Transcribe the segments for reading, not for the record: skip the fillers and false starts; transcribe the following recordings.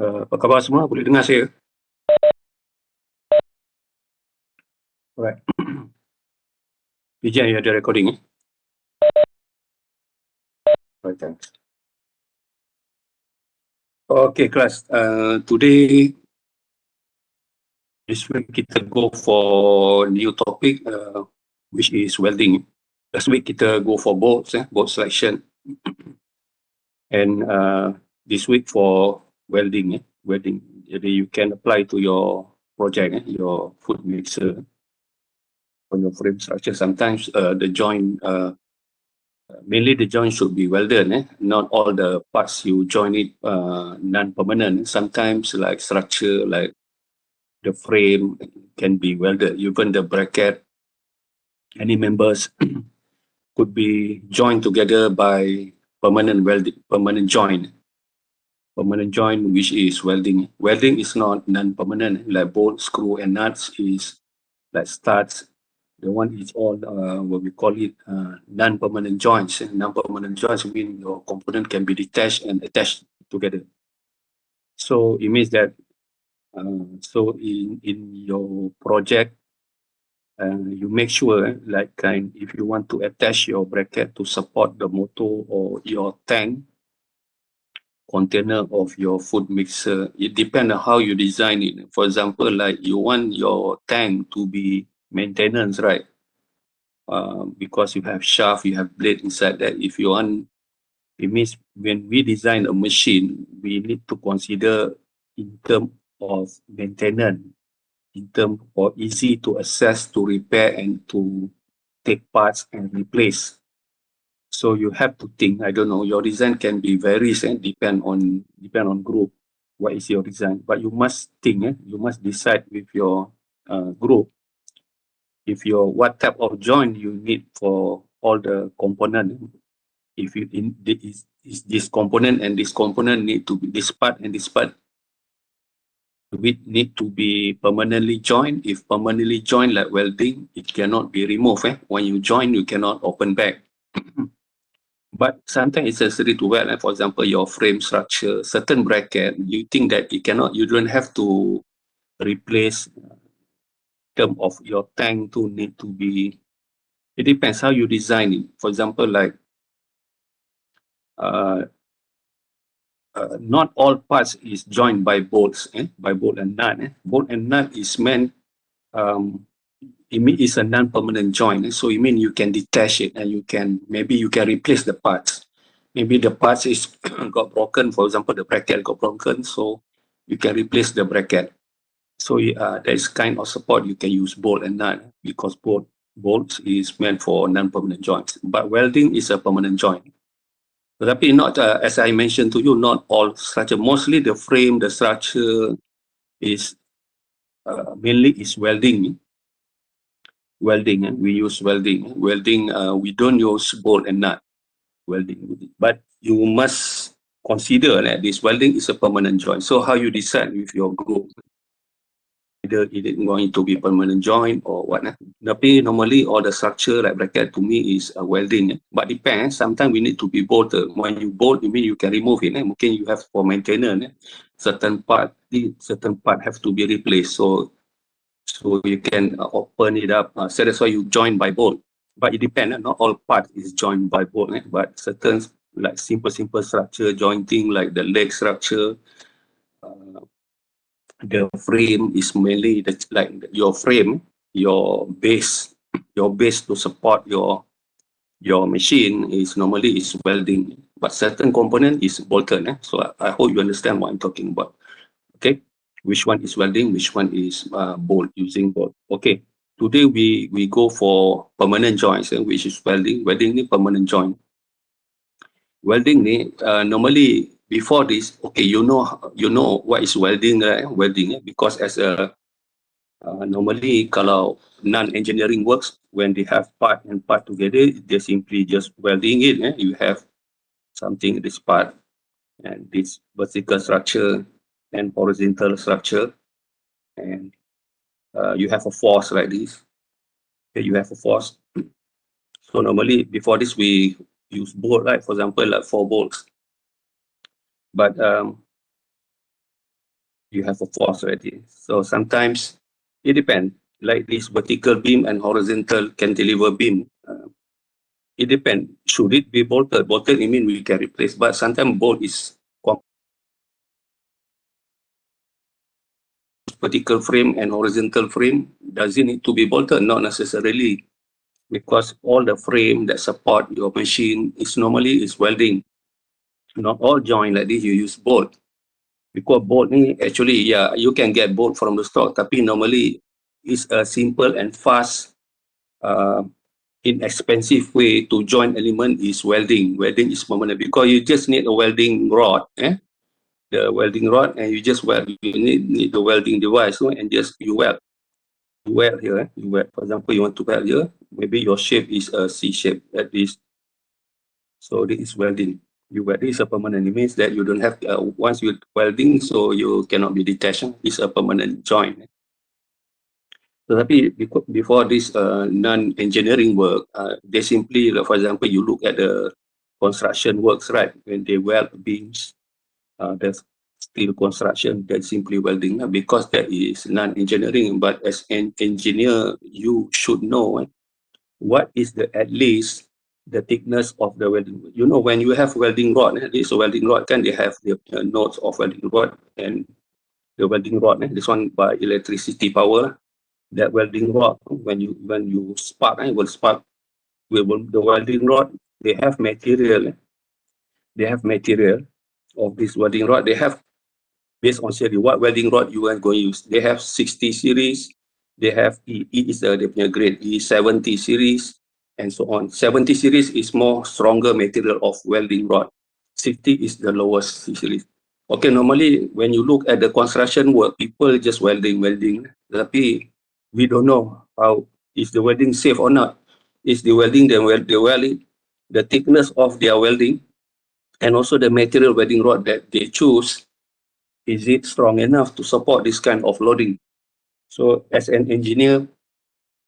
Apa khabar semua? Boleh dengar saya? Alright. Vijay, you ada recording eh? Right, thanks. Okay, class. Today, this week kita go for new topic, which is welding. Last week kita go for bolts, bolt selection. And this week for welding, welding. Jadi you can apply to your project, your foot mixer, on your frame structure. Sometimes the joint, mainly the joint should be welded. Not all the parts you join it non-permanent. Sometimes like structure, like the frame can be welded. Even the bracket, any members could be joined together by permanent welding, permanent joint. Permanent joint, which is welding. Welding is not non-permanent, like bolt, screw, and nuts is like studs. The one is all what we call it non-permanent joints. Non-permanent joints mean your component can be detached and attached together. So it means that so in your project, you make sure like if you want to attach your bracket to support the motor or your tank container of your food mixer, it depends on how you design it. For example, like you want your tank to be maintenance, right? Because you have shaft, you have blade inside that. If you want, it means when we design a machine, we need to consider in terms of maintenance, in terms of easy to access, to repair, and to take parts and replace. So you have to think. I don't know. Your design can be varies and depend on group. What is your design? But you must think. You must decide with your group if your what type of joint you need for all the component. If you is this component and this component need to be this part and this part need to be permanently joined. If permanently joined like welding, it cannot be removed. When you join, you cannot open back. But sometimes it's necessary to weld. For example, your frame structure, certain bracket, you think that you don't have to replace term of your tank to need to be, it depends how you design it. For example, like not all parts is joined by bolts, by bolt and nut. Bolt and nut is meant, it's a non-permanent joint. So it means you can detach it and maybe you can replace the parts. Maybe the parts is got broken, for example, the bracket got broken, so you can replace the bracket. So there's kind of support you can use bolt and nut because bolts is meant for non-permanent joints. But welding is a permanent joint. Tetapi not, as I mentioned to you, not all structure. Mostly the frame, the structure is mainly is welding. Welding, we use welding. Welding, we don't use bolt and nut. Welding, but you must consider that this welding is a permanent joint. So how you decide with your group? Either it is going to be permanent joint or what. Tapi normally all the structure like bracket to me is welding. But depends, sometimes we need to be bolted. When you bolt, you mean you can remove it. Mungkin you have for maintenance, certain part have to be replaced. So you can open it up. So that's why you join by bolt. But it depends, not all part is joined by bolt. But certain like simple structure jointing like the leg structure, the frame is mainly like your frame, your base to support your machine is normally is welding, but certain component is bolted. So I hope you understand what I'm talking about. Okay, which one is welding, which one is bolt, using bolt. Okay, today we go for permanent joints, which is welding. Welding ni permanent joint. Welding ni normally before this, okay, you know what is welding, right? Welding, because as a normally kalau non-engineering works, when they have part and part together, they simply just welding it. You have something, this part and this vertical structure and horizontal structure, and you have a force like this. Okay, you have a force. So normally before this we use bolt, right? For example, like 4 bolts. But you have a force already. So sometimes it depends, like this vertical beam and horizontal cantilever beam. It depends. Should it be bolted? Bolted, I mean we can replace, but sometimes bolt is vertical frame and horizontal frame. Does it need to be bolted? Not necessarily, because all the frame that support your machine is normally is welding. Not all joint like this you use bolt. Because bolt ni actually, yeah, you can get bolt from the stock, tapi normally it's a simple and fast, uh, inexpensive way to join element is welding. Welding is permanent because you just need a welding rod, the welding rod, and you just weld. You need the welding device, and just you weld. You weld here, you weld. For example, you want to weld here. Maybe your shape is a C shape at this. So this is welding. You weld. This is a permanent. It means that you don't have once you welding, so you cannot be detached. It's a permanent joint. Tetapi before this non-engineering work, they simply, for example, you look at the construction works, right? When they weld beams, there's steel construction, that's simply welding, because that is non-engineering. But as an engineer, you should know what is the at least the thickness of the welding. You know, when you have welding rod, this welding rod, can they have the nodes of welding rod, and the welding rod, this one by electricity power. That welding rod, when you spark, it will spark with the welding rod. They have material. They have material of this welding rod. They have, based on series, what welding rod you are going to use. They have 60 series. They have E is the grade E 70 series, and so on. 70 series is more stronger material of welding rod. 60 is the lowest series. Okay, normally when you look at the construction work, people just welding. Tapi we don't know how is the welding safe or not. Is the welding the thickness of their welding, and also the material welding rod that they choose, is it strong enough to support this kind of loading? So as an engineer,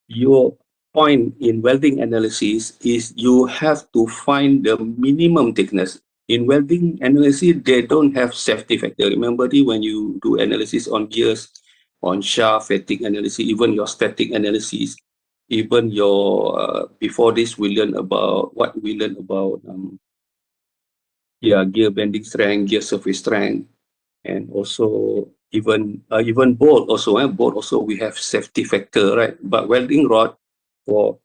your point in welding analysis is you have to find the minimum thickness. In welding analysis, they don't have safety factor. Remember when you do analysis on gears, on shaft, fatigue analysis, even your static analysis, even your, before this we learn about, gear bending strength, gear surface strength, and also even bolt also, bolt also we have safety factor, right? But welding rod, for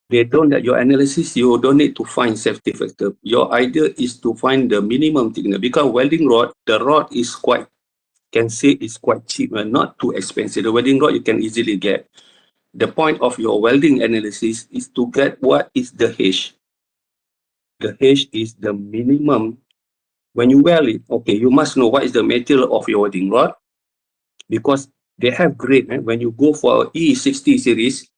they don't, your analysis, you don't need to find safety factor. Your idea is to find the minimum thickness, because welding rod, the rod is quite, can say it's quite cheap and not too expensive. The welding rod you can easily get. The point of your welding analysis is to get what is the H. The H is the minimum. When you weld it, okay, you must know what is the material of your welding rod, because they have grade. When you go for E60 series,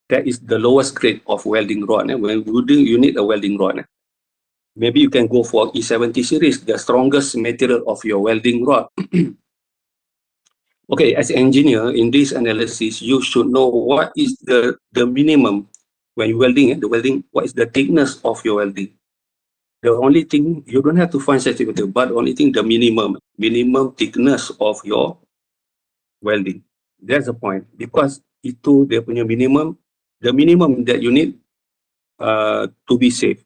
that is the lowest grade of welding rod. When you need a welding rod. Maybe you can go for E70 series, the strongest material of your welding rod. Okay, as an engineer, in this analysis, you should know what is the minimum when you welding, what is the thickness of your welding. The only thing, you don't have to find certificate, but only thing, the minimum thickness of your welding. That's the point, because itu dia punya minimum, the minimum that you need to be safe.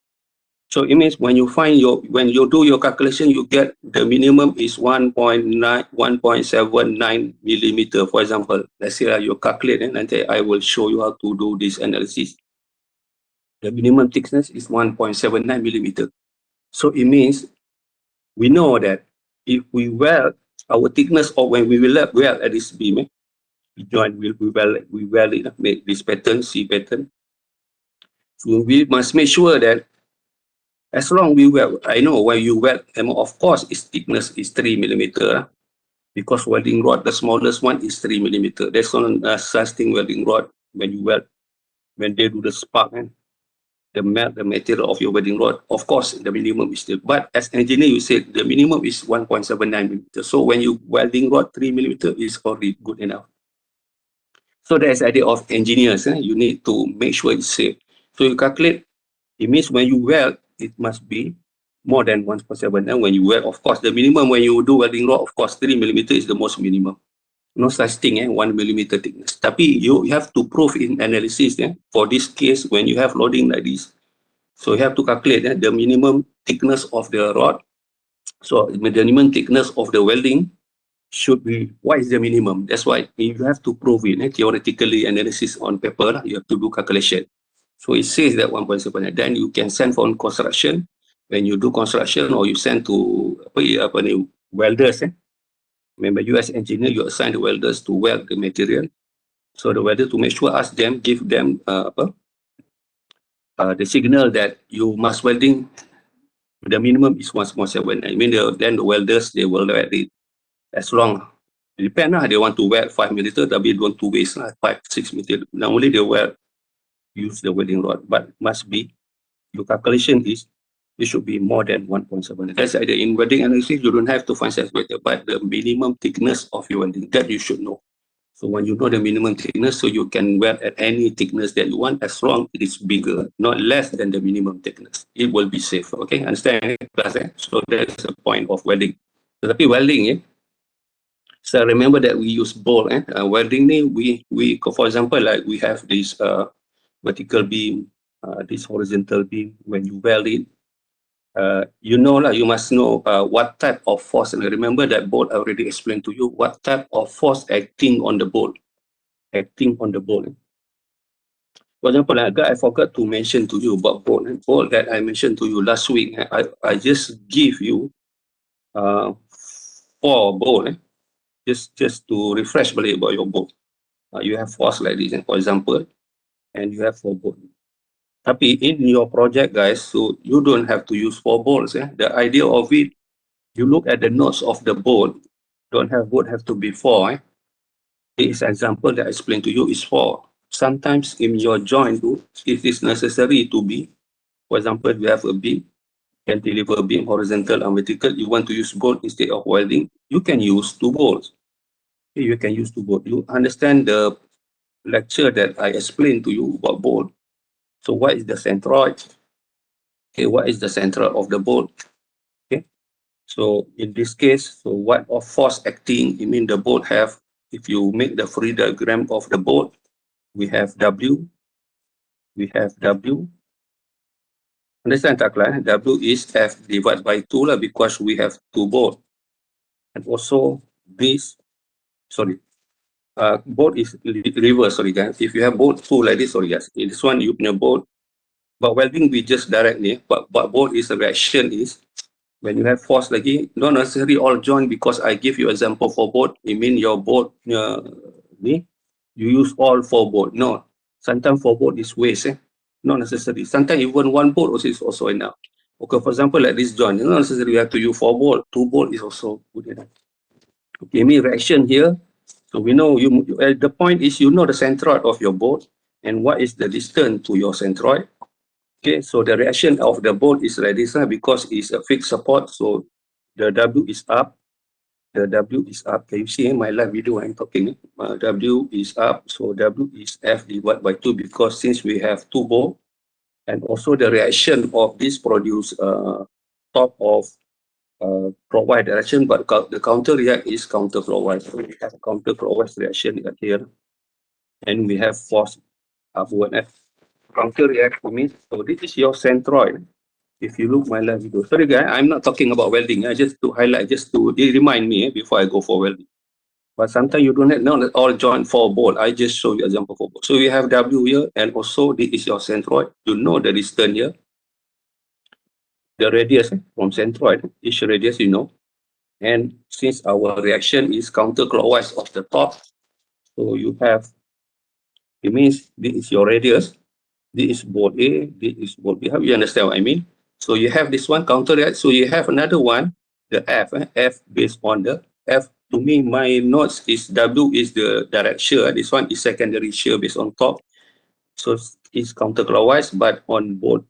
So it means when you do your calculation, you get the minimum is 1.79 millimeter. For example, let's say you calculate, and I will show you how to do this analysis. The minimum thickness is 1.79 millimeter. So it means we know that if we weld our thickness, or when we will weld at this beam, we weld it, make this pattern, C pattern. So we must make sure that as long we weld, I know when you weld, of course, its thickness is 3 millimeter, because welding rod, the smallest one is 3 millimeter. There's not such thing welding rod when you weld, when they do the spark, the material of your welding rod. Of course, the minimum is still, but as engineer, you said the minimum is 1.79 millimeter. So when you welding rod 3 millimeter is already good enough. So that's the idea of engineers. You need to make sure it's safe. So you calculate, it means when you weld, it must be more than 1.7. And when you weld, of course, the minimum when you do welding rod, of course, 3 millimeter is the most minimum. No such thing, 1 millimeter thickness. Tapi you have to prove in analysis, for this case, when you have loading like this. So you have to calculate the minimum thickness of the rod. So the minimum thickness of the welding should be, what is the minimum? That's why you have to prove it, theoretically analysis on paper, you have to do calculation. So it says that 1.7, then you can send for construction. When you do construction or you send to welders, remember you as engineer, you assign the welders to weld the material. So the welder to make sure, ask them, give them the signal that you must welding, the minimum is 1.7. I mean, then the welders, they will weld it as long. It depends, they want to weld 5 millimeter, but they don't want to waste 5-6 millimeter. Normally they will use the welding rod, but must be, your calculation is, it should be more than 1.7. That's either in welding analysis, you don't have to find separator, but the minimum thickness of your welding, that you should know. So when you know the minimum thickness, so you can weld at any thickness that you want, as long it is bigger, not less than the minimum thickness. It will be safe. Okay, understand? So that's the point of welding. Tetapi welding, so remember that we use bolt. Welding, we for example, like we have this vertical beam, this horizontal beam. When you weld it, you must know what type of force. And remember that bolt I already explained to you what type of force acting on the bolt. For example, I forgot to mention to you about bolt. Bolt that I mentioned to you last week. I just give you 4 bolt. Just to refresh balik about your bolt. You have force like this, for example, and you have 4 bolt. Tapi in your project, guys, so you don't have to use 4 bolts. The idea of it, you look at the nodes of the bolt, bolt have to be 4. This example that I explained to you is 4. Sometimes in your joint, it is necessary to be, for example, you have a beam, cantilever beam, horizontal and vertical, you want to use bolt instead of welding, you can use 2 bolts. You can use 2 bolts. You understand the lecture that I explained to you about bolt. So what is the centroid? Okay, what is the centroid of the bolt? Okay, so in this case, so what of force acting, you mean the bolt have, if you make the free diagram of the bolt, we have W. Understand tak lah? W is F divided by 2 lah, because we have 2 bolts. And also this, bolt is reverse, sorry guys. If you have bolt 2 like this, sorry guys, in this one you punya bolt, but welding we just directly, but bolt is the reaction is, when you have force lagi, not necessarily all joint, because I give you example for bolt, it mean your bolt, you use all 4 bolt. No, sometimes 4 bolt is waste, not necessary. Sometimes even 1 bolt is also enough. Okay, for example, like this joint, not necessarily you have to use 4 bolt, 2 bolt is also good enough. Okay, mean reaction here. So we know the point is you know the centroid of your bolt and what is the distance to your centroid. Okay, so the reaction of the bolt is like this because it's a fixed support. So the W is up. The W is up. Can you see in my live video I'm talking? W is up. So W is F divided by 2 because since we have 2 bolts, and also the reaction of this produce top of clockwise direction, but the counter react is counterclockwise. So we have counterclockwise reaction here, and we have force upward. Counter react means, so this is your centroid. If you look my live video, sorry guys, I'm not talking about welding. Just to highlight, just to remind me before I go for welding. But sometimes you don't have not all joint 4 bolt. I just show you example 4 bolt. So you have W here, and also this is your centroid. You know the distance here. The radius from centroid, each radius you know. And since our reaction is counterclockwise of the top, so you have, it means this is your radius, this is bolt A, this is bolt B. How you understand what I mean? So you have this one counter react, so you have another one, the F, F based on the F. To me, my notes is W is the direct shear, this one is secondary shear based on top. So it's counterclockwise, but on bolt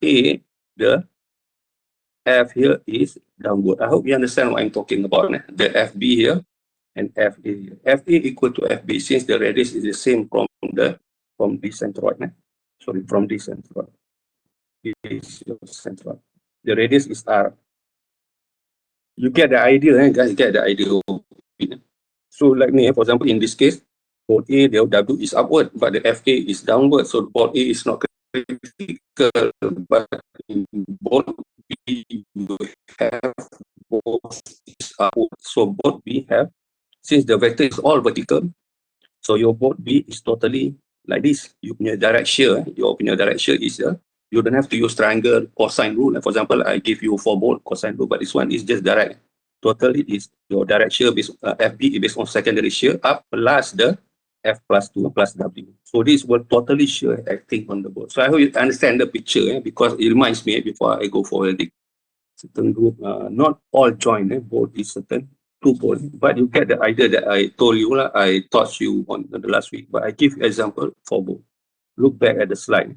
A, the F here is downward. I hope you understand what I'm talking about. The FB here and FA here. FA equal to FB since the radius is the same from this centroid. Sorry, from this centroid. This is your centroid. The radius is R. You get the idea, guys, get the idea of it. So like me, for example, in this case, bolt A, the W is upward, but the FA is downward. So bolt A is not critical, but in bolt B, you have both is upward. So bolt B have, since the vector is all vertical, so your bolt B is totally like this. You punya direction, your punya direction is you don't have to use triangle cosine rule. For example, I give you 4 bolt cosine rule, but this one is just direct. Totally is your direction based FB is based on secondary shear up plus the F plus 2 plus W. So this will totally shear acting on the bolt. So I hope you understand the picture because it reminds me before I go for welding. Certain group, not all joint, bolt is certain 2 bolt, but you get the idea that I told you, I taught you on the last week, but I give you example for bolt. Look back at the slide.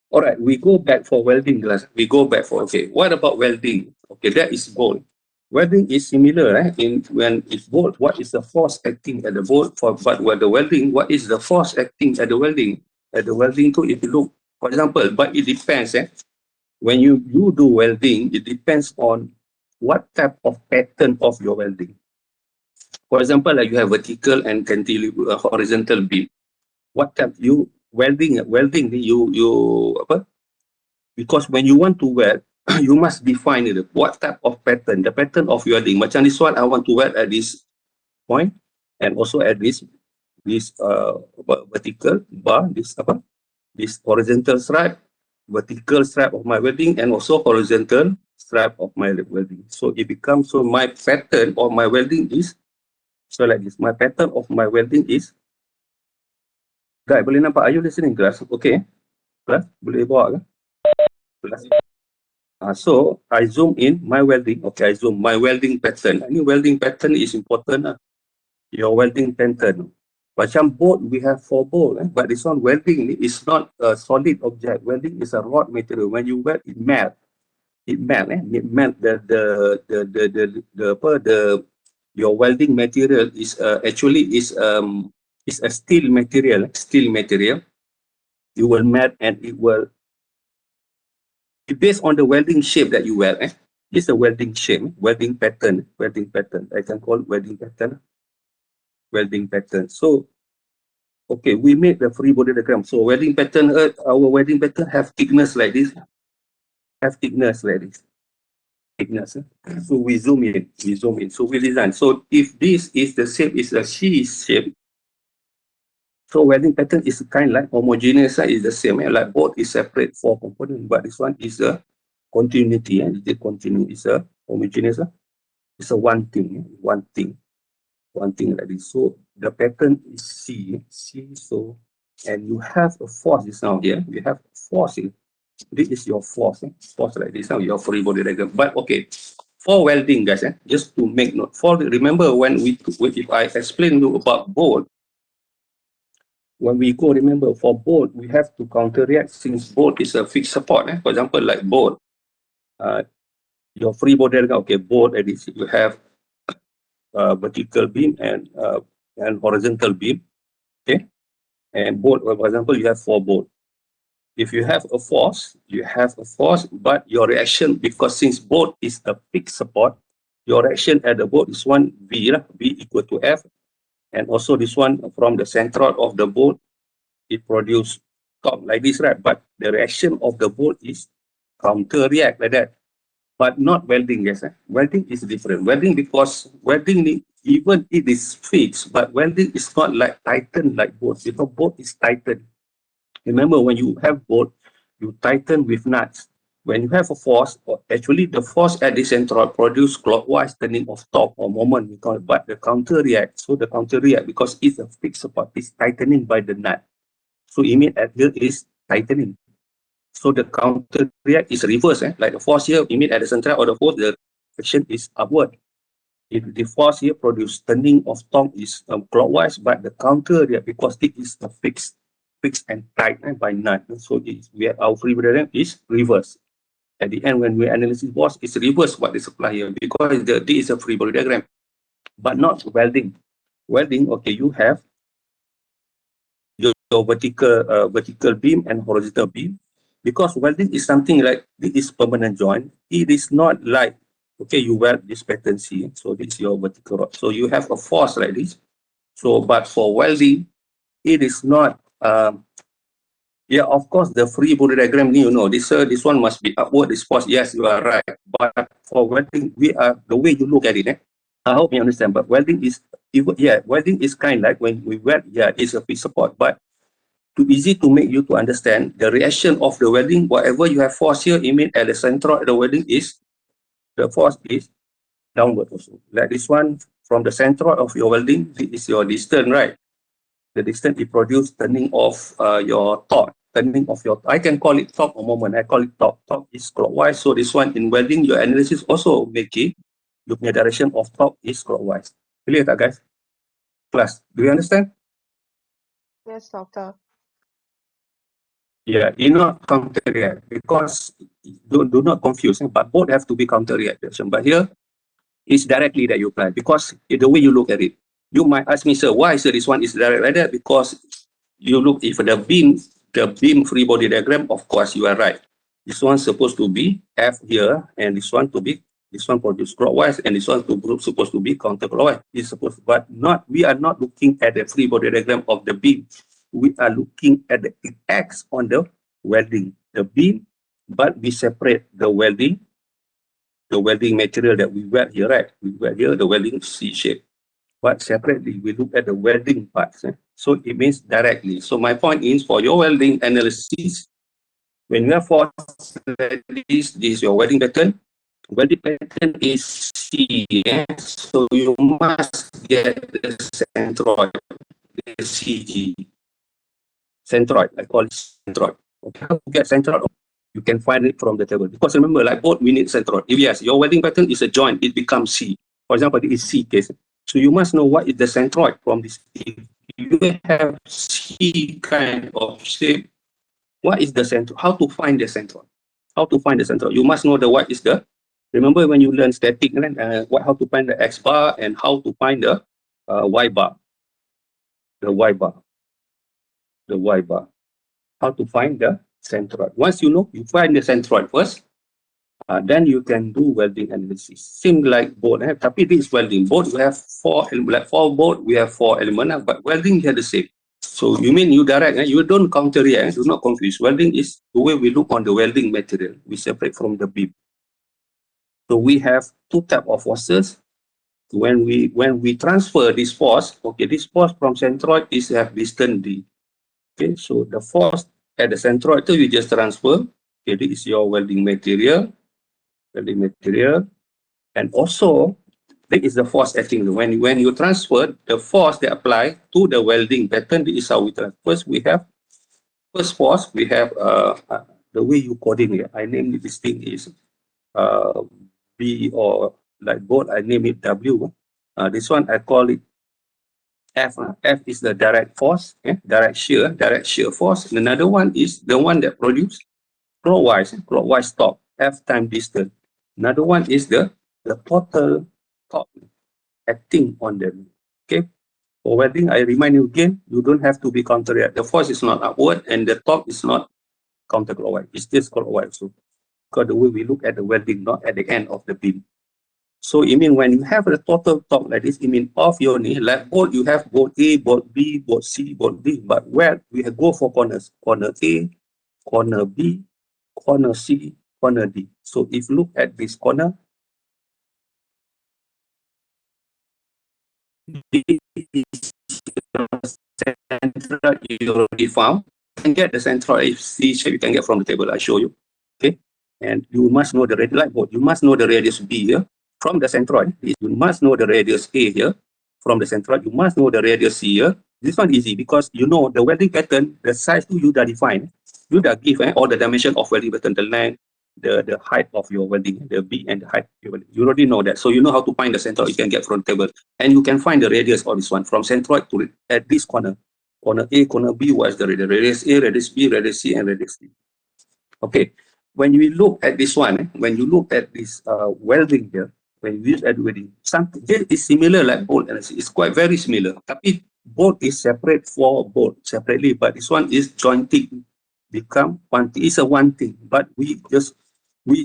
All right, we go back for welding class. We go back for, okay, what about welding? Okay, that is bolt. Welding is similar, in when it's bolt, what is the force acting at the bolt? But with the welding, what is the force acting at the welding? At the welding too, if you look, for example, but it depends, when you do welding, it depends on what type of pattern of your welding. For example, like you have vertical and cantilever, horizontal beam. What type you welding you apa? Because when you want to weld, you must define it. What type of pattern? The pattern of welding. Macam this one, I want to weld at this point, and also at this vertical bar, this horizontal stripe, vertical stripe of my welding, and also horizontal stripe of my welding. So it becomes, so my pattern of my welding is so like this. My pattern of my welding is, guys, boleh nampak? Are you listening, class? Okay, class, boleh bawa ke? Class. So I zoom in my welding. Okay, I zoom my welding pattern. Ini welding pattern is important. Your welding pattern. Macam bolt, we have 4 bolt, but this one welding is not a solid object. Welding is a rod material. When you weld, it melt. It melt. It melt your welding material is actually is a steel material. Steel material. You will melt and it will. Based on the welding shape that you weld, it's a welding shape, welding pattern. I can call it welding pattern. Welding pattern. So, okay, we made the free body diagram. So welding pattern, our welding pattern have thickness like this. Thickness. So we zoom in. So we design. So if this is the shape, is a C shape. So welding pattern is kind of like homogeneous, is the same. Like both is separate 4 components, but this one is a continuity. It's a homogeneous. It's a one thing like this. So the pattern is C. So, and you have a force just now here. You have force here. This is your force. Force like this now, your free body diagram. But okay, for welding, guys, just to make note. Remember when if I explain you about bolt, when we go, remember for bolt, we have to counteract since bolt is a fixed support. For example, like bolt, your free body diagram, okay, bolt, at least you have vertical beam and horizontal beam, okay, and bolt, for example, you have 4 bolt. If you have a force, but your reaction, because since bolt is a fixed support, your reaction at the bolt is one V, V equal to F, and also this one from the centroid of the bolt, it produce torque like this, right? But the reaction of the bolt is counter react like that. But not welding, yes. Welding is different. Welding, because welding, even it is fixed, but welding is not like tighten like bolt, because bolt is tightened. Remember, when you have bolt, you tighten with nuts. When you have a force, actually the force at the centroid produce clockwise turning of torque or moment, we call it, but the counter react. So the counter react, because it's a fixed support, it's tightening by the nut. So image at here is tightening. So the counter react is reverse, like the force here, emit at the center of the force, the action is upward. If the force here produce turning of torque is clockwise, but the counter react, because it is a fixed and tight by nut. So our free body diagram is reverse. At the end, when we analyze force, it's reverse what is applied here, because this is a free body diagram, but not welding. Welding, okay, you have your vertical beam and horizontal beam. because welding is something like, this is permanent joint. It is not like, okay, you weld this pattern C, so this is your vertical rod. So you have a force like this. So, but for welding, it is not, yeah, of course, the free body diagram, you know, this one must be upward, this force, yes, you are right. But for welding, the way you look at it, I hope you understand, but welding is, welding is kind of like when we weld, it's a fixed support, but too easy to make you to understand the reaction of the welding, whatever you have force here, it means at the center of the welding is, the force is downward also. Like this one, from the center of your welding, this is your distance, right? The distance it produces turning off your torque, turning off your, I can call it torque or moment, I call it torque. Torque is clockwise, so this one in welding, your analysis also making, your direction of torque is clockwise. Clear tak guys? Class, do you understand? Yes, doctor. Yeah, you not counter react because do not confuse, but both have to be counter reaction. But here, it's directly that you apply because the way you look at it, you might ask me, sir, why sir this one is direct like that? Because you look, if the beam free body diagram, of course you are right. This one's supposed to be F here, and this one produce clockwise, and this one supposed to be counterclockwise. It's supposed, but not. We are not looking at the free body diagram of the beam. We are looking at the X on the welding, the beam, but we separate the welding material that we weld here, right? We weld here the welding C shape. But separately, we look at the welding parts. So it means directly. So my point is, for your welding analysis, when you have force like this is your welding pattern. Welding pattern is C. So you must get the centroid, the CG. Centroid, I call it centroid. Okay, how to get centroid? You can find it from the table. Because remember, like both, we need centroid. If yes, your welding pattern is a joint, it becomes C. For example, this is C case. So you must know what is the centroid from this. If you have C kind of shape, what is the centroid? How to find the centroid? How to find the centroid? You must know the what is the. Remember when you learn static, how to find the X bar and how to find the Y bar. The Y bar. The Y bar. How to find the centroid. Once you know, you find the centroid first, then you can do welding analysis. Same like bolt, tapi this welding. Bolt we have four bolt, we have 4 elements, but welding here the same. So you mean you direct, you don't counter react, do not confuse. Welding is the way we look on the welding material. We separate from the beam. So we have two types of forces. When we transfer this force, okay, this force from centroid is have distance D. Okay, so the force at the centroid, so you just transfer. Okay, this is your welding material. And also this is the force acting. When you transfer the force they apply to the welding pattern, this is how we transfer. First we have force, we have the way you coordinate. I name this thing is B, or like both I name it W. This one I call it F. F is the direct force, direct shear force. And another one is the one that produce clockwise torque, F time distance. Another one is the total torque acting on them. Okay. For welding, I remind you again, you don't have to be counter react. The force is not upward and the torque is not counterclockwise. It's just clockwise. So, because the way we look at the welding, not at the end of the beam. So it means when you have the total torque like this, it means off your knee, like bolt, you have bolt A, bolt B, bolt C, bolt D. But where we go for corners, corner A, corner B, corner C, corner D. So if you look at this corner, this is the central you already found. You can get the central C shape, you can get from the table I show you. Okay. And you must know the radius, like both. You must know the radius B here from the centroid. You must know the radius A here from the centroid. You must know the radius C here. This one easy because you know the welding pattern, the size to you that define. You that give all the dimension of welding pattern, the length, the height of your welding, the B and the height. You already know that. So you know how to find the centroid you can get from the table. And you can find the radius of this one from centroid to at this corner. Corner A, corner B, what is the radius? Radius A, radius B, radius C, and radius D. Okay. When we look at this one, when you look at this welding here, when you use at welding, something is similar like bolt analysis. It's quite very similar. Tapi bolt is separate for bolt separately, but this one is jointing become one thing. It's a one thing, but we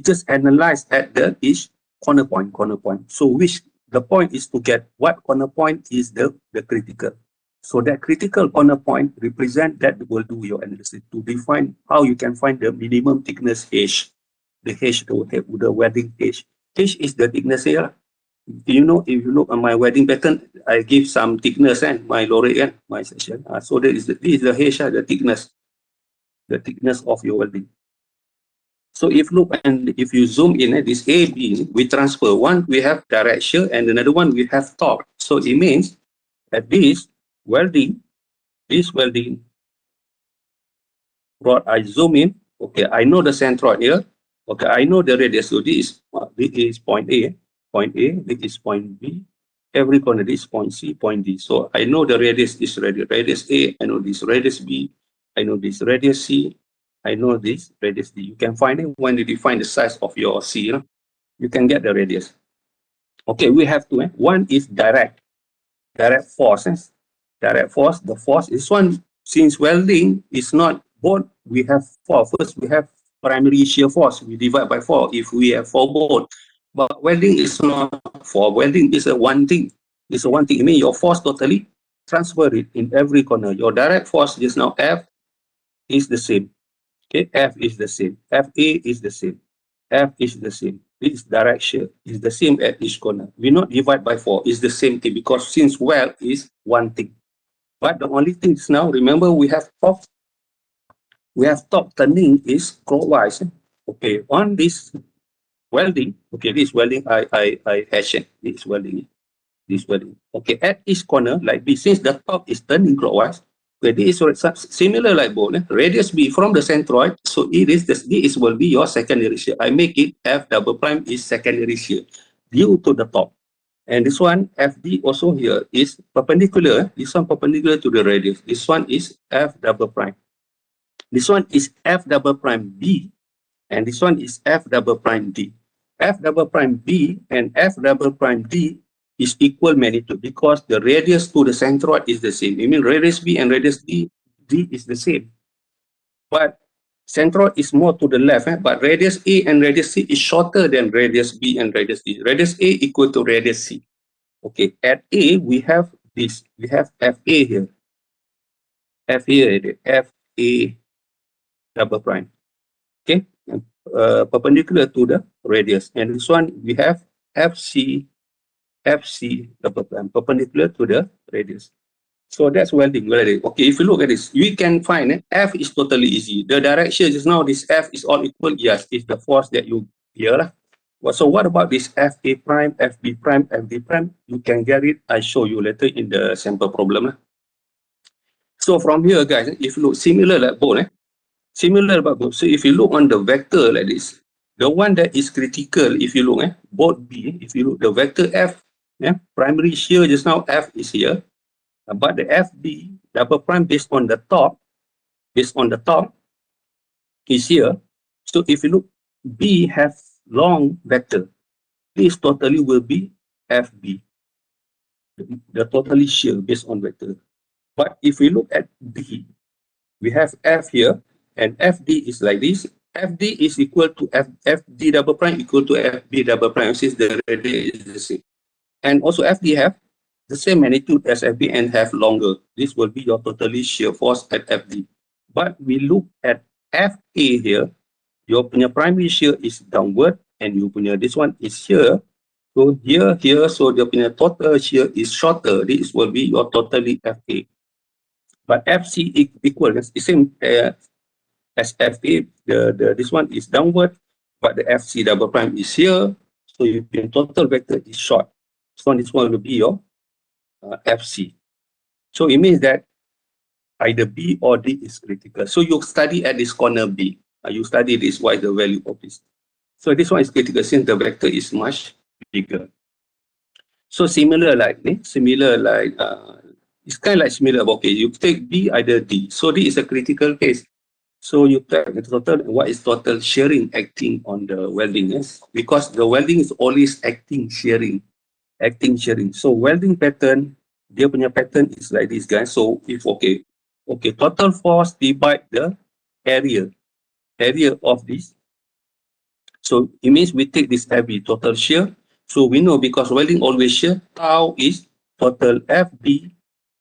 just analyze at the each corner point. So which the point is to get what corner point is the critical. So that critical corner point represent that will do your analysis to define how you can find the minimum thickness H, the H, the welding H. H is the thickness here. You know, if you look at my welding pattern, I give some thickness and my lorry and my section. So that is this is the H, the thickness of your welding. So if look and if you zoom in at this A, B, we transfer one, we have direct shear, and another one we have torque. So it means that this welding rod, I zoom in. Okay, I know the centroid here. Okay, I know the radius. So this is point A, this is point B. Every corner this is point C, point D. So I know the radius is radius A. I know this radius B. I know this radius C. I know this radius D. You can find it when you define the size of your C. You can get the radius. Okay, we have two. One is direct force. Direct force. The force is one. Since welding is not both, we have four. First, we have primary shear force. We divide by 4 if we have 4 both. But welding is not 4. Welding is a one thing. It's a one thing. It means your force totally transfer it in every corner. Your direct force just now F is the same. Okay, F is the same. FA is the same. F is the same. This direct shear is the same at each corner. We not divide by 4. It's the same thing because since weld is one thing. But the only thing is now, remember we have top. We have top turning is clockwise. Okay, on this welding. Okay, this welding I hash it. This welding. Okay, at each corner like this, since the top is turning clockwise. Okay, this is similar like bone. Radius B from the centroid. So it is this will be your secondary shear. I make it F double prime is secondary shear due to the top. And this one, FD also here is perpendicular. This one perpendicular to the radius. This one is F double prime. This one is F double prime B. And this one is F double prime D. F double prime B and F double prime D is equal magnitude because the radius to the centroid is the same. You mean radius B and radius D is the same. But centroid is more to the left, but radius A and radius C is shorter than radius B and radius D. Radius A equal to radius C. Okay, at A, we have this. We have FA here. F here, FA double prime. Okay, perpendicular to the radius. And this one, we have FC double prime, perpendicular to the radius. So that's welding. Okay, if you look at this, we can find F is totally easy. The direction is now this F is all equal. Yes, it's the force that you here. So what about this FA prime, FB prime, FD prime? You can get it. I show you later in the sample problem. So from here, guys, if you look similar like both, similar but both. So if you look on the vector like this, the one that is critical, if you look, both B, if you look the vector F, primary shear just now F is here, but the FB double prime based on the top is here. So if you look, B have long vector. This totally will be FB, the totally shear based on vector. But if we look at B, we have F here, and FD is like this. FD is equal to FD double prime equal to FB double prime since the radius is the same. And also FD have the same magnitude as FB and have longer. This will be your totally shear force at FD. But we look at FA here, your primary shear is downward, and you this one is here. So here, so your total shear is shorter. This will be your totally FA. But FC equal is the same as FA. This one is downward, but the FC double prime is here. So your total vector is short. So this one will be your FC. So it means that either B or D is critical. So you study at this corner B. You study this, what is the value of this. So this one is critical since the vector is much bigger. So similar like it's kind of like similar. Okay, you take B either D. So D is a critical case. So you take the total. What is total shearing acting on the welding? Yes, because the welding is always acting shearing. So welding pattern, dia punya pattern is like this, guys. So if okay, total force divide the area of this. So it means we take this FB, total shear. So we know because welding always shear, tau is total FB,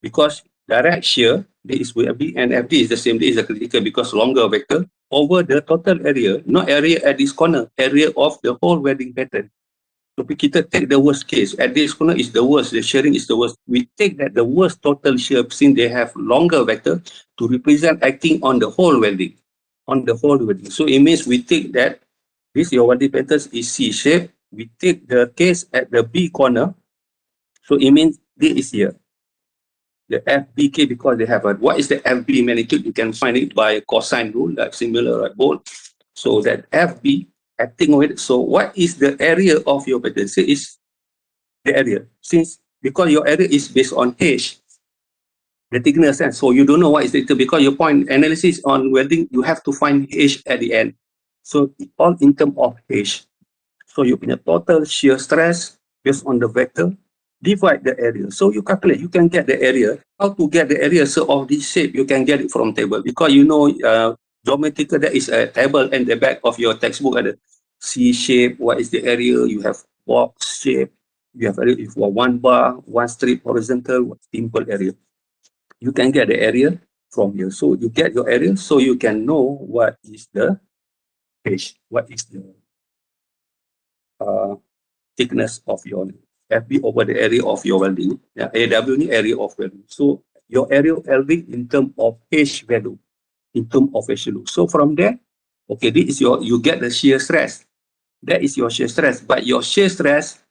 because direct shear, this is FB, and FD is the same, this is the critical because longer vector, over the total area, not area at this corner, area of the whole welding pattern. So kita take the worst case, at this corner is the worst, the shearing is the worst. We take that the worst total shear, since they have longer vector, to represent acting on the whole welding. So it means we take that this your welding pattern is C shape. We take the case at the B corner. So it means this is here. The FBK, because they have a, what is the FB magnitude? You can find it by cosine rule, like similar like both. So that FB acting on it. So what is the area of your pattern? So it's the area. Since because your area is based on H, the thickness, and so you don't know what is it, because your point analysis on welding, you have to find H at the end. So all in terms of H. So you punya total shear stress based on the vector, divide the area. So you calculate, you can get the area. How to get the area so of this shape, you can get it from table, because you know geometrical, there is a table in the back of your textbook, at the C shape, what is the area, you have box shape, you have area, if you have one bar, one strip, horizontal, simple area. You can get the area from here. So you get your area, so you can know what is the H, what is the thickness of your FB over the area of your welding. Yeah, AW ni area of welding. So your area of welding in terms of H value, in terms of H value. So from there, okay, this is your, you get the shear stress. That is your shear stress. But your shear stress,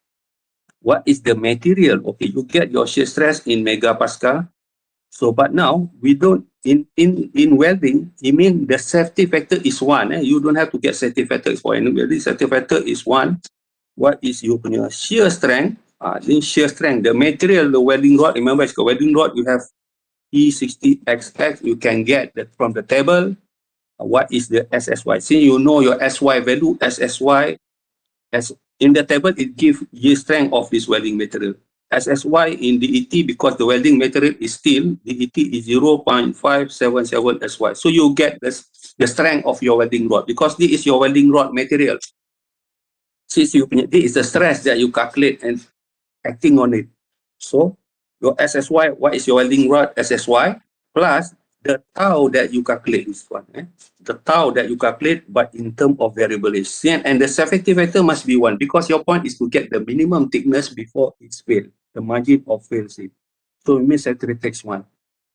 what is the material? Okay, you get your shear stress in megapascal. So, but now we don't, in welding, it means the safety factor is 1. You don't have to get safety factor for any welding. Safety factor is 1. What is your punya shear strength? Then shear strength, the material, the welding rod, remember it's a welding rod, you have E60XX, you can get that from the table. What is the SSY? Since you know your SY value, SSY, as in the table, it gives yield strength of this welding material. SSY in DET, because the welding material is steel, DET is 0.577 SY. So you get the strength of your welding rod, because this is your welding rod material. Since you, this is the stress that you calculate and acting on it. So your SSY, what is your welding rod SSY, plus the tau that you calculate, this one. The tau that you calculate, but in terms of variable H. And the safety factor must be 1, because your point is to get the minimum thickness before it's failed, the margin of fail safe. So it means saturated takes 1.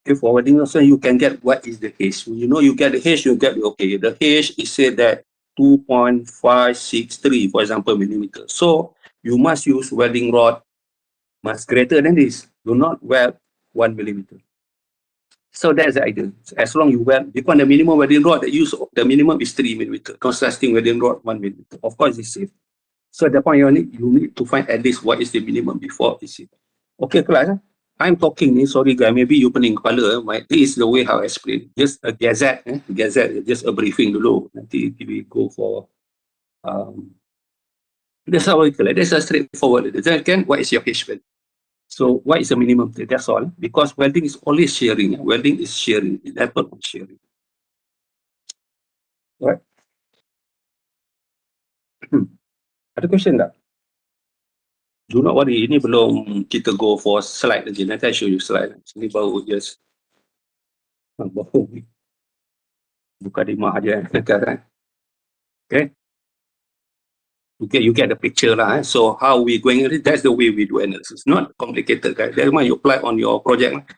Okay, for welding also, you can get what is the H. You know, you get the H, you get, okay, the H is said that 2.563, for example, millimeter. So you must use welding rod much greater than this. Do not weld 1 millimeter. So that's the idea. As long you weld, because the minimum welding rod that use, the minimum is 3 millimeter. Contrasting welding rod 1 millimeter. Of course, it's safe. So at the point you need to find at least what is the minimum before it's safe. Okay, class. I'm talking, sorry guys, maybe you pening kepala. This is the way how I explain. Just a gazette, just a briefing dulu. Nanti we go for, that's how we call it. That's a straightforward. Then again, what is your H value? So what is the minimum? That's all. Because welding is always shearing. Welding is shearing. It happens on shearing. Right? Ada question tak? Do not worry. Ini belum kita go for slide lagi. Nanti I show you slide. Ini baru just baru buka dimah aja kan. Okay. You get the picture lah. So how we going? That's the way we do analysis. Not complicated, guys. That's why you apply on your project.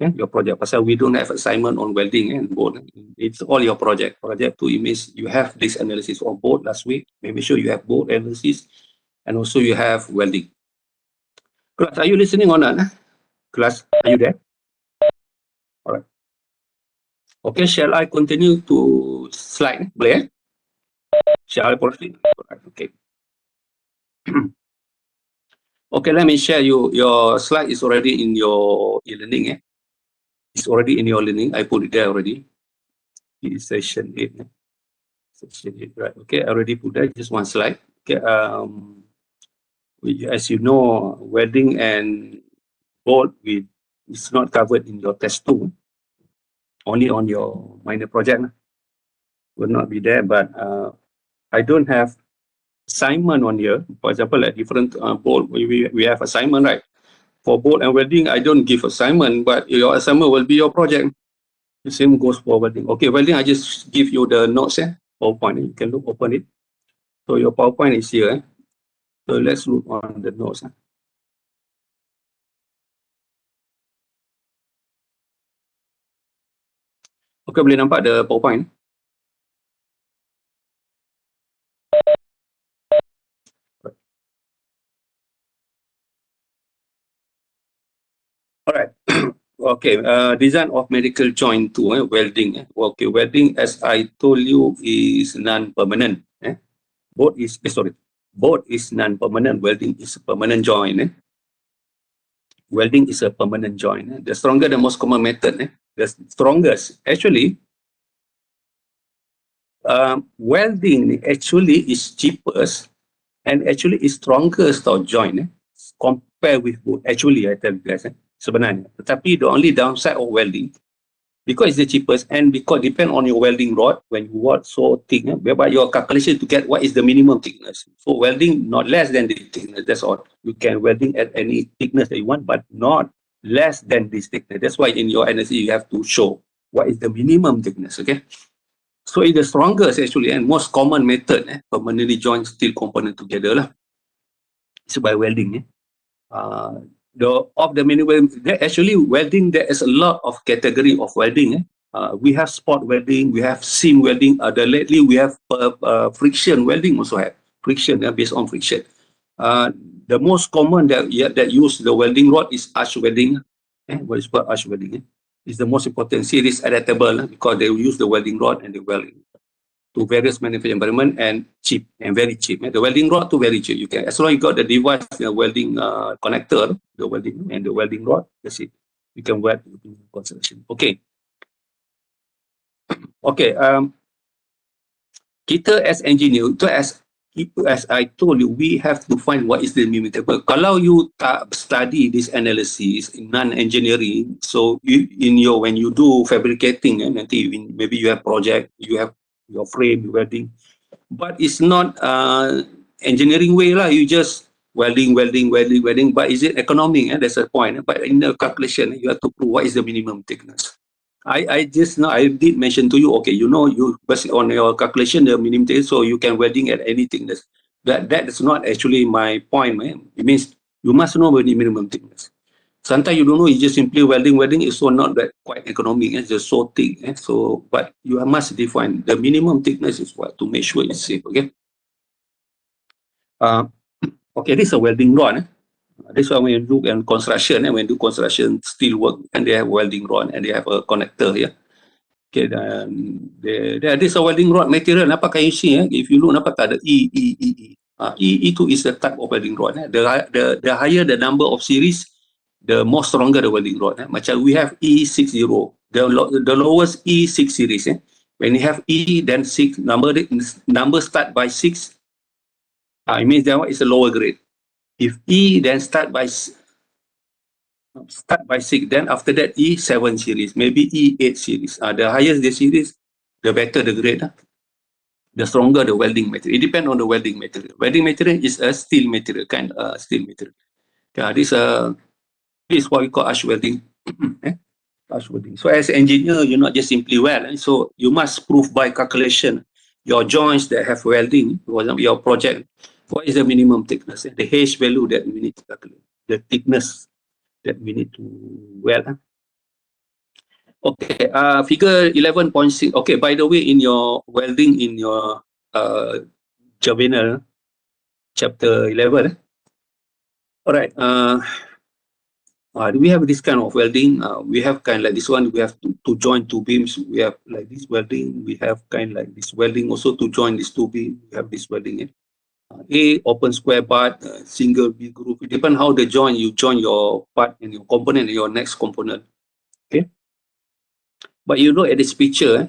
Your project. Pasal we don't have assignment on welding and board. It's all your project. Project 2 means you have this analysis on board last week. Make sure you have board analysis, and also you have welding. Class, are you listening or not? Class, are you there? All right. Okay, shall I continue to slide? Boleh? Shall I proceed? All right, okay. Okay, let me share you. Your slide is already in your e-learning. It's already in your learning. I put it there already. It's session 8. Session 8, right? Okay, I already put that. Just one slide. Okay, as you know, welding and bolt it's not covered in your test 2. Only on your minor project. will not be there, but I don't have assignment on here. For example, at different board, we have assignment, right? For board and welding, I don't give assignment, but your assignment will be your project. The same goes for welding. Okay, welding, I just give you the notes, PowerPoint. You can look, open it. So your PowerPoint is here. So let's look on the notes. Okay, boleh nampak the PowerPoint? Alright. Okay, design of medical joint to welding. Okay, welding, as I told you, is non-permanent. Both is non-permanent. Welding is a permanent joint. Welding is a permanent joint. The stronger, the most common method. The strongest, actually, welding actually is cheapest and actually is strongest of joint compared with wood. Actually, I tell you guys, sebenarnya. Tetapi the only downside of welding, because it's the cheapest and because depend on your welding rod, when you weld so thick, whereby your calculation to get what is the minimum thickness. So welding not less than the thickness, that's all. You can welding at any thickness that you want, but not less than this thickness. That's why in your NSE you have to show what is the minimum thickness, okay? So it's the strongest actually and most common method, permanently join steel component together lah. It's by welding. The minimum, actually welding, there is a lot of category of welding. We have spot welding, we have seam welding. Lately we have friction welding also have friction based on friction. The most common that use the welding rod is arch welding. What is called arch welding? It's the most important series adaptable because they use the welding rod and the welding to various manufacturing environment and cheap and very cheap. The welding rod to very cheap. You can, as long as you got the device, the welding connector, the welding and the welding rod, that's it. You can weld construction. Okay. Okay. Kita as engineer, as I told you, we have to find what is the minimum. Kalau you tak study this analysis in non-engineering, so when you do fabricating, nanti maybe you have project, you have your frame, welding, but it's not engineering way lah. You just welding, but is it economic? That's a point. But in the calculation, you have to prove what is the minimum thickness. I just know, I did mention to you, okay, you based on your calculation, the minimum thickness, so you can welding at any thickness. That is not actually my point, man. It means you must know the minimum thickness. Sometimes you don't know, it's just simply welding is so not that quite economic, it's just so thick. So, but you must define the minimum thickness is what to make sure it's safe, okay? Okay, this is a welding rod. This one when you look at construction, when you do construction steel work, and they have welding rod and they have a connector here. Okay, this is a welding rod material. Apa can you see? If you look, nampak tak ada E. E2 is the type of welding rod. The higher the number of series, the more stronger the welding rod. Macam we have E60, the lowest E6 series. When you have E, then 6, number start by 6, it means that one is a lower grade. If E then start by 6, then after that E7 series, maybe E8 series. The higher the series, the better the grade. The stronger the welding material. It depends on the welding material. Welding material is a steel material, kind of steel material. This is what we call arch welding. Arch welding. So as an engineer, you're not just simply weld. So you must prove by calculation your joints that have welding, for example, your project. What is the minimum thickness? The H value that we need to calculate. The thickness that we need to weld. Okay, figure 11.6. Okay, by the way, in your welding, in your Journal, chapter 11. All right. Do we have this kind of welding? We have kind of like this one. We have to join two beams. We have like this welding. We have kind of like this welding also to join these two beams. We have this welding. A open square part, single B groove. It depends how the join you join your part and your component and your next component. Okay. But you look at this picture.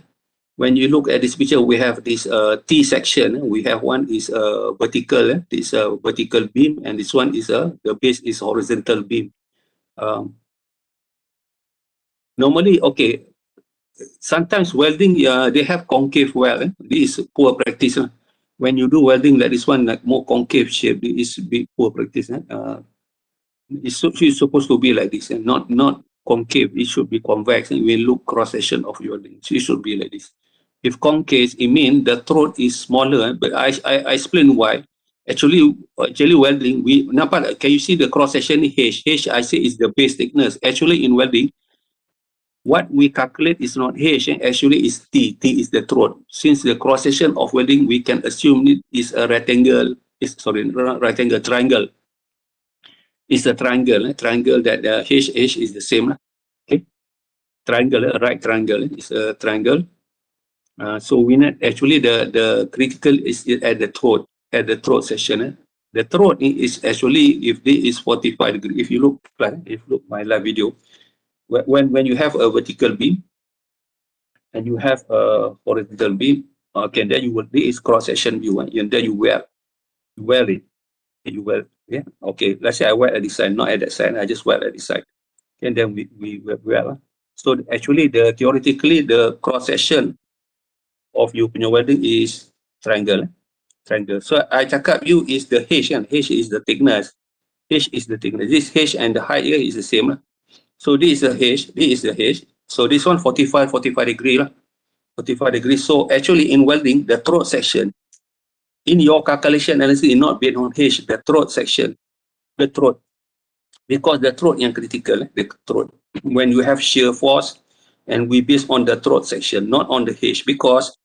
When you look at this picture, we have this T section. We have one is vertical. This vertical beam, and this one is the base is horizontal beam. Normally, okay. sometimes welding, they have concave weld. This is poor practice. When you do welding like this one, like more concave shape, this is big poor practice. It's supposed to be like this, and not concave. It should be convex. And we look cross section of your welding. So it should be like this. If concave, it means the throat is smaller. But I explain why. Actually welding, can you see the cross section H? H I say is the base thickness. Actually in welding, what we calculate is not H, actually is T. T is the throat. Since the cross section of welding, we can assume it is a rectangle. Triangle. It's a triangle. Triangle that H is the same. Okay, triangle, right triangle is a triangle. So we need actually the critical is at the throat section. The throat is actually, if this is 45 degrees, if you look my live video, when you have a vertical beam and you have a horizontal beam, okay, then this is cross section view, and then you weld it. You weld, yeah. Okay, let's say I weld at this side, not at that side. I just weld at this side, and then we weld. So actually, theoretically, the cross section of you punya welding is triangle. So I cakap you is the H, and H is the thickness. H is the thickness. This H and the height here is the same. So this is the H, this is the H. So this one 45 degree. 45 degrees. So actually in welding, the throat section, in your calculation analysis, is not based on H, the throat section, the throat. Because the throat is critical, the throat. When you have shear force, and we base on the throat section, not on the H, because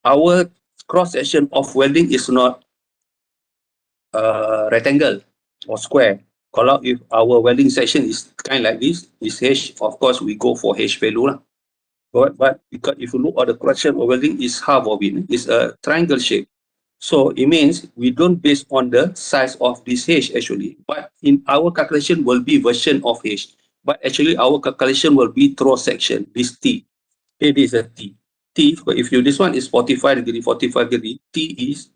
our cross section of welding is not rectangle or square. Kalau if our welding section is kind like this, is H, of course we go for H value lah. But because if you look at the cross section of welding, is half of it, is a triangle shape. So it means we don't base on the size of this H actually, but in our calculation will be version of H. But actually our calculation will be throat section, this T. Okay, this is a T. T, if you, this one is 45 degree, T is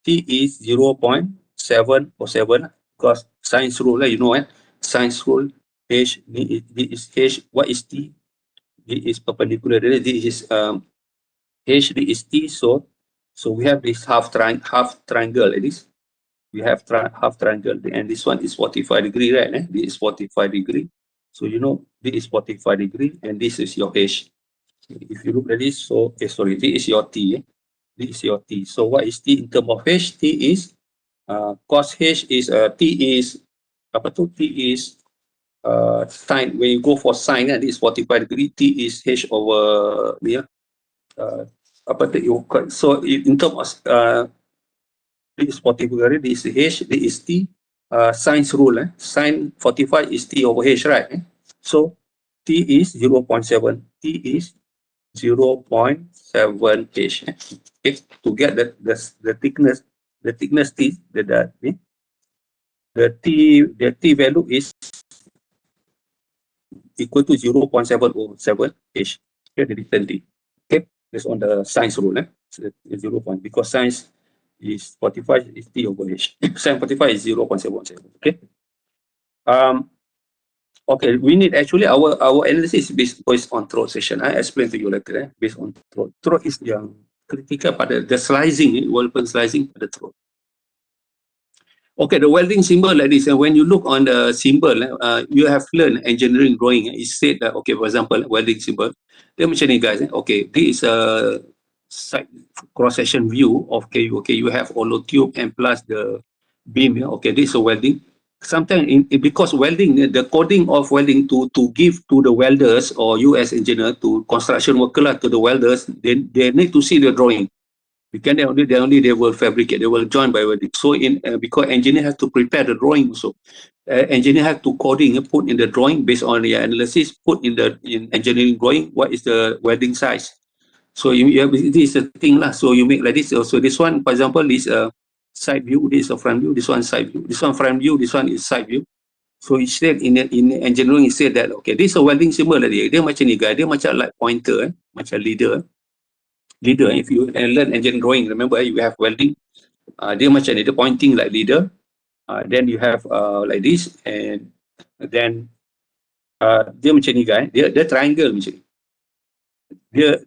0.7 or 7, because science rule, you know, science rule, H, this is H, what is T? This is perpendicular, this is H, this is T, so we have this half triangle like this. We have half triangle, and this one is 45 degree, right? This is 45 degree. So you know, this is 45 degree, and this is your H. If you look at this, so sorry, this is your T. This is your T. So what is T in terms of H? T is cos H is T is apa tu? T is sine. When you go for sine, this is 45 degree. T is H over here. Apa tu? So in terms of this is 45 degree. This is H. This is T. Sine's rule. Sine 45 is T over H, right? So T is 0.7. T is 0.7 H. Okay, to get the thickness T, the T value is equal to 0.707 H. Okay, the return T. Okay, based on the science rule, so 0. Because science is 45 is T over H. Sine 45 is 0.717. Okay. Okay, we need actually our analysis is based on throat section. I explain to you later. Based on throat. Throat is yang critical pada the slicing, walaupun slicing pada throat. Okay, the welding symbol like this. And when you look on the symbol, you have learned engineering drawing. It said that, okay, for example, welding symbol. Dia macam ni guys. Okay, this is a side cross section view of KU. Okay, you have hollow tube and plus the beam. Okay, this is a welding. Sometimes because welding, the coding of welding to give to the welders or you as engineer to construction worker to the welders, they need to see the drawing. Because they will fabricate, they will join by welding. So because engineer have to prepare the drawing also. Engineer have to coding, put in the drawing based on the analysis, put in engineering drawing, what is the welding size. So this is a thing lah. So you make like this. So this one, for example, this side view, this is a front view, this one side view, this one front view, this one is side view. So it said in engineering, it said that okay, this is a welding symbol dia macam ni guys, dia macam like pointer, macam leader. If you learn engineering drawing, remember you have welding, dia macam ni, dia pointing like leader. Then you have like this, and then dia macam ni guys, dia triangle macam ni. dia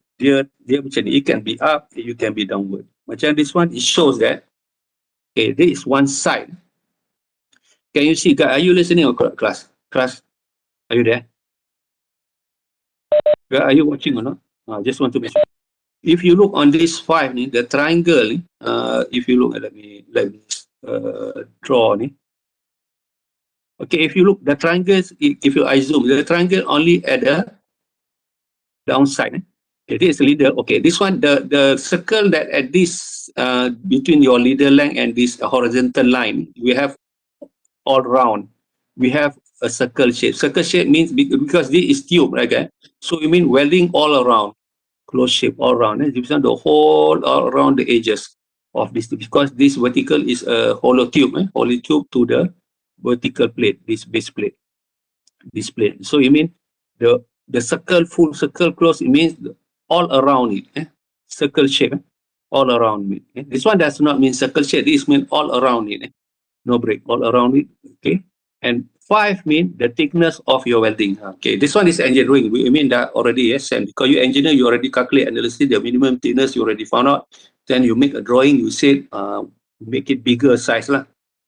macam ni. It can be up, you can be downward. Macam this one, it shows that, okay, this is one side. Can you see, guys? Are you listening or class? Class, are you there? Are you watching or not? Just want to make sure. If you look on this 5 ni, the triangle ni, if you look, let me draw ni. Okay, if you look, the triangles, if I zoom, the triangle only at the downside. Okay, this is leader. Okay, this one, the circle that at this, between your leader length and this horizontal line, we have all round. We have a circle shape. Circle shape means because this is tube, right? Okay? So you mean welding all around. Close shape all around. You understand the whole all around the edges of this, because this vertical is a hollow tube, hollow tube to the vertical plate, this base plate, this plate. So you mean the circle, full circle close, it means all around it, circle shape, all around it. This one does not mean circle shape. This means all around it, no break, all around it. Okay, and 5 mean the thickness of your welding. Okay, this one is engineering. We mean that already, yes, and because you engineer, you already calculate analysis the minimum thickness, you already found out. Then you make a drawing, you say make it bigger size lah.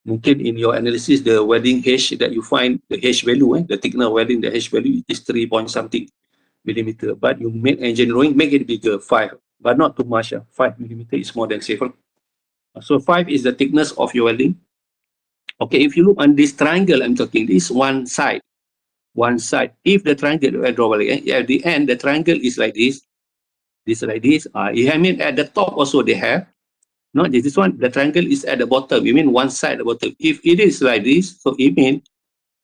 Mungkin in your analysis, the welding H that you find, the H value, the thickness welding, the H value is 3 point something millimeter. But you make engineering, make it bigger, 5, but not too much. 5 millimeter is more than safer. So 5 is the thickness of your welding. Okay, if you look on this triangle, I'm talking this one side. One side. If the triangle, I draw at the end, the triangle is like this. This like this. I mean, at the top also they have. Not this one. The triangle is at the bottom. You mean one side at the bottom. If it is like this, so it means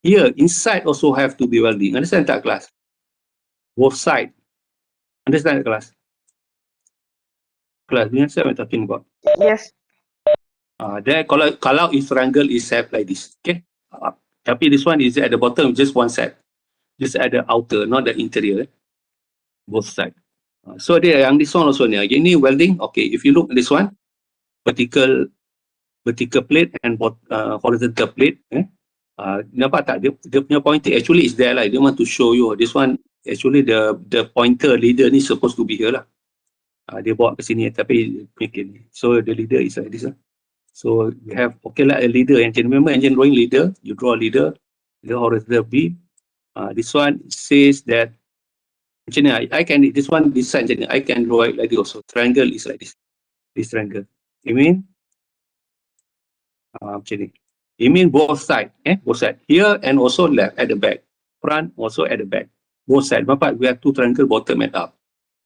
here inside also have to be welding. Understand that, class? Both side. Understand that, class? Class, do you understand what I'm talking about? Yes. There, kalau if triangle is set like this, okay. Tapi this one is at the bottom, just one side. Just at the outer, not the interior. Both side. So dia yang this one also ni. Ini welding. Okay, if you look at this one, vertical plate and horizontal plate. Nampak tak? Dia punya pointer actually is there lah. Dia want to show you. This one actually the pointer leader ni supposed to be here lah. Dia bawa ke sini tapi mungkin. So the leader is like this lah. So we have okay lah a leader. Engine, remember engine drawing leader. You draw a leader. The horizontal beam. This one says that macam ni, I can, this one, this side macam ni, I can draw it like this also. Triangle is like this. This triangle. You mean? Macam ni. You mean both side, both side. Here and also left at the back. Front also at the back. Both side. Nampak, we have two triangle bottom and up.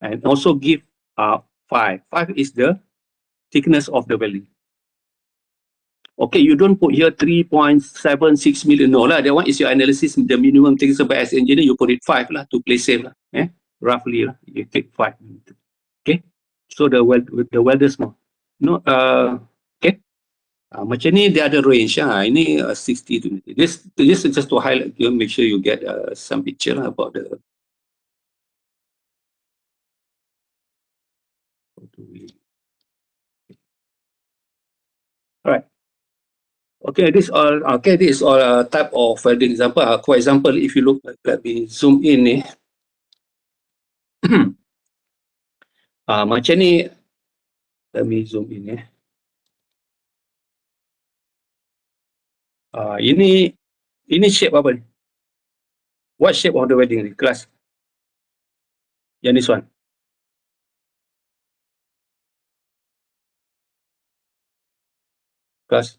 And also give 5. 5 is the thickness of the welding. Okay, you don't put here 3.76 million. No lah, that one is your analysis. The minimum thickness by as engineer, you put it 5 lah to play safe lah. Roughly lah, you take 5. Okay, so the welder small. No, okay. Macam ni dia ada range. Ini 60 to this just to highlight. You make sure you get some picture lah about the. Alright. Okay, this is all type of welding example. For example, if you look, let me zoom in ni. Macam ni, let me zoom in. Ini shape apa ni? What shape of the welding ni, kelas? Yang this one. Kelas.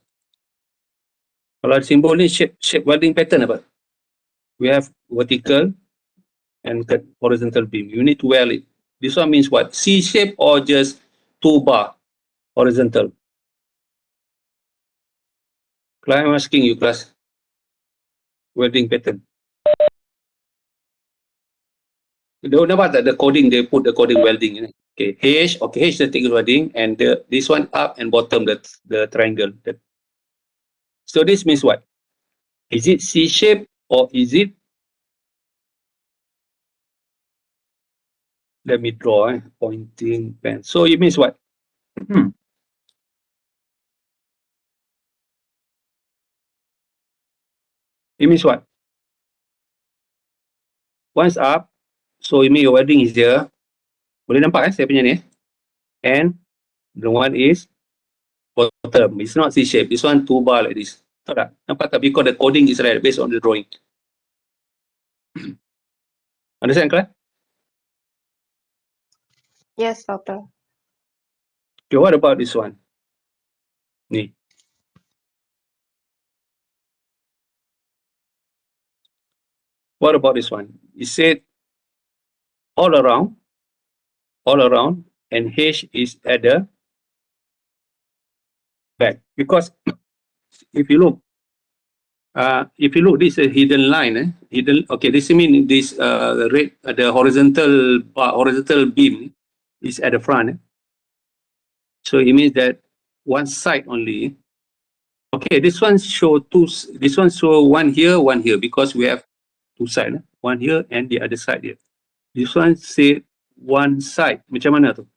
Kalau simbol ni shape welding pattern apa? We have vertical and horizontal beam. You need to weld it. This one means what? C shape or just 2 bar horizontal? Class, I'm asking you, class. Welding pattern. Don't know about the coding. They put the coding welding in it. Okay, H. Okay, H the thick welding, and this one up and bottom the triangle. So this means what? Is it C shape or is it? Let me draw pointing pen. So it means what? It means what? Once up, so you mean your welding is there. Boleh nampak saya punya ni? And the one is bottom. It's not C shape. This one two bar like this. Tahu tak? Nampak tak? Because the coding is right based on the drawing. Understand, Clara? Yes, doctor. Okay, what about this one? Ni. What about this one? It said all around, and H is at the back. Because if you look, this is a hidden line. Hidden. Okay, this means this red, the horizontal bar, horizontal beam is at the front. So it means that one side only. Okay, this one show two. This one show one here, because we have two sides. One here and the other side here. This one say one side. Macam mana tu?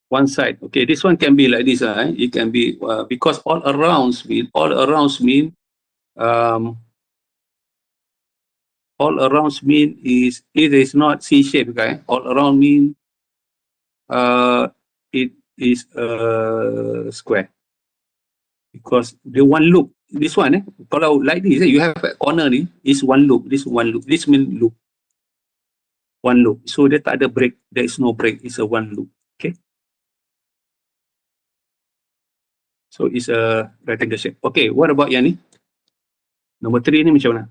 One side. Okay, this one can be like this. It can be because all arounds mean is it is not C shape, okay? All around mean it is a square because the one loop. This one, kalau like this, you have a corner ni is one loop. This one loop. This mean loop. One loop. So dia tak ada break. There is no break. It's a one loop. Okay. So it's a rectangle shape. Okay. What about yang ni? Nombor 3 ni macam mana?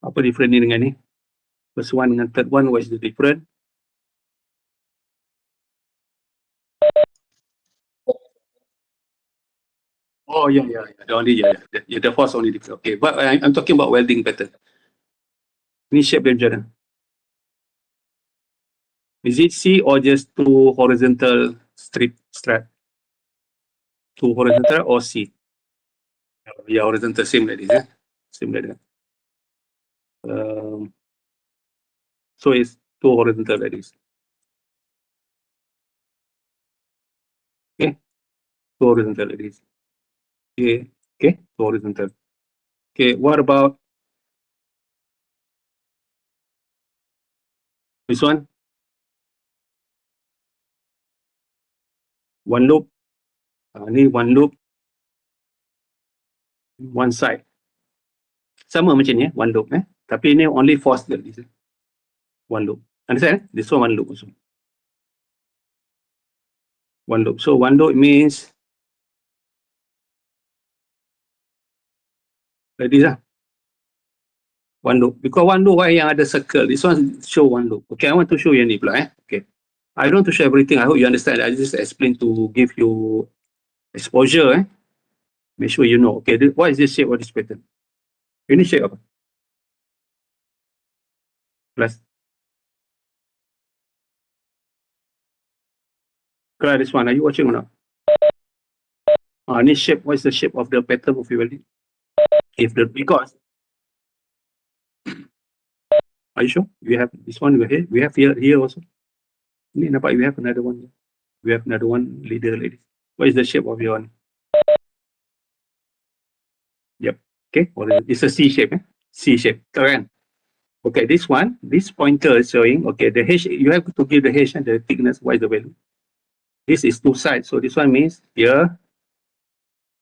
Apa different ni dengan ni? First one dengan third one, what is the difference? Oh, yeah. The only, the force only different. Okay, but I'm talking about welding pattern. Ni shape dia macam mana? Is it C or just two horizontal strap? Two horizontal or C? Yeah, horizontal, same like this. Same like that. So it's two horizontal like this. Okay, two horizontal like this. Okay, two horizontal. Okay, what about this one? One loop. Ni one loop. One side. Sama macam ni, one loop. Tapi ni only force like this. One loop. Understand? This one loop also. One loop. So one loop means like this. One loop. Because one loop yang ada circle. This one show one loop. Okay, I want to show you ni pula. Okay. I don't want to show everything. I hope you understand. I just explain to give you exposure. Make sure you know. Okay, what is this shape of this pattern? Ini shape apa? Plus. Clear this one. Are you watching or not? This shape. What is the shape of the pattern of your welding? Because. Are you sure? We have this one here. We have here also. Ni nampak we have another one. We have another one leader like this. What is the shape of your one? Yep. Okay. It's a C shape. C shape. Correct. Okay. This one, this pointer is showing. Okay. The H. You have to give the H and the thickness. What is the value? This is two sides. So this one means here.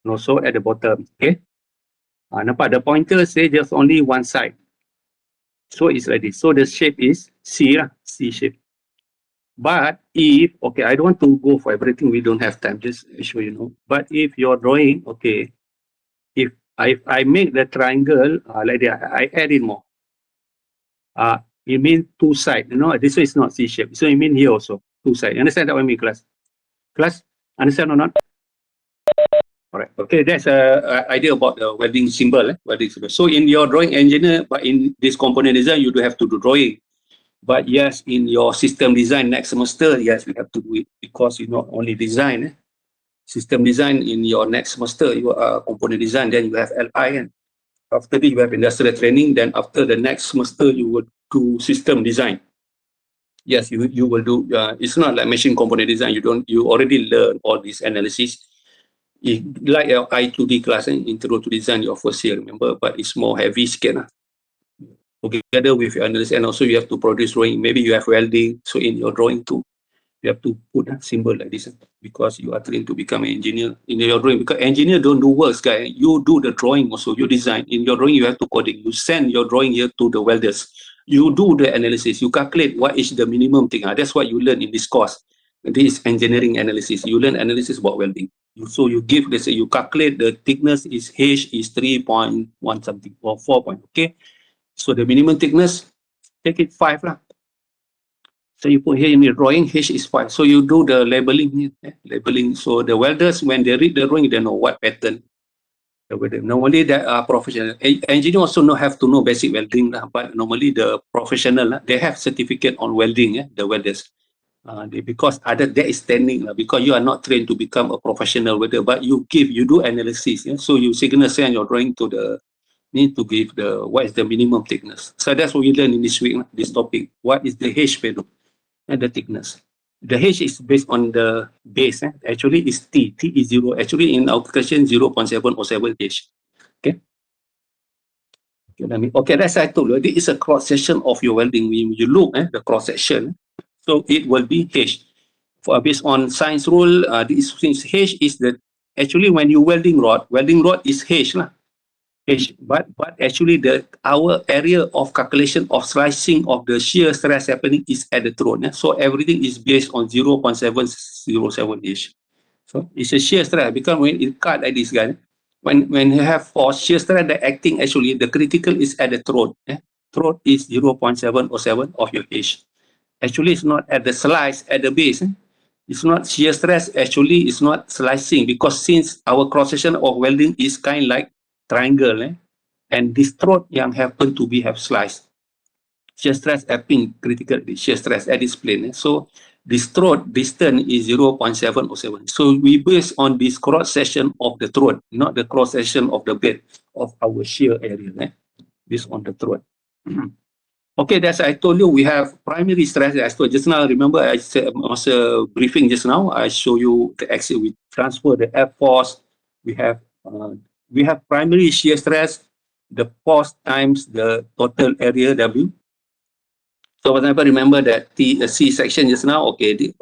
And also at the bottom. Okay. Nampak the pointer say just only one side. So it's like this. So the shape is C lah. C shape. But if, okay, I don't want to go for everything, we don't have time, just show you know. But if you're drawing, okay, if I make the triangle like that, I add in more. It means two sides, you know, this one is not C shape. So it means here also, two sides. You understand that what I mean, class? Class, understand or not? All right, okay, that's an idea about the welding symbol. Welding symbol. So in your drawing engineer, but in this component design, you do have to do drawing. But yes, in your system design next semester, yes, we have to do it because you not only design, system design in your next semester, you are component design, then you have LI, and after that you have industrial training, then after the next semester you will do system design. Yes, you will do. It's not like machine component design. You already learn all this analysis. Like your I2D class, Intro to Design, your first year, remember, but it's more heavy scan. Together with your analysis, and also you have to produce drawing. Maybe you have welding, so in your drawing too, you have to put a symbol like this because you are trained to become an engineer in your drawing. Because engineer don't do works, guy. You do the drawing also. You design in your drawing. You have to coding. You send your drawing here to the welders. You do the analysis. You calculate what is the minimum thing. That's what you learn in this course. This is engineering analysis. You learn analysis about welding. So you give, let's say, you calculate the thickness is H is 3.1 something or 4 point. Okay. So the minimum thickness, take it 5 lah. So you put here in the drawing, H is 5. So you do the labeling, labeling. So the welders, when they read the drawing, they know what pattern. Normally, they are professional. Engineers also have to know basic welding, but normally the professional, they have certificate on welding, the welders. Because that is standing, because you are not trained to become a professional welder, but you do analysis. So you signal send your drawing to the, need to give the, what is the minimum thickness. So that's what we learn in this week, this topic. What is the H value and the thickness? The H is based on the base. Actually, it's T. T is 0. Actually, in our question, 0.707 H. Okay. Okay, that's I told you. This is a cross section of your welding. When you look at the cross section, so it will be H. Based on science rule, this H is the, actually when you welding rod is H lah. H, but actually our area of calculation of slicing of the shear stress happening is at the throat. So everything is based on 0.707 H. So it's a shear stress because when it cut like this guy, when you have force shear stress that acting, actually the critical is at the throat. Throat is 0.707 of your H. Actually, it's not at the slice, at the base. It's not shear stress. Actually, it's not slicing because since our cross section of welding is kind like triangle, and this throat yang happen to be have slice. Shear stress acting critical shear stress at this plane. So this throat distance is 0.707. So we base on this cross section of the throat, not the cross section of the bed of our shear area. This on the throat. Okay, that's I told you we have primary stress. I told just now. Remember, I said also briefing just now. I show you the axis. We transfer the F force. We have primary shear stress, the force times the total area W. So, for example, remember that C section just now. Okay.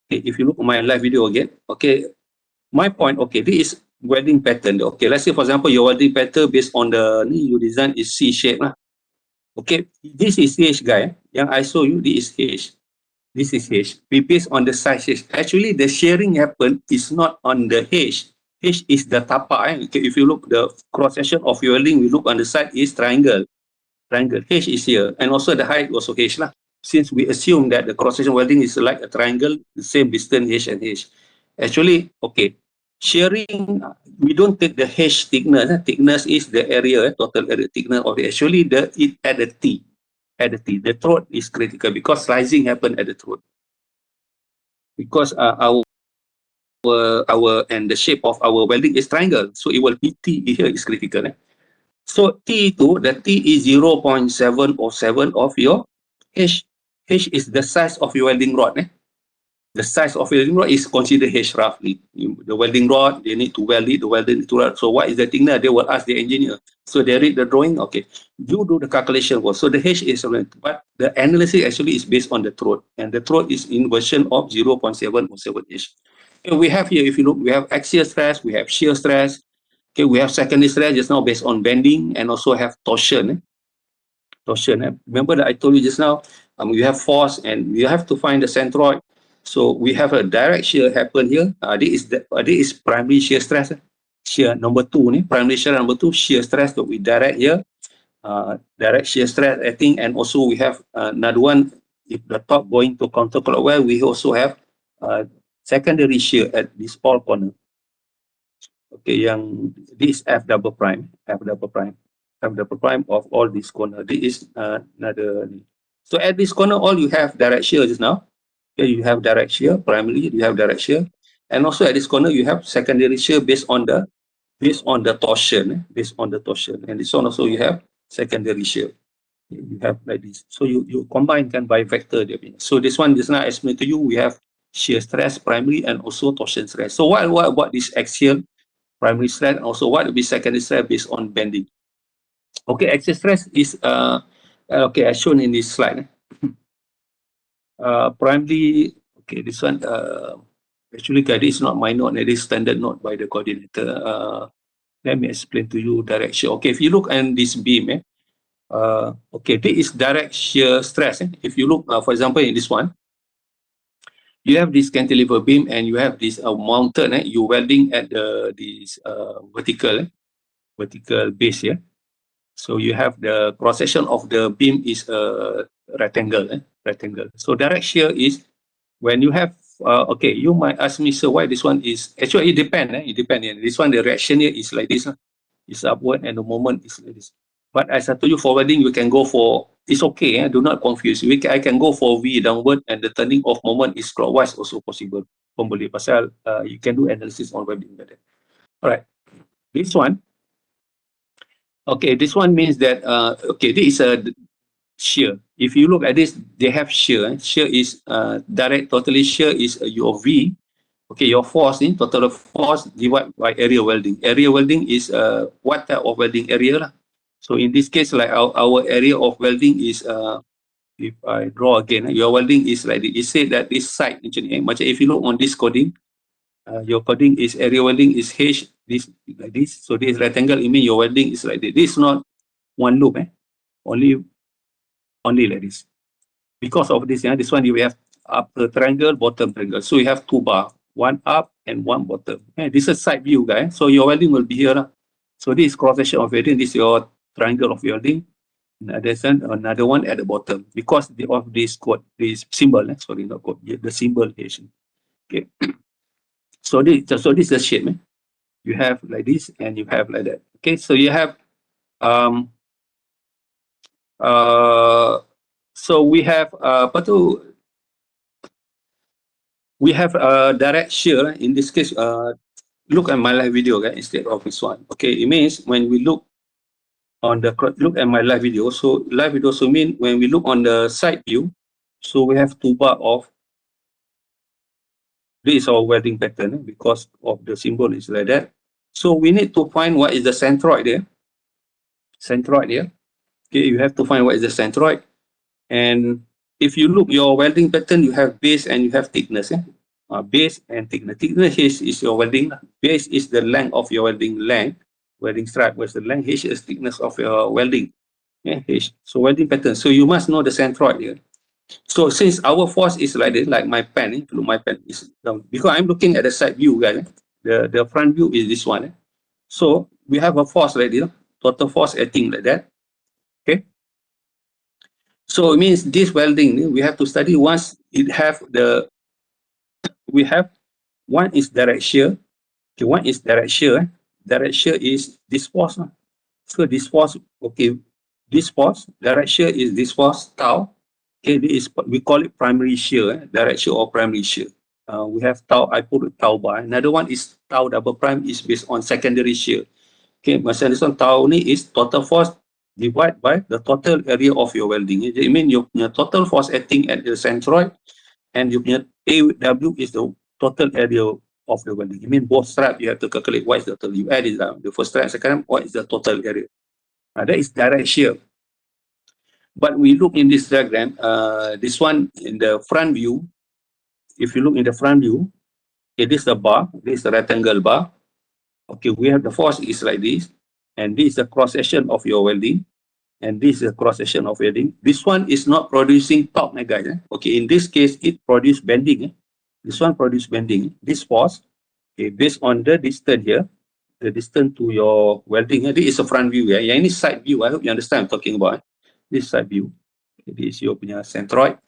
If you look at my live video again, okay, my point. Okay, this is welding pattern. Okay, let's say for example your welding pattern based on the you design is C shape lah. Okay, this is H guy. Yang I show you, this is H. This is H. We based on the size H. Actually, the shearing happen is not on the H. H is the tapak. Okay, if you look the cross section of your welding, we look on the side is triangle. Triangle. H is here, and also the height also H lah. Since we assume that the cross section welding is like a triangle, the same distance H and H. Actually, okay. Shearing, we don't take the H thickness. Thickness is the area, total area thickness of it. Actually, it at the T. At the T. The throat is critical because slicing happen at the throat. Because our and the shape of our welding is triangle, so it will be T here is critical. So T2, the T is 0.707 of your H. H is the size of your welding rod. The size of your welding rod is considered H roughly. The welding rod, they need to weld it, the welder need to weld. So what is the thickness? They will ask the engineer. So they read the drawing, okay. You do the calculation work. So the H is, but the analysis actually is based on the throat. And the throat is in version of 0.707 H. Okay, we have here, if you look, we have axial stress, we have shear stress. Okay, we have secondary stress just now based on bending and also have torsion. Torsion. Remember that I told you just now, you have force and you have to find the centroid. So we have a direct shear happen here. This is primary shear stress. Shear number 2, primary shear number 2, shear stress that we direct here. Direct shear stress, I think, and also we have another one. If the top going to counterclockwise, we also have secondary shear at this all corner. Okay, yang this F double prime of all this corner. This is another. So at this corner, all you have direct shear just now. Okay, you have direct shear, primarily you have direct shear, and also at this corner you have secondary shear based on the torsion, and this one also you have secondary shear. You have like this. So you combine by vector. So this one just now I explained to you. We have shear stress, primary, and also torsion stress. So what about this axial primary stress? Also, what will be secondary stress based on bending? Okay, axial stress is okay as shown in this slide. Primarily, okay, this one actually guided is not my note, it is standard note by the coordinator. Let me explain to you direction. Okay, if you look at this beam, okay, this is direct shear stress. If you look, for example, in this one, you have this cantilever beam and you have this mounted, you welding at this vertical base here. So you have the cross section of the beam is a rectangle. So direct shear is when you have okay, you might ask me, so why this one is actually it depends. It depends. This one the reaction here is like this. It's upward and the moment is like this. But as I told you, for welding, we can go for it's okay. Do not confuse. I can go for V downward and the turning of moment is clockwise also possible. Boleh pasal you can do analysis on welding better. Alright. This one. Okay, this one means that okay, this is a shear. If you look at this, they have shear. Shear is direct, totally shear is your V. Okay, your force in total force divided by area welding. Area welding is what type of welding area lah. So in this case, like our area of welding is if I draw again, your welding is like this. It said that this side actually, macam if you look on this coding, your coding is area welding is H this like this. So this rectangle, it means your welding is like this. This is not one loop, only like this. Because of this, this one you have upper triangle, bottom triangle. So you have two bar, one up and one bottom. This is side view, guys. So your welding will be here. So this is cross section of welding. This is your triangle of welding. Another one at the bottom because of this code, this symbol. Sorry, not code. The symbol here. Okay. So this is the shape. You have like this and you have like that. Okay. So you have so we have we have direct shear. In this case, look at my live video, guys, instead of this one. Okay, it means when we look on the look at my live video. So live video also mean when we look on the side view. So we have two bar of this is our welding pattern because of the symbol is like that. So we need to find what is the centroid there. Centroid here. Okay, you have to find what is the centroid. And if you look your welding pattern, you have base and you have thickness. Base and thickness. Thickness H is your welding. Base is the length of your welding length. Welding stripe was the length. H is thickness of your welding. H. So welding pattern. So you must know the centroid here. So since our force is like this, like my pen, look, my pen is down. Because I'm looking at the side view, guys. The front view is this one. So we have a force like this. Total force acting like that. Okay. So it means this welding we have to study once it have the we have one is direct shear. Okay, one is direct shear. Direct shear is this force. So this force, okay, this force, direct shear is this force tau. Okay, this is we call it primary shear, direct shear or primary shear. We have tau, I put tau bar. Another one is tau double prime is based on secondary shear. Okay, macam this one tau ni is total force divided by the total area of your welding. It means your total force acting at the centroid and your AW is the total area of the welding. It means both strap you have to calculate what is the total. You add it down. The first strap, second, what is the total area? That is direct shear. But we look in this diagram, this one in the front view, if you look in the front view, it is the bar, this is the rectangle bar. Okay, we have the force is like this, and this is the cross section of your welding, and this is the cross section of welding. This one is not producing torque, guys. Okay, in this case, it produces bending. This one produces bending. This force, okay, based on the distance here, the distance to your welding. This is a front view. Yeah, ini side view. I hope you understand I'm talking about. This side view. This is your punya centroid.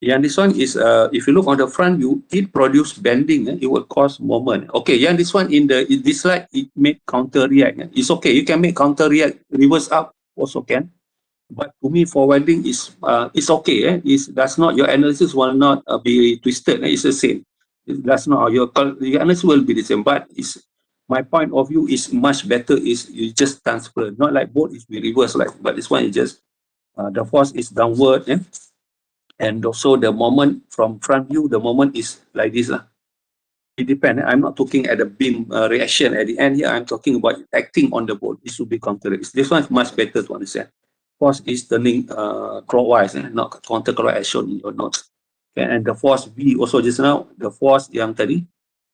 Yang this one is if you look on the front view, it produce bending. It will cause moment. Okay, yang this one in this slide it made counter react. It's okay. You can make counter react, reverse up also can. But to me for welding is it's okay. It's that's not your analysis will not be twisted. It's the same. That's not your analysis will be the same. But it's my point of view is much better. Is you just transfer, not like both is be reverse like. But this one is just the force is downward. And also the moment from front view, the moment is like this. It depends. I'm not talking at the beam reaction at the end here. I'm talking about acting on the bolt. This will be counterclockwise. This one is much better to understand. Force is turning clockwise, not counterclockwise as shown in your notes. Okay, and the force V also just now, the force yang tadi.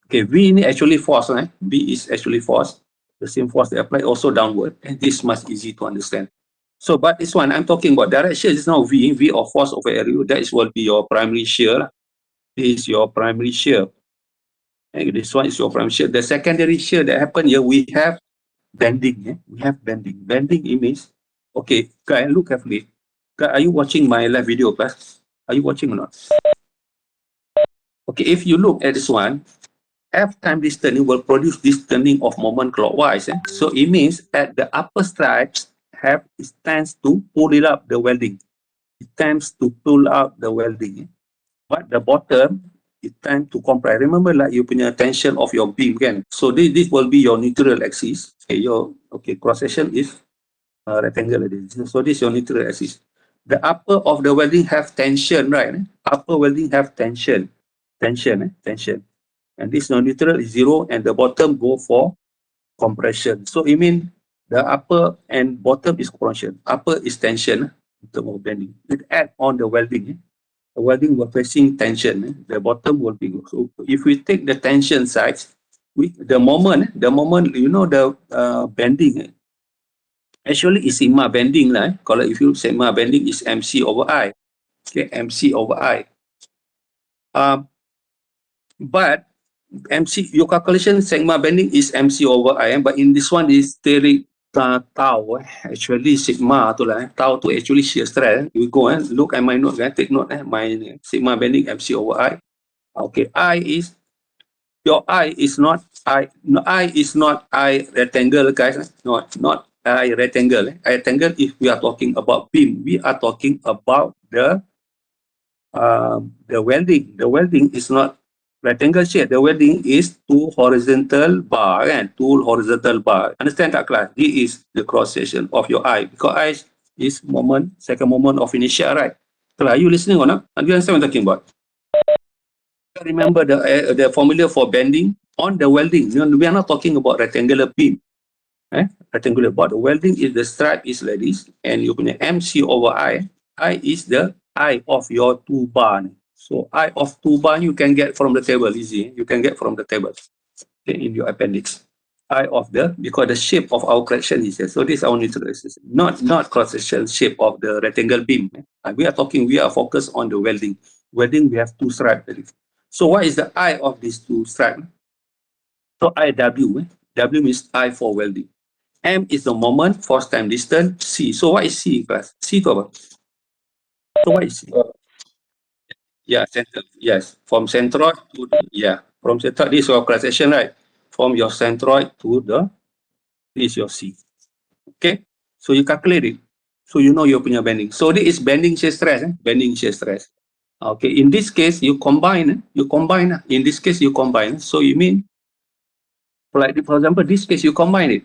Okay, V ini actually force. V is actually force. The same force they apply also downward. And this much easy to understand. So, but this one, I'm talking about direction is now V of force over area. That is will be your primary shear. This is your primary shear. And this one is your primary shear. The secondary shear that happen here, we have bending. We have bending. Bending means, okay, guys, look carefully. Guys, are you watching my live video class? Are you watching or not? Okay, if you look at this one, F time this turning will produce this turning of moment clockwise. So it means at the upper stripes have it tends to pull it up the welding. It tends to pull out the welding. But the bottom it tends to compress. Remember, like you punya tension of your beam, kan? So this will be your neutral axis. Okay, cross section is rectangle. So this is your neutral axis. The upper of the welding have tension, right? Upper welding have tension. Tension. And this non-neutral is 0 and the bottom go for compression. So it means the upper and bottom is compression. Upper is tension in terms of bending. It add on the welding. The welding will facing tension. The bottom will be. So if we take the tension sides, the moment, you know, the bending, actually is sigma bending lah. Kalau if you sigma bending is MC over I. Okay, MC over I. But MC, your calculation sigma bending is MC over I, but in this one is steric tau, actually sigma tu lah, tau tu actually shear stress. You go and look at my note, take note, my sigma bending MC over I. Okay, I is, your I is not I, no, I is not I rectangle, guys, not I rectangle. Rectangle, if we are talking about beam, we are talking about the welding. The welding is not rectangle shape. The welding is two horizontal bar and two horizontal bar. Understand that, class? This is the cross section of your eye, because eye is moment, second moment of inertia, right? So, are you listening or not? Do you understand what I'm talking about? Remember the formula for bending on the welding. We are not talking about rectangular beam. Rectangular bar. The welding is the stripe is like this, and you can MC over I. I is the I of your two bar. So I of two bar you can get from the table, easy. You can get from the table, okay, in your appendix. I of the, because the shape of our correction is here. So this is our neutral axis, not cross section shape of the rectangle beam. We are focused on the welding. Welding, we have two stripes. So what is the I of these two stripes? So IW, W means I for welding. M is the moment, force time distance, C. So what is C, class? C to apa? So what is C? Yeah, center. Yes, from centroid to from centroid. This is your cross section, right? From your centroid to this is your C. Okay, so you calculate it. So you know your punya bending. So this is bending shear stress. Bending shear stress. Okay, in this case you combine. In this case you combine. So you mean, like for example, this case you combine it.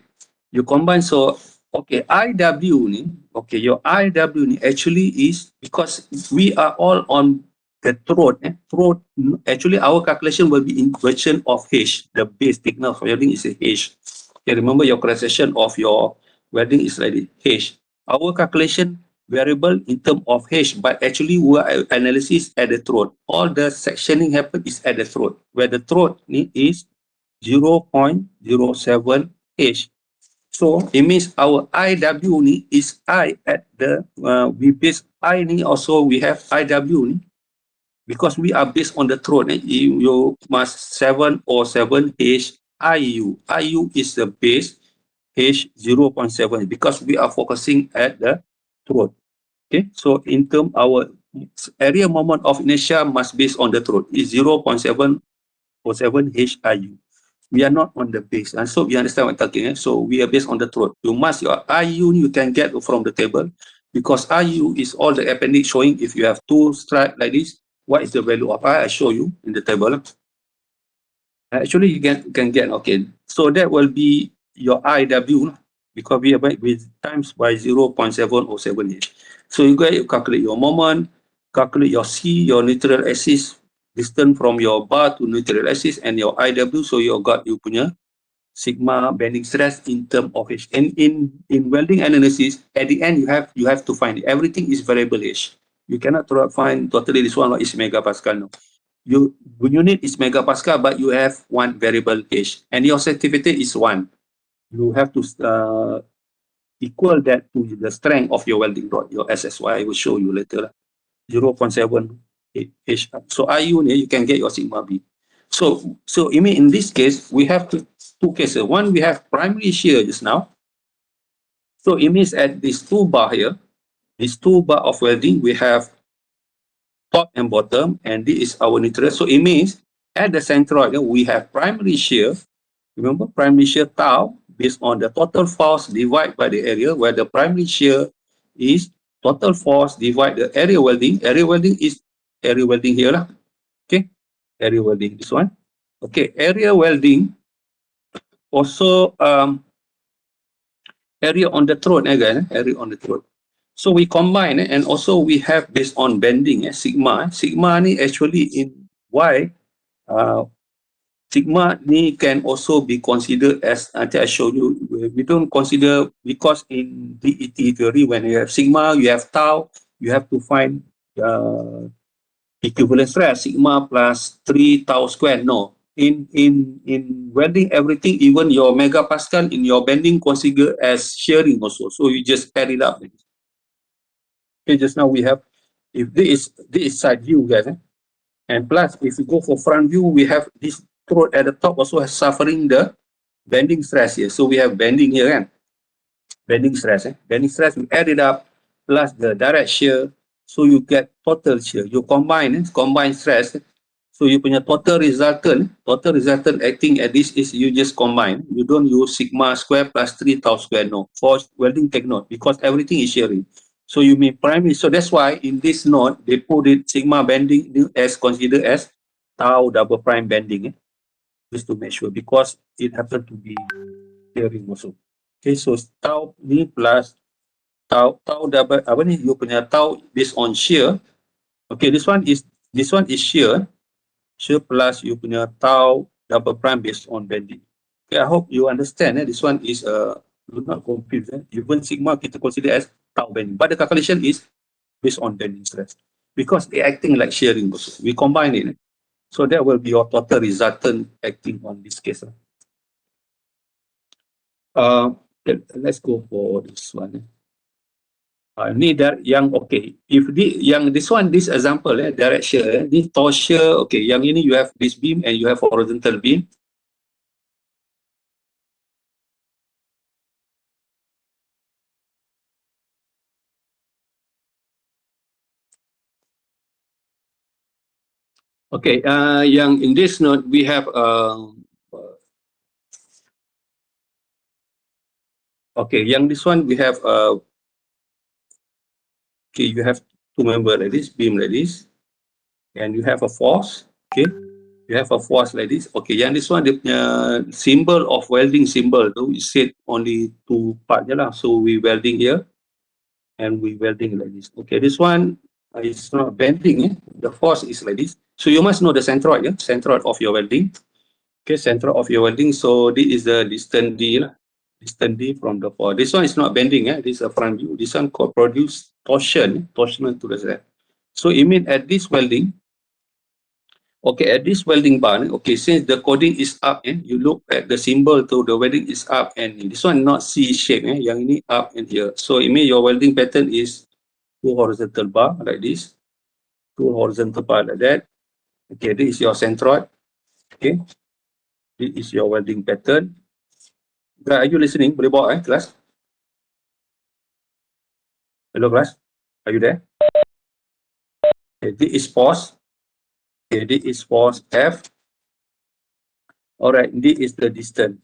You combine, so okay, IW ni, okay, your IW ni actually is, because we are all on the throat. Throat, actually our calculation will be in version of H. The base thickness of welding is a H. Okay, remember your cross section of your welding is like H. Our calculation variable in terms of H, but actually our analysis at the throat. All the sectioning happen is at the throat, where the throat ni is 0.07 H. So it means our IW ni is I at the, we base I ni also we have IW ni, because we are based on the throat. You must 7 or 7 H IU. IU is the base, H 0.7, because we are focusing at the throat. Okay, so in term our area moment of inertia must based on the throat is 0.7 or 7 HIU. We are not on the base, and so we understand what I'm talking. So we are based on the throat. You must, your IU you can get from the table, because IU is all the appendix showing if you have two stripes like this, what is the value of I? I show you in the table. Actually, you can get, okay. So that will be your IW, because we are with times by 0.707H. So you go, you calculate your moment, calculate your C, your neutral axis, distance from your bar to neutral axis, and your IW. So you got you punya sigma bending stress in term of H. And in welding analysis, at the end you have to find it. Everything is variable H. You cannot find totally this one is megapascal. No, when you need is megapascal, but you have one variable H, and your sensitivity is 1. You have to equal that to the strength of your welding rod, your SSY. I will show you later. 0.7 H. So IU, you can get your sigma B. So in this case, we have two cases. One, we have primary shear just now. So it means at this two bar here, this two bar of welding, we have top and bottom, and this is our neutral. So it means at the centroid, we have primary shear. Remember, primary shear tau based on the total force divided by the area, where the primary shear is total force divided the area welding. Area welding is area welding here lah. Okay, area welding, this one. Okay, area welding also area on the throat again, area on the throat. So we combine and also we have based on bending sigma. Sigma ni actually in Y. Sigma ni can also be considered as, nanti I show you, we don't consider, because in DET theory, when you have sigma, you have tau, you have to find equivalent stress, sigma plus 3 tau square. No, in welding, everything, even your megapascal in your bending, considered as shearing also. So you just add it up. Okay, just now we have, if this is side view, guys, and plus if we go for front view, we have this throat at the top also suffering the bending stress here. So we have bending here, kan? Bending stress. Bending stress, we add it up plus the direct shear. So you get total shear. You combine stress. So you punya total resultant acting at this is you just combine. You don't use sigma square plus 3 tau square. No. For welding technique, because everything is shearing. So you mean primary. So that's why in this note, they put it sigma bending as considered as tau double prime bending. Just to make sure, because it happened to be shearing also. Okay, so tau ni plus tau double, apa ni, you punya tau based on shear. Okay, this one is shear plus you punya tau double prime based on bending. Okay, I hope you understand. This one is do not confuse. Even sigma kita consider as tau bending, but the calculation is based on bending stress, because they acting like shearing also. We combine it. So that will be your total resultant acting on this case. Let's go for this one. Ni yang okay. If this one, this example, direct shear, this torsion, okay. Yang ini you have this beam and you have horizontal beam. Okay, yang in this note we have okay, yang this one we have okay, you have two member like this, beam like this, and you have a force. Okay, you have a force like this. Okay, yang this one, the symbol of welding symbol, so we said only two part je lah. So we welding here and we welding like this. Okay, this one is not bending. The force is like this. So you must know the centroid, centroid of your welding. Okay, centroid of your welding. So this is the distance D lah. Distance D from the force. This one is not bending. This is a front view. This one could produce torsion, torsional to the left. So it means at this welding, okay, at this welding bar, okay, since the coding is up, you look at the symbol to the welding is up, and this one not C shape, yang ini up and here. So it means your welding pattern is two horizontal bar like this, two horizontal bar like that. Okay, this is your centroid. Okay, this is your welding pattern. Are you listening? Boleh bawa kelas? Hello class, are you there? Okay, this is force. Okay, this is force F. Alright, this is the distance.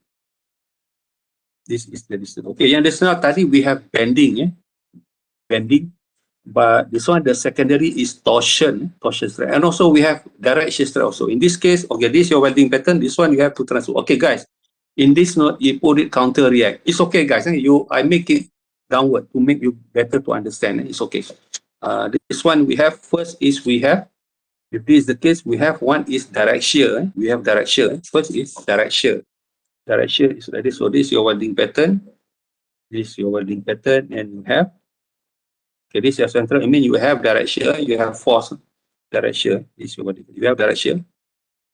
This is the distance. Okay, yang distance tadi we have bending, bending. But this one, the secondary is torsion stress, and also we have direct shear stress also. In this case, okay, this is your welding pattern. This one you have to transfer. Okay, guys, in this note you put it counter react. It's okay, guys. I make it downward to make you better to understand. It's okay. This one we have, first is we have, if this is the case, we have one is direct shear. We have direct shear. First is direct shear. Direct shear is like this. So this is your welding pattern. This is your welding pattern, and you have, okay, this is your central. I mean, you have direct shear, you have force. Direct shear is your welding. You have direct shear.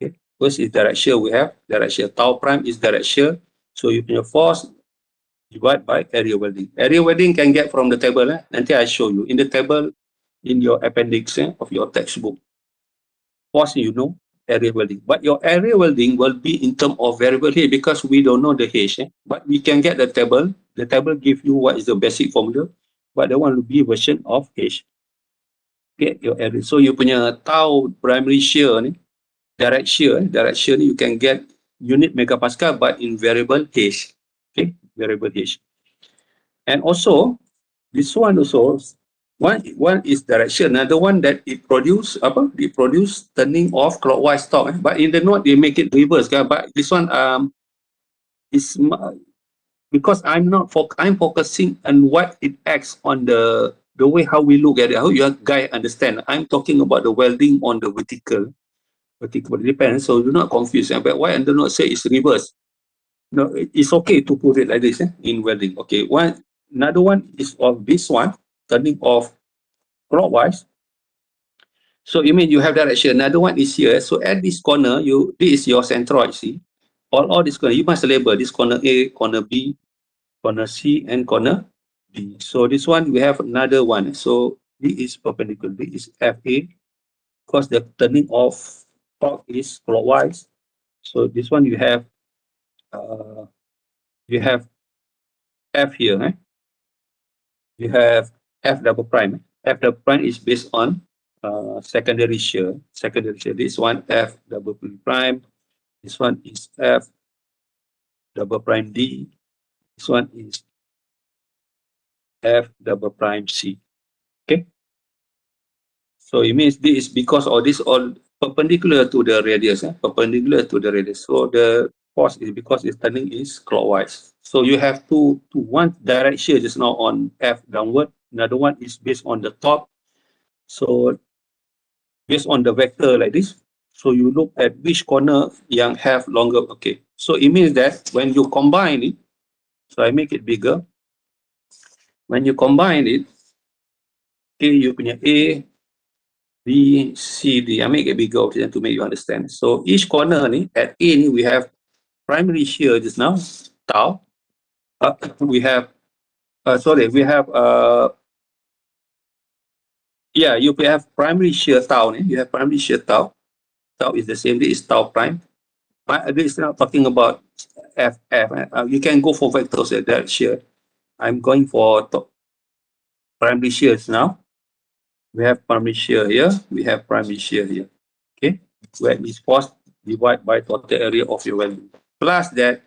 Okay. First is direct shear. We have direct shear. Tau prime is direct shear. So you punya force divide by area welding. Area welding can get from the table. Nanti I show you in the table in your appendix of your textbook. Force, you know, area welding. But your area welding will be in terms of variable H because we don't know the H. But we can get the table. The table gives you what is the basic formula. But the one will be version of H. Okay, your area. So you punya tau primary shear ni, direct shear ni you can get unit megapascal but in variable H. Okay, variable H. And also, this one also, one is direction, another one that it produce turning off clockwise torque. But in the note they make it reverse. But this one is because I'm focusing on what it acts on the way how we look at it. How you guys understand? I'm talking about the welding on the vertical depends. So do not confuse. But why I do not say it's reverse? No, it's okay to put it like this in welding. Okay, another one is of this one turning off clockwise. So you mean you have direction. Another one is here. So at this corner, this is your centroid. See, all this corner you must label this corner A, corner B, corner C, and corner D. So this one we have another one. So this is perpendicular. This is FA because the turning off torque is clockwise. So this one you have F here. You have F double prime. F double prime is based on secondary shear. This one F double prime. This one is F double prime D. This one is F double prime C. Okay. So it means this is because all this all perpendicular to the radius. Perpendicular to the radius. So the force is because its turning is clockwise. So you have one direct shear just now on F downward. Another one is based on the top. So based on the vector like this, so you look at which corner yang have longer. Okay, so it means that when you combine it, so I make it bigger. When you combine it, okay, you punya A, B, C, D. I make it bigger to make you understand. So each corner ni at A ni we have primary shear just now, tau. We have you have primary shear tau. You have primary shear tau. Tau is the same. This is tau prime. But this is not talking about F. You can go for vectors at that shear. I'm going for primary shears now. We have primary shear here. We have primary shear here. Okay, where is force divided by total area of your welding. Plus that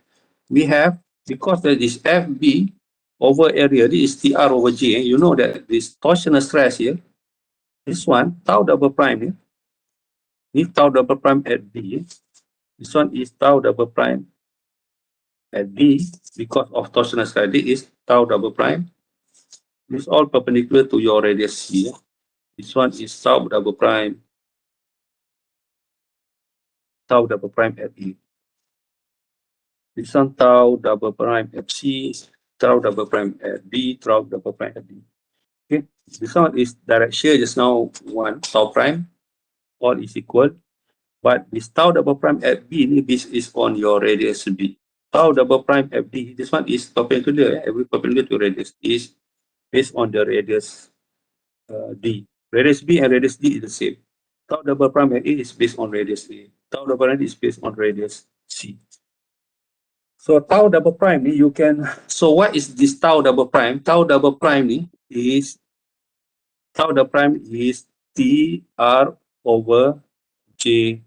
we have, because there is FB over area, this is TR over G. You know that this torsional stress here, this one tau double prime here. This tau double prime at B. This one is tau double prime at B because of torsional stress. This is tau double prime. This is all perpendicular to your radius here. This one is tau double prime at E. This one tau double prime at C, tau double prime at B, tau double prime at D. Okay, this one is direct shear just now one tau prime, all is equal. But this tau double prime at B, this is on your radius B. Tau double prime at D, this one is perpendicular. Every perpendicular to radius is based on the radius D. Radius B and radius D is the same. Tau double prime at A is based on radius A. Tau double prime is based on radius C. So tau double prime you can. So what is this tau double prime? Tau double prime is TR over JW.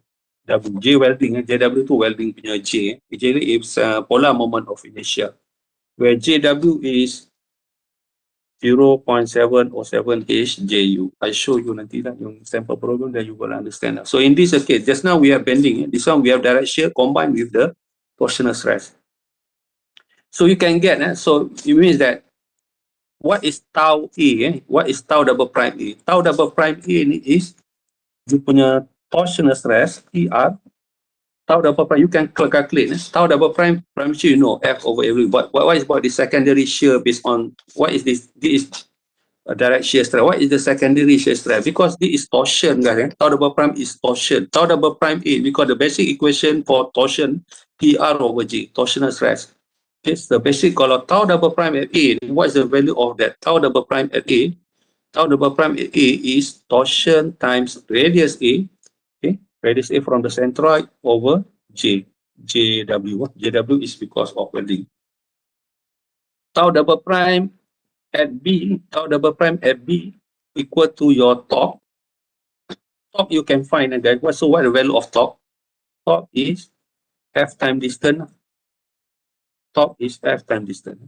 J welding. JW to welding punya J. J is polar moment of inertia, where JW is 0.707 HJU. I show you nanti lah yung sample problem that you will understand. So in this case, just now we have bending. This one we have direct shear combined with the torsional stress. So you can get, so it means that what is tau A? What is tau double prime A? Tau double prime A ni is you punya torsional stress TR. Tau double prime you can calculate. Tau double prime shear, you know, F over every. But what is about the secondary shear based on what is this? This is a direct shear stress. What is the secondary shear stress? Because this is torsion, guys. Tau double prime is torsion. Tau double prime A, because the basic equation for torsion TR over G, torsional stress. It's the basic. Kalau tau double prime at A, what is the value of that? Tau double prime at A, tau double prime at A is torsion times radius A, okay? Radius A from the centroid over J. JW. JW is because of welding. Tau double prime at B, tau double prime at B equal to your top. Top you can find, and then so what the value of top? Top is F time distance. Top is F time distance.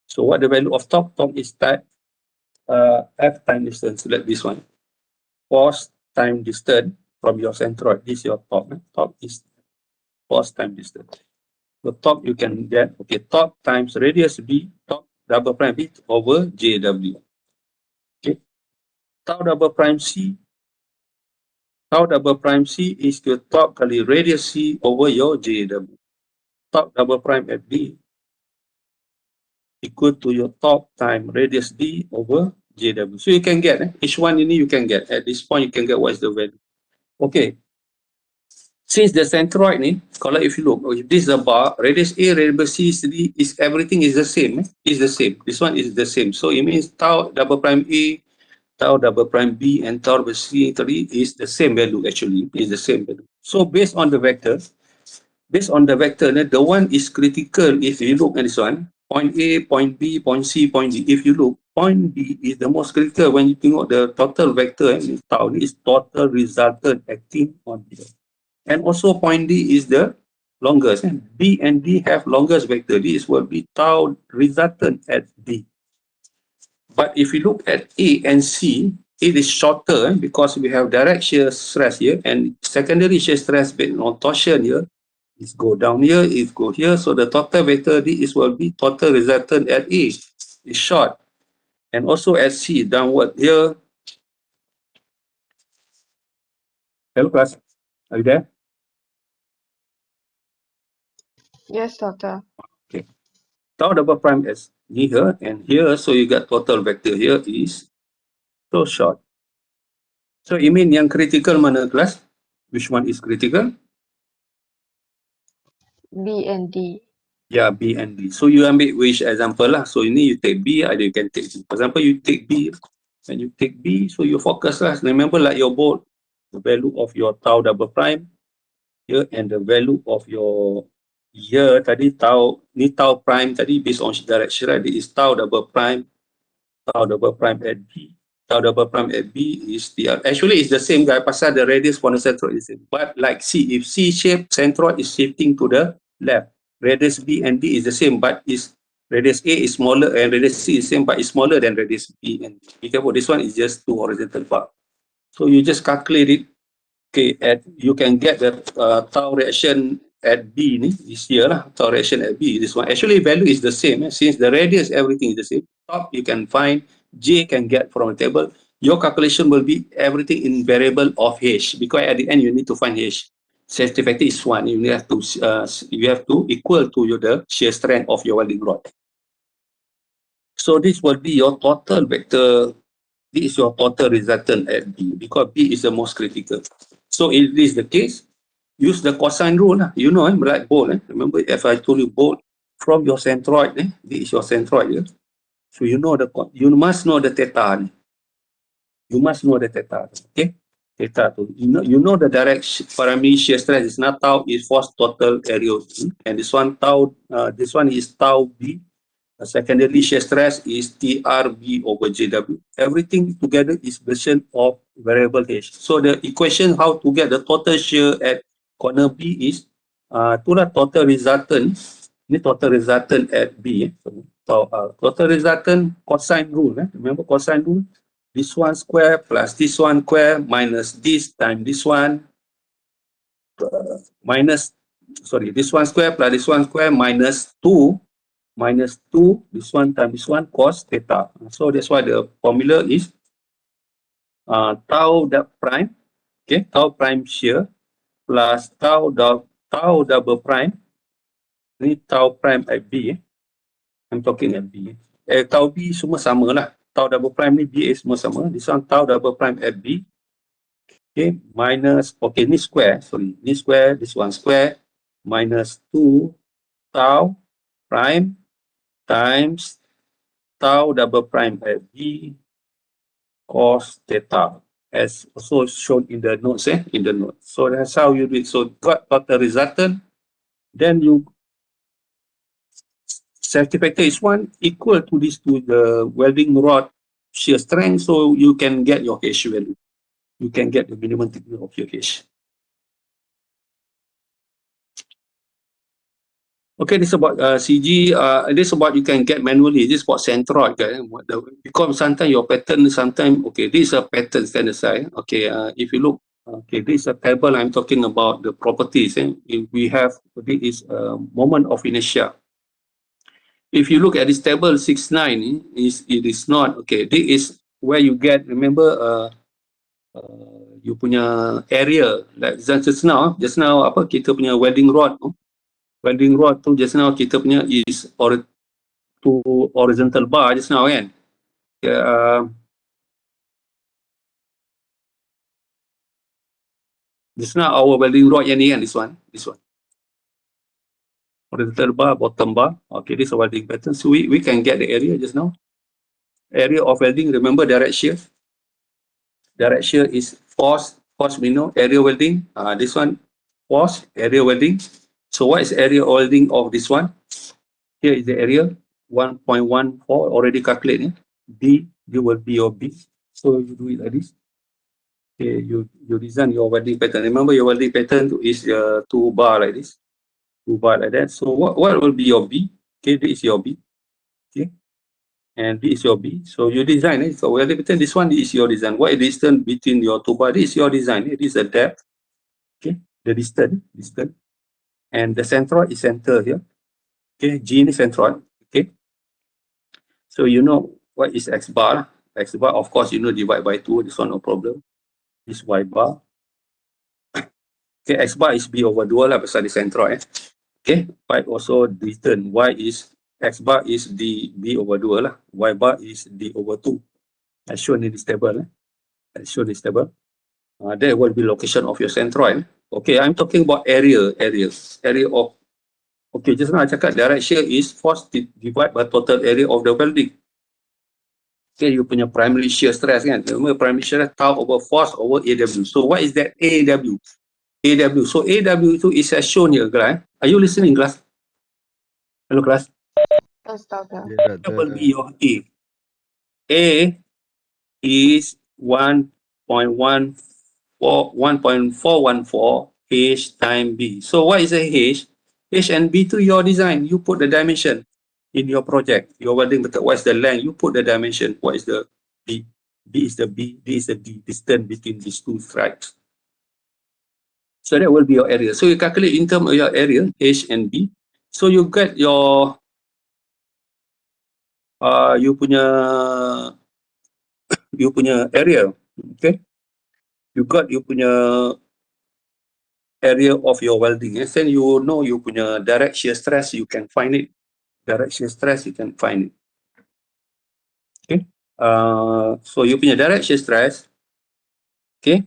So what the value of top? Top is that F time distance. Select this one. Force time distance from your centroid. This is your top. Top is force time distance. The top you can get, okay, top times radius B, top double prime B over JW. Okay. Tau double prime C. Tau double prime C is your top kali radius C over your JW. Top double prime at B equal to your top time radius D over JW. So you can get, each one ini you can get. At this point you can get what is the value. Okay. Since the centroid ni, kalau if you look, if this is a bar, radius A, radius C, D is everything is the same. Is the same. This one is the same. So it means tau double prime A, tau double prime B, and tau double C three is the same value actually. Is the same value. So based on the vector, the one is critical if you look at this one. Point A, point B, point C, point D. If you look, point B is the most critical when you think of the total vector. Tau is total resultant acting on here. And also point D is the longest. B and D have longest vector. This will be tau resultant at D. But if you look at A and C, it is shorter because we have direct shear stress here and secondary shear stress based on torsion here. It go down here, it go here. So the total vector D is will be total resultant at A. It's short. And also at C, downward here. Hello class, are you there? Yes, doctor. Okay. Tau double prime is here and here, so you got total vector here is so short. So you mean yang critical mana class? Which one is critical? B and D. Yeah, B and D. So you ambil which example lah. So ini you take B, either you can take C. For example, you take B and you take B, so you focus lah. Remember like your board, the value of your tau double prime here and the value of your here tadi tau ni tau prime tadi based on direction, right? It is tau double prime at B. Tau double prime at B is the actually it's the same guy pasal the radius for the centroid is the same. But like C, if C shape centroid is shifting to the left, radius B and D is the same, but is radius A is smaller and radius C is same, but is smaller than radius B and D. Be careful, this one is just two horizontal bar. So you just calculate it. Okay, you can get the tau reaction at B ni this here lah. Tau reaction at B, this one actually value is the same. Since the radius everything is the same, top you can find, J can get from the table. Your calculation will be everything in variable of H, because at the end you need to find H. Safety factor is 1. You have to equal to the shear strength of your welding rod. So this will be your total vector. This is your total resultant at B, because B is the most critical. So if this is the case, use the cosine rule. You know, like bolt. Remember, if I told you bolt from your centroid, this is your centroid. So you must know the theta. You must know the theta. Okay, theta. You know the direct parameter shear stress is not tau, is force total area, and this one tau. This one is tau B. Secondary shear stress is TRB over JW. Everything together is version of variable H. So the equation how to get the total shear at corner B is itulah total resultant. Ini total resultant at B. So total resultant cosine rule. Remember cosine rule? This one square plus this one square minus this time this one this one square plus this one square minus 2 minus 2, this one times this one, cos theta. So that's why the formula is tau prime, okay, tau prime shear plus tau double prime, ni tau prime at B, I'm talking at B. Tau B semua sama lah. Tau double prime ni B semua sama. This one tau double prime at B. Okay, minus, okay, ni square, sorry. Ni square, this one square, minus 2 tau prime times tau double prime at B cos theta, as also shown in the notes, in the notes. So that's how you do it. So got the resultant, then you safety factor is 1 equal to this, to the welding rod shear strength, so you can get your H value. You can get the minimum thickness of your H. Okay, this is about CG. This is about you can get manually. This is about centroid, guys. Because sometimes your pattern, sometimes, okay, this is a pattern standard size. Okay, if you look, okay, this is a table. I'm talking about the properties. If we have, this is a moment of inertia. If you look at this table 6.9, it is not, okay, this is where you get, remember, you punya area, like just now apa, kita punya welding rod tu just now kita punya is to horizontal bar just now, kan? Just now our welding rod yang ni kan, this one. Horizontal bar, bottom bar. Okay, this is a welding pattern. So we can get the area just now. Area of welding, remember direct shear. Direct shear is force we know, area welding. This one, force, area welding. So what is area welding of this one? Here is the area, 1.14, already calculated. B, you will be your B. So you do it like this. Okay, you design your welding pattern. Remember your welding pattern is 2 bar like this. 2 bar like that. So what will be your B? Okay, this is your B. Okay. And this is your B. So you design it. So welding pattern, this one is your design. What is the distance between your 2 bar? This is your design. This is the depth. Okay. The distance. And the centroid is center here. Okay. G is centroid. Okay. So you know what is X bar. X bar, of course, you know, divide by 2. This one no problem. This Y bar. Okay, X bar is B over 2 lah besar di centroid. Okay. But also distance. Y is, X bar is B over 2 lah. Y bar is D over 2. As shown in this table. As shown in this table. There will be location of your centroid. Okay, I'm talking about area of, okay, just now I cakap direct shear is force divided by total area of the welding. Okay, you punya primary shear stress kan. Remember primary shear tau over force over AW. So what is that AW? AW. So AW itu is as shown here, class. Are you listening, class? Hello, class. Yes, Doctor. That will be your A. A is 1.414 H times B. So what is a H? H and B to your design. You put the dimension in your project. Your welding method. What is the length? You put the dimension. What is the B? B is the B. D is the D. Distance between these two stripes. So that will be your area. So you calculate in terms of your area, H and B. So you get your you punya area. Okay. You got you punya area of your welding. And then you know you punya direct shear stress, you can find it. Direct shear stress, you can find it. Okay. So you punya direct shear stress. Okay.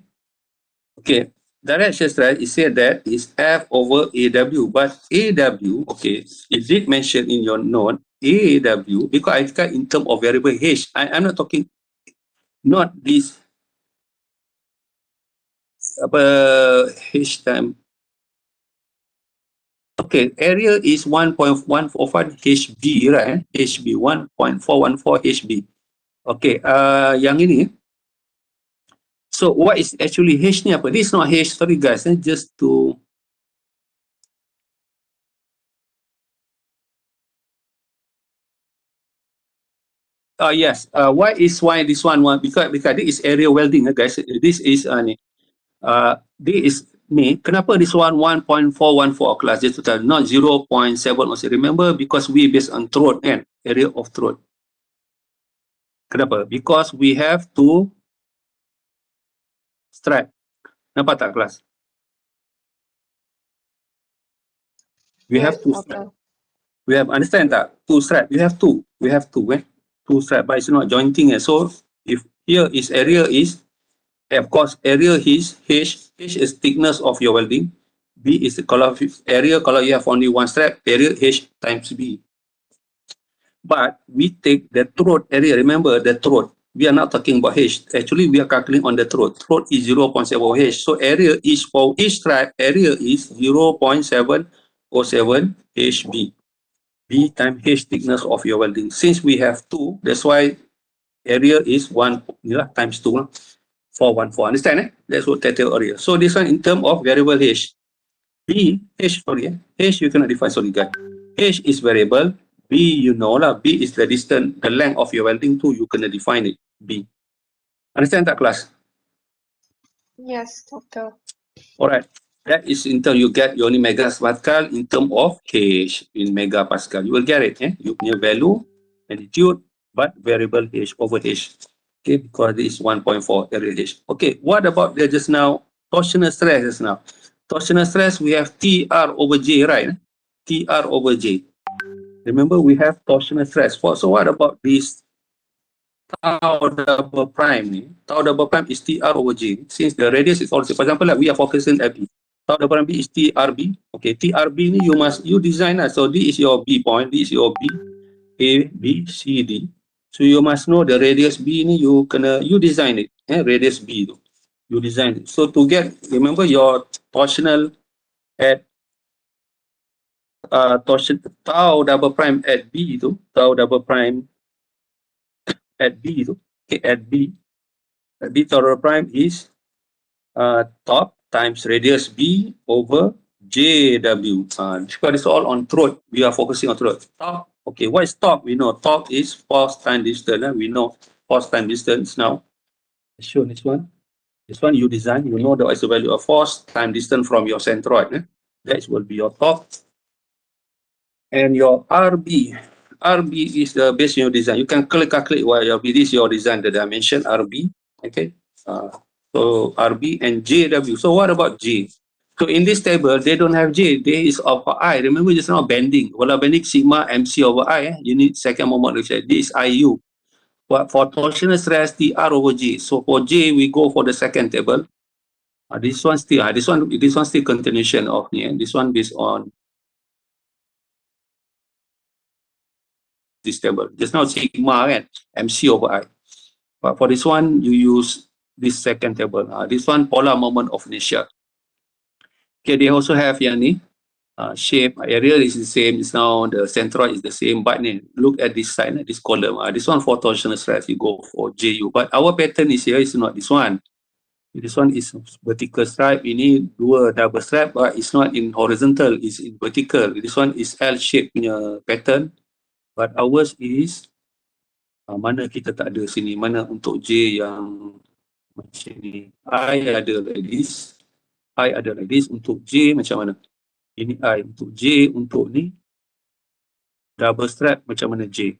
Okay. Direct shear stress is said that is F over AW. But AW, okay, it did mention in your note, AW, because I think in terms of variable H, I'm not talking, not this H time. Okay, area is 1.145 HB, right? HB, 1.414 HB. Okay, yang ini. So what is actually H ni apa? This is not H, sorry guys, just to yes, why is this one? Because this is area welding, guys. This is this is ni, kenapa this one 1.414 class dia total, not 0.7 also? Remember, because we based on throat and area of throat. Kenapa? Because we have two strap. Nampak tak kelas? We have Yes, two strap. Doctor. We have, understand tak? Two strap. We have two. We have two, two strap, but it's not jointing. So if here is area is, of course, area is H. H is thickness of your welding. B is the color area. Kalau you have only one strap, area H times B. But we take the throat area. Remember the throat. We are not talking about H. Actually, we are calculating on the throat. Throat is 0.7 H. So area is for each strap. Area is 0.707 HB. B times H thickness of your welding. Since we have two, that's why area is 1 times 2. 414. Understand? That's what total area. So this one in terms of variable H. B, H, sorry. H you cannot define, sorry guys. H is variable. B, you know lah. B is the distance, the length of your welding tool. You cannot define it. B. Understand that class? Yes, Doctor. Alright. That is in terms you get your only megapascal in terms of H in megapascal. You will get it. You punya value, magnitude, but variable H over H. Okay, because this is 1.4 area H. Okay, what about the just now torsional stress just now? Torsional stress we have TR over J, right? TR over J. Remember we have torsional stress. So what about this tau double prime ni? Tau double prime is TR over J. Since the radius is also, for example, like we are focusing at B. Tau double prime B is TRB. Okay, TRB ni you design lah. So this is your B point, this is your B, A, B, C, D. So you must know the radius B ni you design it. Radius B tu. You design it. So to get, remember your torsional at torsion tau double prime at B tu, tau double prime at B tu, okay, at B tau double prime is top times radius B over JW. Because it's all on throat. We are focusing on throat. Top. Okay, what is top? We know top is force time distance. We know force time distance now. Show this one. This one you design. You know what is the value of force time distance from your centroid. That will be your top. And your RB. RB is the base in your design. You can calculate what your B is your design, the dimension RB. Okay. So RB and JW. So what about J? So in this table, they don't have J. J is over I. Remember just now bending. Well, bending sigma MC over I. You need second moment ratio. This is IU. But for torsional stress, TR over J. So for J, we go for the second table. This one still. This one still continuation of this one based on this table. Just now sigma and MC over I. But for this one, you use this second table. This one polar moment of inertia. Okay, they also have yani shape area is the same. It's now the centroid is the same. But look at this side, this column. This one for torsional stress, you go for JU. But our pattern is here is not this one. This one is vertical stripe. Ini dua double stripe, but it's not in horizontal. It's in vertical. This one is L shape punya pattern. But ours is mana kita tak ada sini. Mana untuk J yang macam ni. I ada like this. I ada like this. Untuk J macam mana? Ini I. Untuk J, untuk ni double strap macam mana J.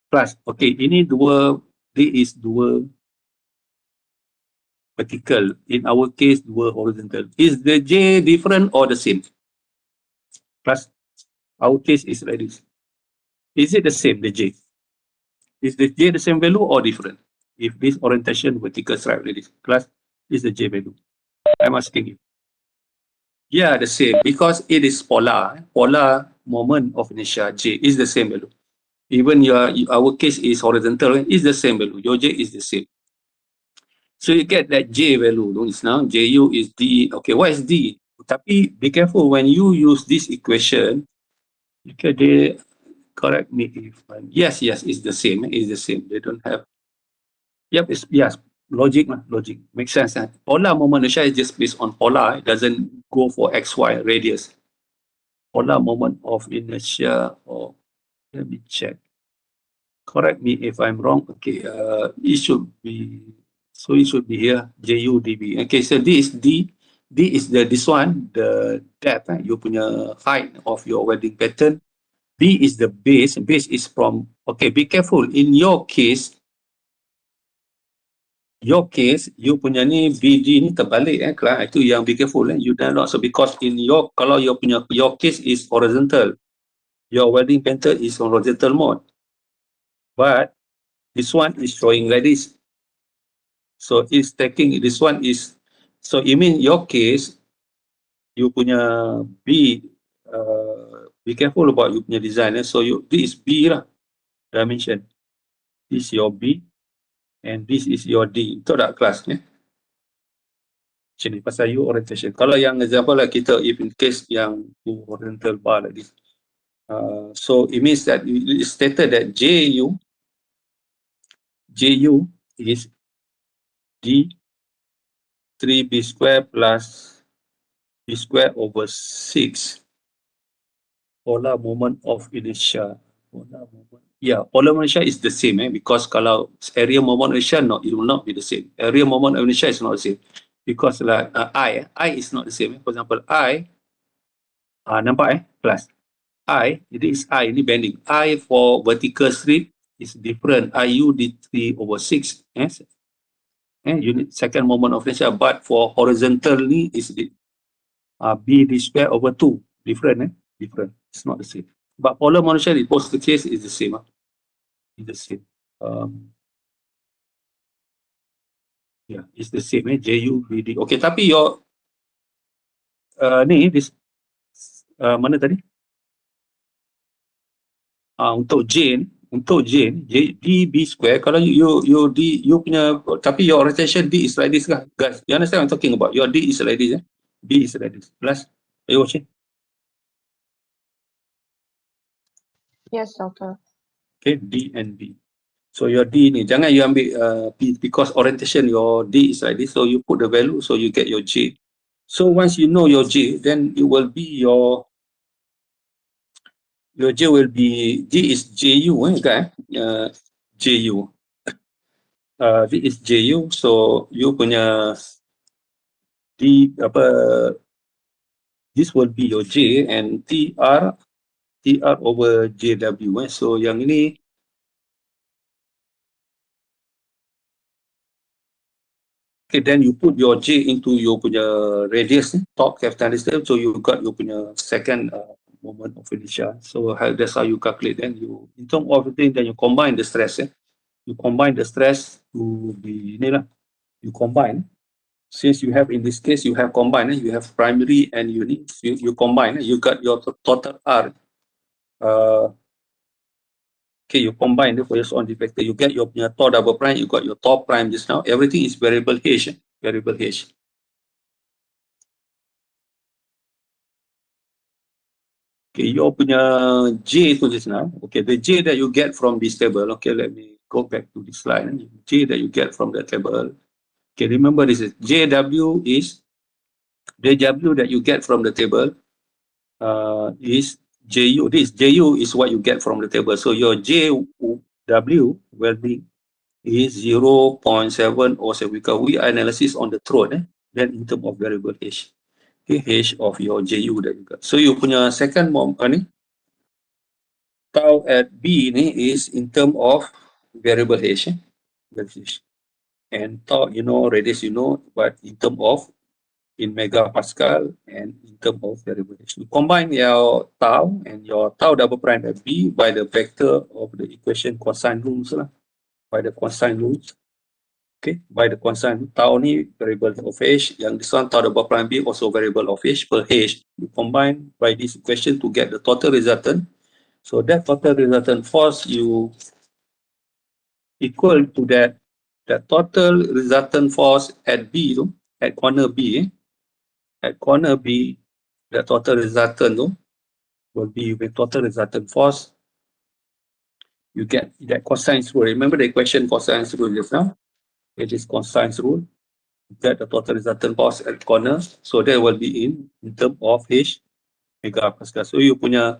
Plus, okay, ini dua, this is dua vertical. In our case, dua horizontal. Is the J different or the same? Plus, our case is like this. Is it the same, the J? Is the J the same value or different? If this orientation vertical stripe like this, plus, is the J value? I'm asking you. Yeah, the same, because it is polar. Polar moment of inertia, J, is the same value. Even our case is horizontal, is the same value. Your J is the same. So you get that J value. Now, JU is D. Okay, what is D? Tapi be careful when you use this equation. Okay, they correct me if I'm, yes, it's the same. It's the same. They don't have. Yep, yes. Logic, logic. Makes sense. Polar moment inertia is just based on polar. It doesn't go for XY radius. Polar moment of inertia, or let me check. Correct me if I'm wrong. Okay, it should be, so it should be here, JUDB. Okay, so this is D. D is this one, the depth, you punya height of your welding pattern. B is the base. Base is from, okay, be careful. In your case, you punya ni BD ni terbalik kelas. Itu yang be careful. You dah not, so because in your, kalau your case is horizontal, your welding pattern is on horizontal mode. But this one is showing like this. So it's taking, this one is, so you mean your case, you punya B, be careful about you punya design. So this is B lah, dimension. This is your B, and this is your D. Itu tak kelas ni. Macam ni, pasal U orientation. Kalau yang example lah kita, if in case yang horizontal bar like this. So it means that it stated that JU is D 3B square plus B square over 6 polar moment of inertia. Polar moment of inertia is the same, because kalau area moment of inertia, it will not be the same. Area moment of inertia is not the same. Because like I is not the same. For example, I, nampak plus. I, it is I, ini bending. I for vertical strip is different. IU D3 over 6. Yes. Unit second moment of inertia. But for horizontal ni is B D square over 2. Different, different. It's not the same. But polar moment of inertia, in both the case is the same. It's the same. It's the same. JU, BD. Okay, tapi your ni this mana tadi? Untuk J D B square. Kalau you D, you punya, tapi your rotation D is like this lah, guys. You understand what I'm talking about? Your D is like this, D is like this. Plus, are you watching? Yes, doctor. Okay, D and B. So your D ni, jangan you ambil P, because orientation your D is like this. So you put the value, so you get your J. So once you know your J, then it will be your J will be, J is JU, kan? JU. This is JU, so you punya D apa? This will be your J, and TR over JW. So yang ini, okay, then you put your J into your punya radius, top capital distance. So you got your punya second moment of inertia. So that's how you calculate. Then you, in terms of the thing, then you combine the stress. You combine the stress to be ni lah. You combine. Since you have, in this case, you have combined, you have primary and unit, you combine, you got your total R. Okay, you combine the first on the vector, you get your tau double prime, you got your tau prime just now. Everything is variable H, variable H. Okay, your punya J to just now. Okay, the J that you get from this table. Okay, let me go back to this slide. J that you get from the table. Okay, remember this is JW is JW that you get from the table is JU. This JU is what you get from the table. So your JW will be is 0.7 or so because we analysis on the throat. Then in terms of variable H. Okay, H of your JU that you got. So you punya second ni tau at B ni is in terms of variable H. And tau, radius, but in terms of in megapascal and in terms of variable H. You combine your tau and your tau double prime at B by the vector of the equation cosine rules lah. By the cosine rules. Okay, by the cosine tau ni variable of H, yang this one tau double prime B also variable of H per H. You combine by this equation to get the total resultant. So that total resultant force you equal to that total resultant force at B tu, at corner B, at corner B, the total resultant will be with total resultant force. You get that cosine rule. Remember the equation cosine rule just now? It is cosine rule. You get the total resultant force at corner. So that will be in terms of H megapascal. So you punya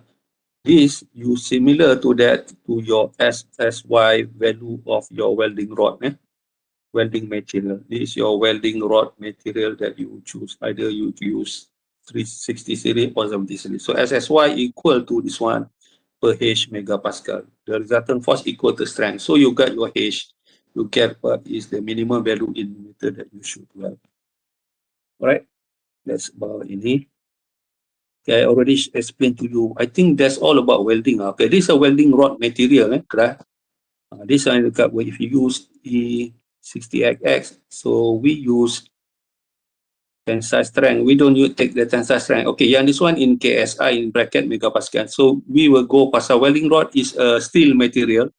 this, you similar to that, to your SSY value of your welding rod. welding material. This is your welding rod material that you choose. Either you use 360 series or 70 series. So SSY equal to this one per H megapascal. The resultant force equal to strength. So you got your H. You get what is the minimum value in meter that you should weld. Alright, that's about ini. Okay, I already explained to you. I think that's all about welding. Okay, this is a welding rod material. This one dekat if you use E60XX, so we use tensile strength. We don't take the tensile strength. Okay, yang this one in KSI in bracket megapascal. So we will go pasal welding rod is a steel material.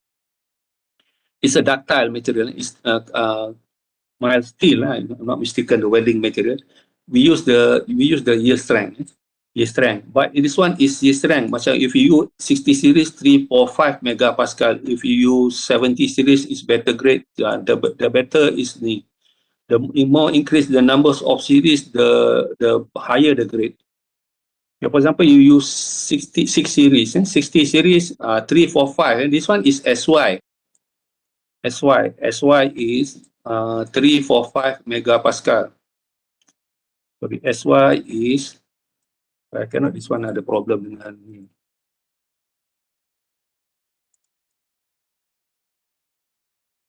It's a ductile material. It's mild steel. I'm not mistaken. The welding material. We use the yield strength. Yield strength. But this one is yield strength. Macam if you use 60 series 345 megapascal. If you use 70 series, is better grade. The better is the more increase the numbers of series, the higher the grade. For example, you use 66 series, 60 series, 345, and this one is SY. SY is 345 megapascal. So the SY is, I cannot, this one ada problem dengan ni.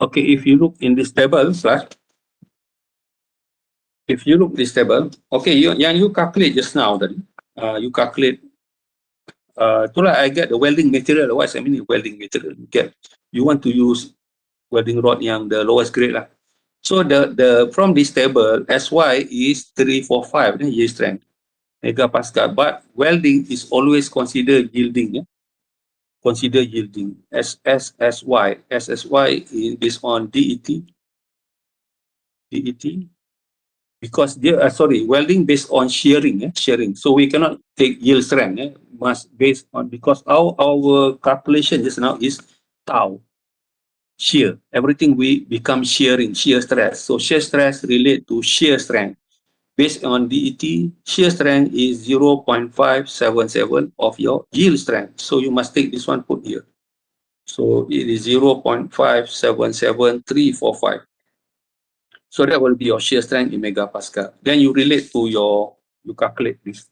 Okay, if you look in this table, if you look this table, okay, you calculate just now tadi, you calculate. Itulah I get the welding material. What's I mean welding material? You want to use welding rod yang the lowest grade lah. So the from this table, SY is 345 yield strength megapascal, but welding is always considered yielding. Consider yielding. SSY is based on DET. Because welding based on shearing. So we cannot take yield strength. Must based on, because our calculation just now is tau, shear. Everything we become shear stress. So shear stress relate to shear strength. Based on DET, shear strength is 0.577 of your yield strength. So you must take this one, put here. So it is 0.577345. So that will be your shear strength in megapascal. Then you relate to you calculate this.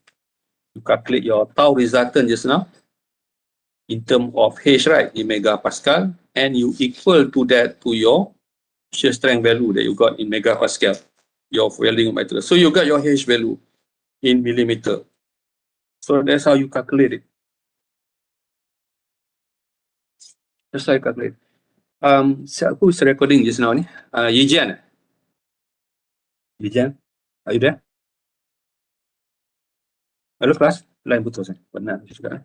You calculate your tau resultant just now in terms of H, right, in megapascal, and you equal to that to your shear strength value that you got in megapascal, your welding material. So you got your H value in millimeter. So that's how you calculate it. That's how you calculate. Who's recording just now ni? Yijian. Yijian, are you there? Halo kelas, lain putus. Benar juga.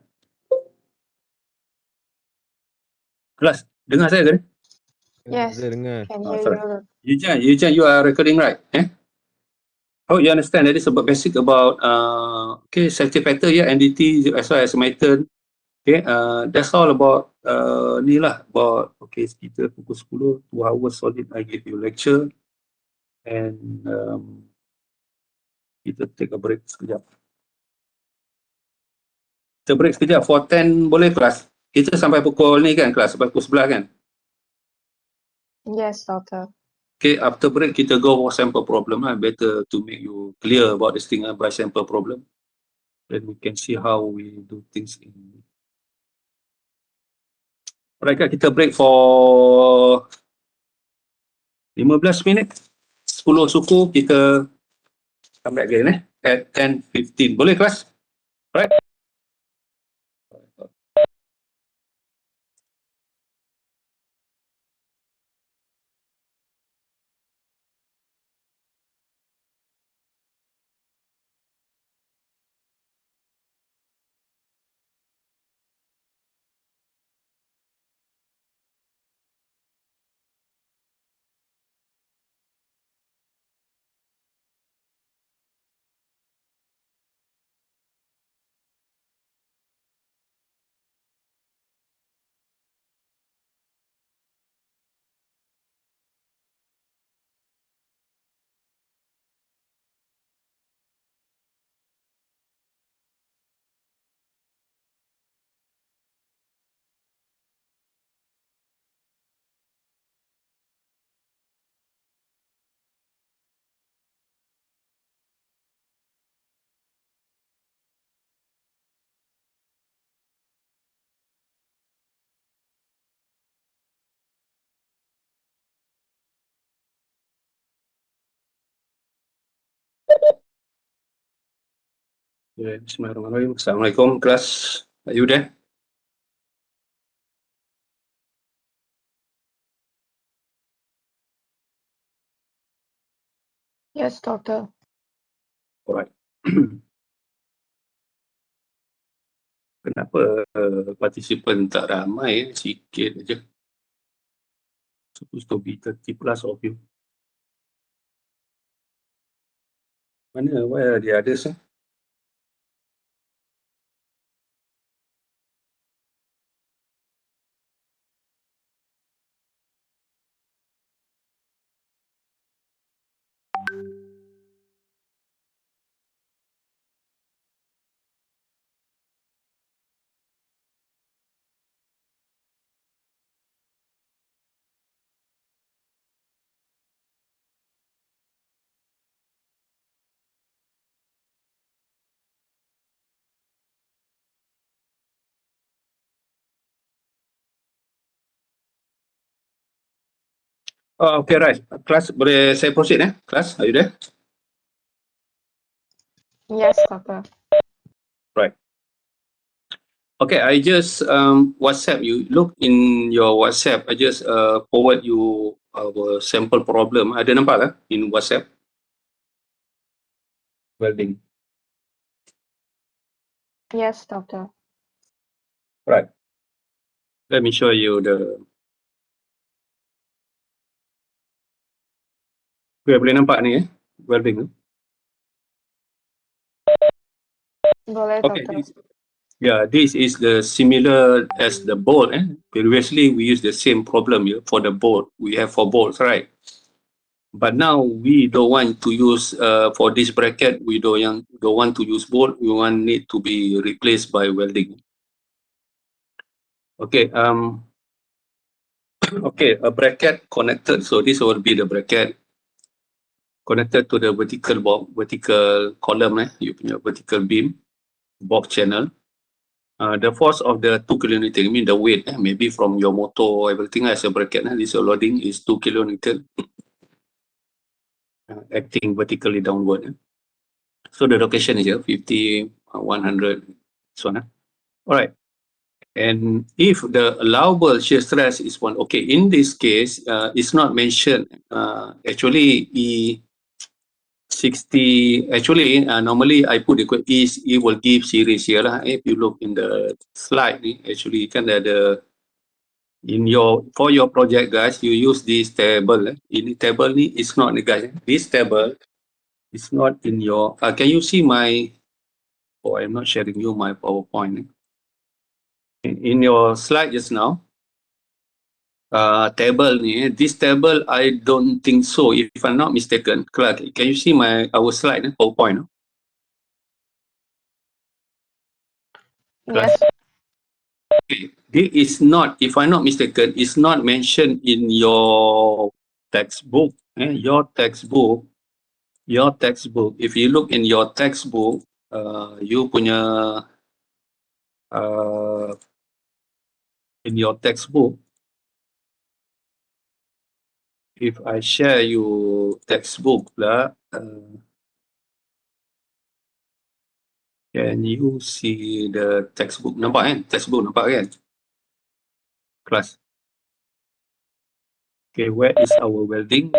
Kelas, dengar saya kan? Yes, Saya dengar. can hear Sorry. you. Yijian, you are recording, right? Oh, you understand that is about basic about okay, safety factor, yeah, NDT as well as method. Okay, that's all about ni lah, about okay, kita pukul 10, 2 hours solid I give you lecture, and kita take a break sekejap. Kita break sekejap for 10 boleh kelas? Kita sampai pukul ni kan kelas, sampai pukul 11 kan? Yes, doctor. Okay, after break kita go for sample problem lah. Better to make you clear about this thing by sample problem. Then we can see how we do things in. Alright, kita break for 15 minit. 10 suku kita come back again at 10:15. Boleh kelas? Right? Yeah, Bismillahirrahmanirrahim. Assalamualaikum, class. Are you there? Yes, doctor. Alright. Kenapa participant tak ramai? Sikit aja. Supposed to be 30 plus of you. Mana? Where are the others? Oh, okay, right. Kelas, boleh saya proceed Kelas, are you there? Yes, doctor. Right. Okay, I just WhatsApp you. Look in your WhatsApp. I just forward you our sample problem. Ada nampak in WhatsApp? Welding. Yes, doctor. Right. Let me show you the. Okay, boleh nampak ni welding. Boleh, Okay. doctor. Yeah, this is the similar as the bolt. Previously, we used the same problem here for the bolt. We have for bolts, right? But now we don't want to use for this bracket. We don't want to use bolt. We want it to be replaced by welding. Okay. Okay, a bracket connected. So this will be the bracket connected to the vertical box, vertical column. You punya vertical beam, box channel. The force of the 2 kilonewton, I mean the weight, maybe from your motor, everything as a bracket. This loading is 2 kilonewton, acting vertically downward. So the location is here, 50, 100, so on. All right. And if the allowable shear stress is 1, okay, in this case, it's not mentioned. Actually, E60, actually, normally I put the it will give series here. If you look in the slide, actually, kind of the for your project, guys, you use this table. In the table, it's not, guys. This table is not in your. Can you see my? Oh, I'm not sharing you my PowerPoint. In your slide just now, table this table, I don't think so. If I'm not mistaken, Clark, can you see our slide PowerPoint? Yes. Okay. This is not, if I'm not mistaken, it's not mentioned in your textbook. Your textbook. If you look in your textbook, you punya in your textbook, if I share you textbook lah, can you see the textbook? Nampak kan? Textbook nampak kan? Class. Okay, where is our welding?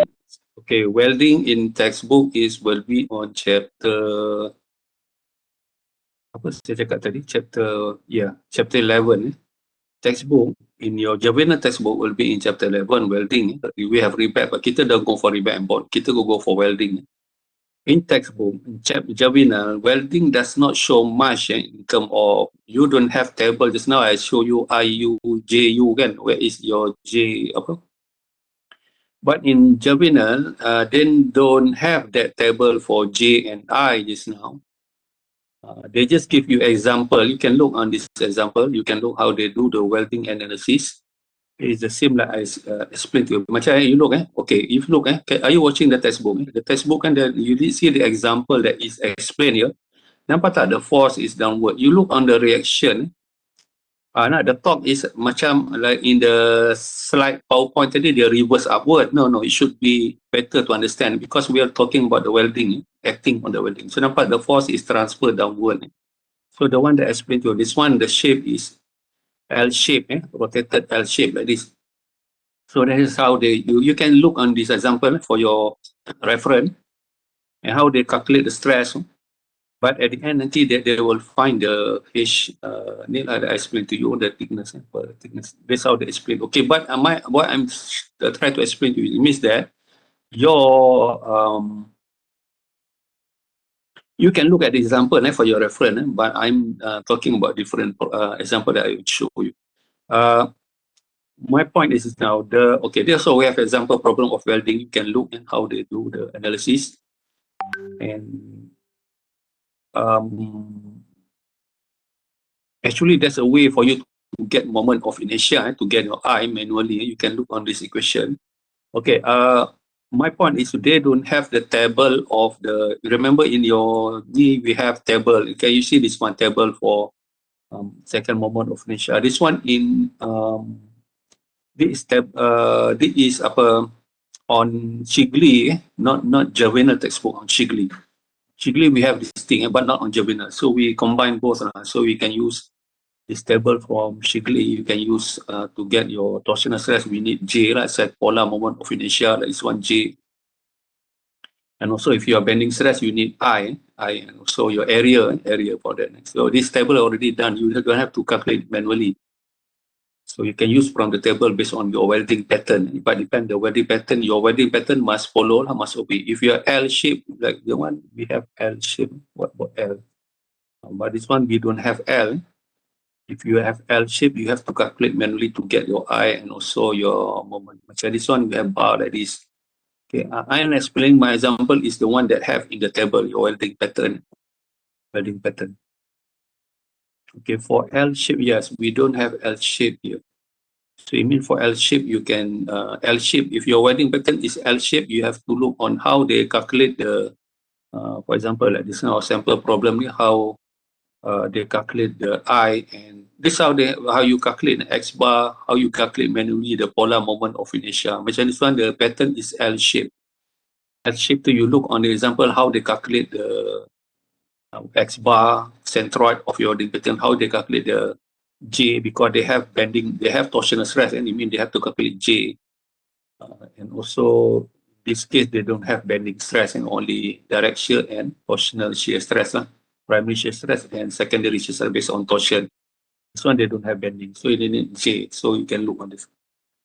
Okay, welding in textbook will be on chapter, apa saya cakap tadi? Chapter 11. Textbook, in your Javina textbook will be in chapter 11, welding. We have repair, but kita don't go for repair and bond. Kita go for welding. In textbook, in Javina, welding does not show much in terms of, you don't have table. Just now I show you IU, JU kan? Where is your J, apa? But in Javinal, then don't have that table for J and I just now. They just give you example. You can look on this example. You can look how they do the welding analysis. It's the same like I explained to you. Macam you look, okay, if you look, are you watching the textbook? The textbook and you see the example that is explained here. Nampak tak the force is downward. You look on the reaction. Nah, the top is macam like in the slide PowerPoint tadi, dia reverse upward. No, it should be better to understand because we are talking about the welding, acting on the welding. So nampak the force is transferred downward. So the one that I explained to you, this one, the shape is L shape, rotated L shape like this. So that is how you can look on this example for your reference and how they calculate the stress. But at the end, nanti they will find the H, I explained to you the thickness. That's how they explain. Okay, but what I'm trying to explain to you, it means that your you can look at the example for your reference, but I'm talking about different example that I will show you. My point is now so we have example problem of welding. You can look at how they do the analysis, and actually there's a way for you to get moment of inertia to get your eye manually. You can look on this equation. Okay. My point is they don't have the table of the. Remember in your knee we have table. Okay, you see this one table for second moment of inertia. This one in this is on Shigley, not Juvenile textbook, on Shigley. Shigley we have this thing, but not on Juvenile. So we combine both. So we can use this table from Shigley. You can use to get your torsional stress. We need J, like said, polar moment of inertia. That is one J. And also, if you are bending stress, you need I, and also your area for that. So this table already done. You don't have to calculate manually. So you can use from the table based on your welding pattern. But depend the welding pattern, your welding pattern must follow, must obey. If you are L shape, like the one we have L shape, what about L? But this one we don't have L. If you have L shape, you have to calculate manually to get your I and also your moment. So this one we have bar like this. Okay, I am explaining my example is the one that have in the table your welding pattern. Okay, for L shape, yes, we don't have L shape here. So you mean for L shape, you can L shape. If your welding pattern is L shape, you have to look on how they calculate the, for example, like this kind of sample problem, how they calculate the I, and this how you calculate the X bar, how you calculate manually the polar moment of inertia. Macam this one, the pattern is L shape. L shape, to you look on the example how they calculate the X bar centroid of your welding pattern, how they calculate the J, because they have bending, they have torsional stress, and it means they have to calculate J. And also, this case, they don't have bending stress and only direct shear and torsional shear stress. Primary shear stress and secondary shear stress based on torsion. This one, they don't have bending. So they need J. So you can look on this.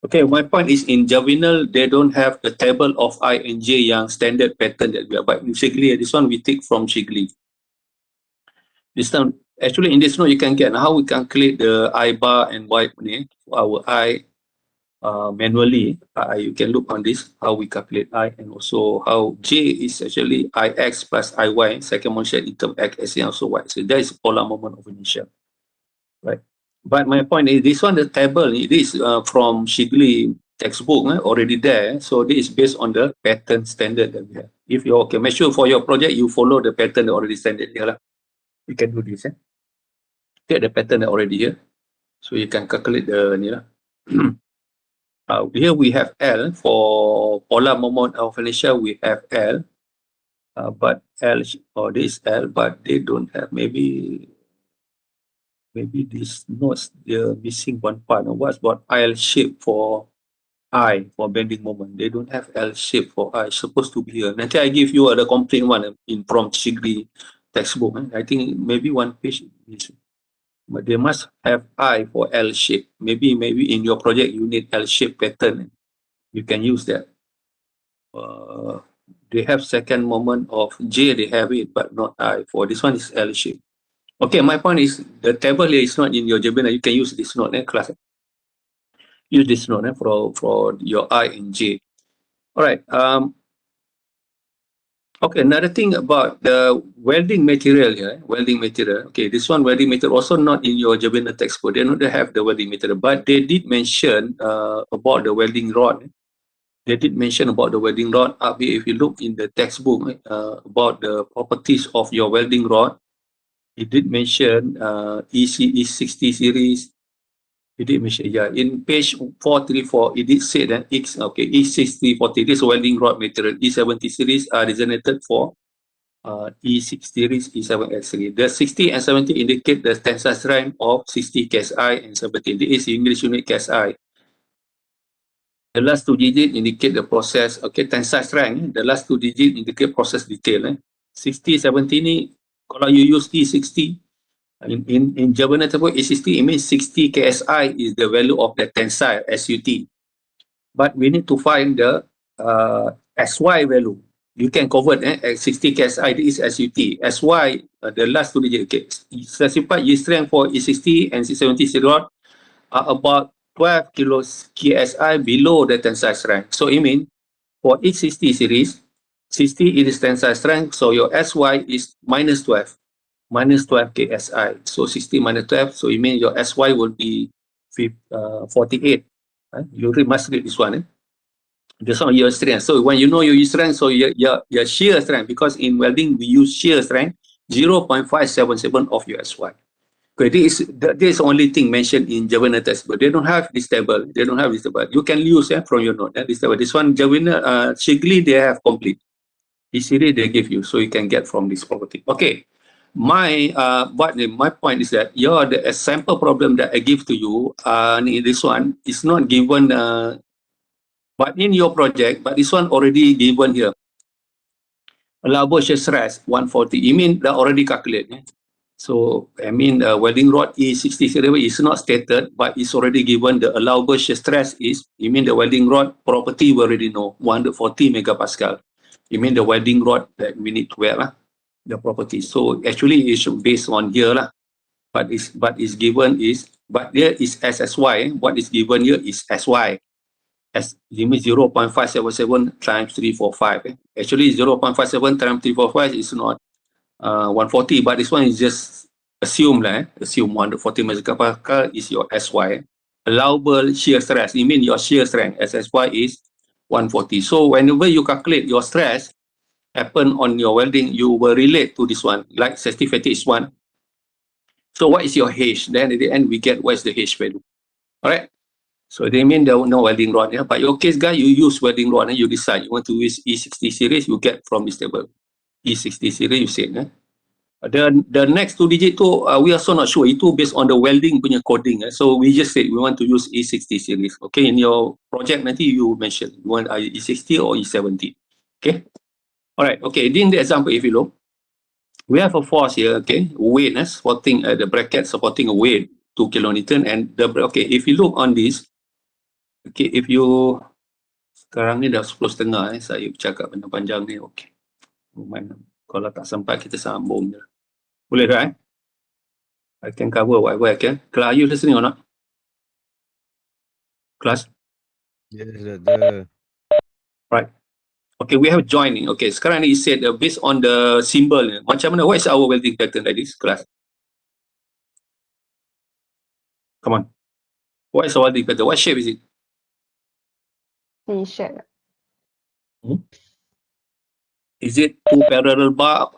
Okay, my point is in Juvenile, they don't have the table of I and J yang standard pattern that we have. But in Shigley, this one we take from Shigley. This time, actually in this note, you can get how we calculate the I bar and Y for our I manually. You can look on this, how we calculate I, and also how J is actually Ix plus Iy, second motion in term X and also Y. So that is polar moment of inertia, right? But my point is this one, the table, it is from Shigley textbook already there. So this is based on the pattern standard that we have. If you okay, make sure for your project, you follow the pattern that already standard here. You can do this. Get the pattern already here. So you can calculate the here we have L for polar moment of inertia. We have L, but L or this L, but they don't have maybe these notes they're missing one part. What's about L shape for I for bending moment? They don't have L shape for I. It's supposed to be here. Nanti I give you the complete one in from Shigley textbook. I think maybe one page is. But they must have I for L shape. Maybe in your project you need L shape pattern. You can use that. They have second moment of J, they have it, but not I. For this one is L shape. Okay, my point is the table here is not in your Juvenile. You can use this note, class. Use this note for your I and J. All right. Okay, another thing about the welding material here, Okay, this one welding material also not in your Juvenile textbook. They don't have the welding material, but they did mention about the welding rod. They did mention about the welding rod. If you look in the textbook about the properties of your welding rod, it did mention ECE 60 series, You did mention, yeah. In page 434, it did say that E6340, this welding rod material, E70 series are designated for E6 series, E7X series. The 60 and 70 indicate the tensile strength of 60 KSI and 70. This is English unit KSI. The last two digit indicate the process, tensile strength. The last two digit indicate process detail. 60, 70 ni, kalau you use E60, in German ataupun E60, it means 60 KSI is the value of the tensile, SUT. But we need to find the SY value. You can convert at 60 KSI, this is SUT. SY, the last two digit, specified yield strength for E60 and C70 rod are about 12 kilos KSI below the tensile strength. So it means for each 60 series, 60 is tensile strength, so your SY is minus 12 KSI. So 60 minus 12, so it means your SY will be 48. You must read this one. This one your strength. So when you know your strength, so your shear strength, because in welding we use shear strength, 0.577 of your SY. Okay, this is the only thing mentioned in Javanese textbook. They don't have this table. They don't have this table. You can use from your note. This table. This one, Javanese, Shigley, they have complete. This series they give you, so you can get from this property. Okay, my point is that the sample problem that I give to you, this one is not given, but in your project, but this one already given here. Allowable shear stress 140. You mean that already calculated? So, I mean, welding rod E60 is not stated, but it's already given the allowable shear stress is, you mean the welding rod property we already know, 140 megapascal. You mean the welding rod that we need to wear, the property. So, actually, it's based on here, but there is SSY. What is given here is SY. As limit 0.577 times 345. Actually, 0.57 times 345 is not 140, but this one is just assume 140 megapascal is your SY. Allowable shear stress, you mean your shear strength, SSY is 140. So whenever you calculate your stress happen on your welding, you will relate to this one, like safety factor is 1. So what is your H? Then at the end, we get what is the H value. All right. So they mean there no welding rod. Yeah? But your case, guy, you use welding rod and you decide you want to use E60 series, you get from this table. E60 series, you said. The next two digit too, we are also not sure. Itu based on the welding punya coding. So we just said we want to use E60 series. Okay, in your project nanti you mention you want E60 or E70. Okay. All right. Okay. In the example, if you look, we have a force here. Okay, weight supporting the bracket supporting a weight 2 kilonewton, and if you look on this, okay, if you sekarang ni dah 10.30 saya cakap panjang ni. Okay. Kalau tak sempat kita sambung je. Boleh tak I can cover whatever I can. Class, are you listening or not? Class? Yes, Right. Okay, we have joining. Okay, sekarang ni said based on the symbol. Macam mana? What is our welding pattern like this, class? Come on. What is our welding pattern? What shape is it? C-shape. Is it two parallel bar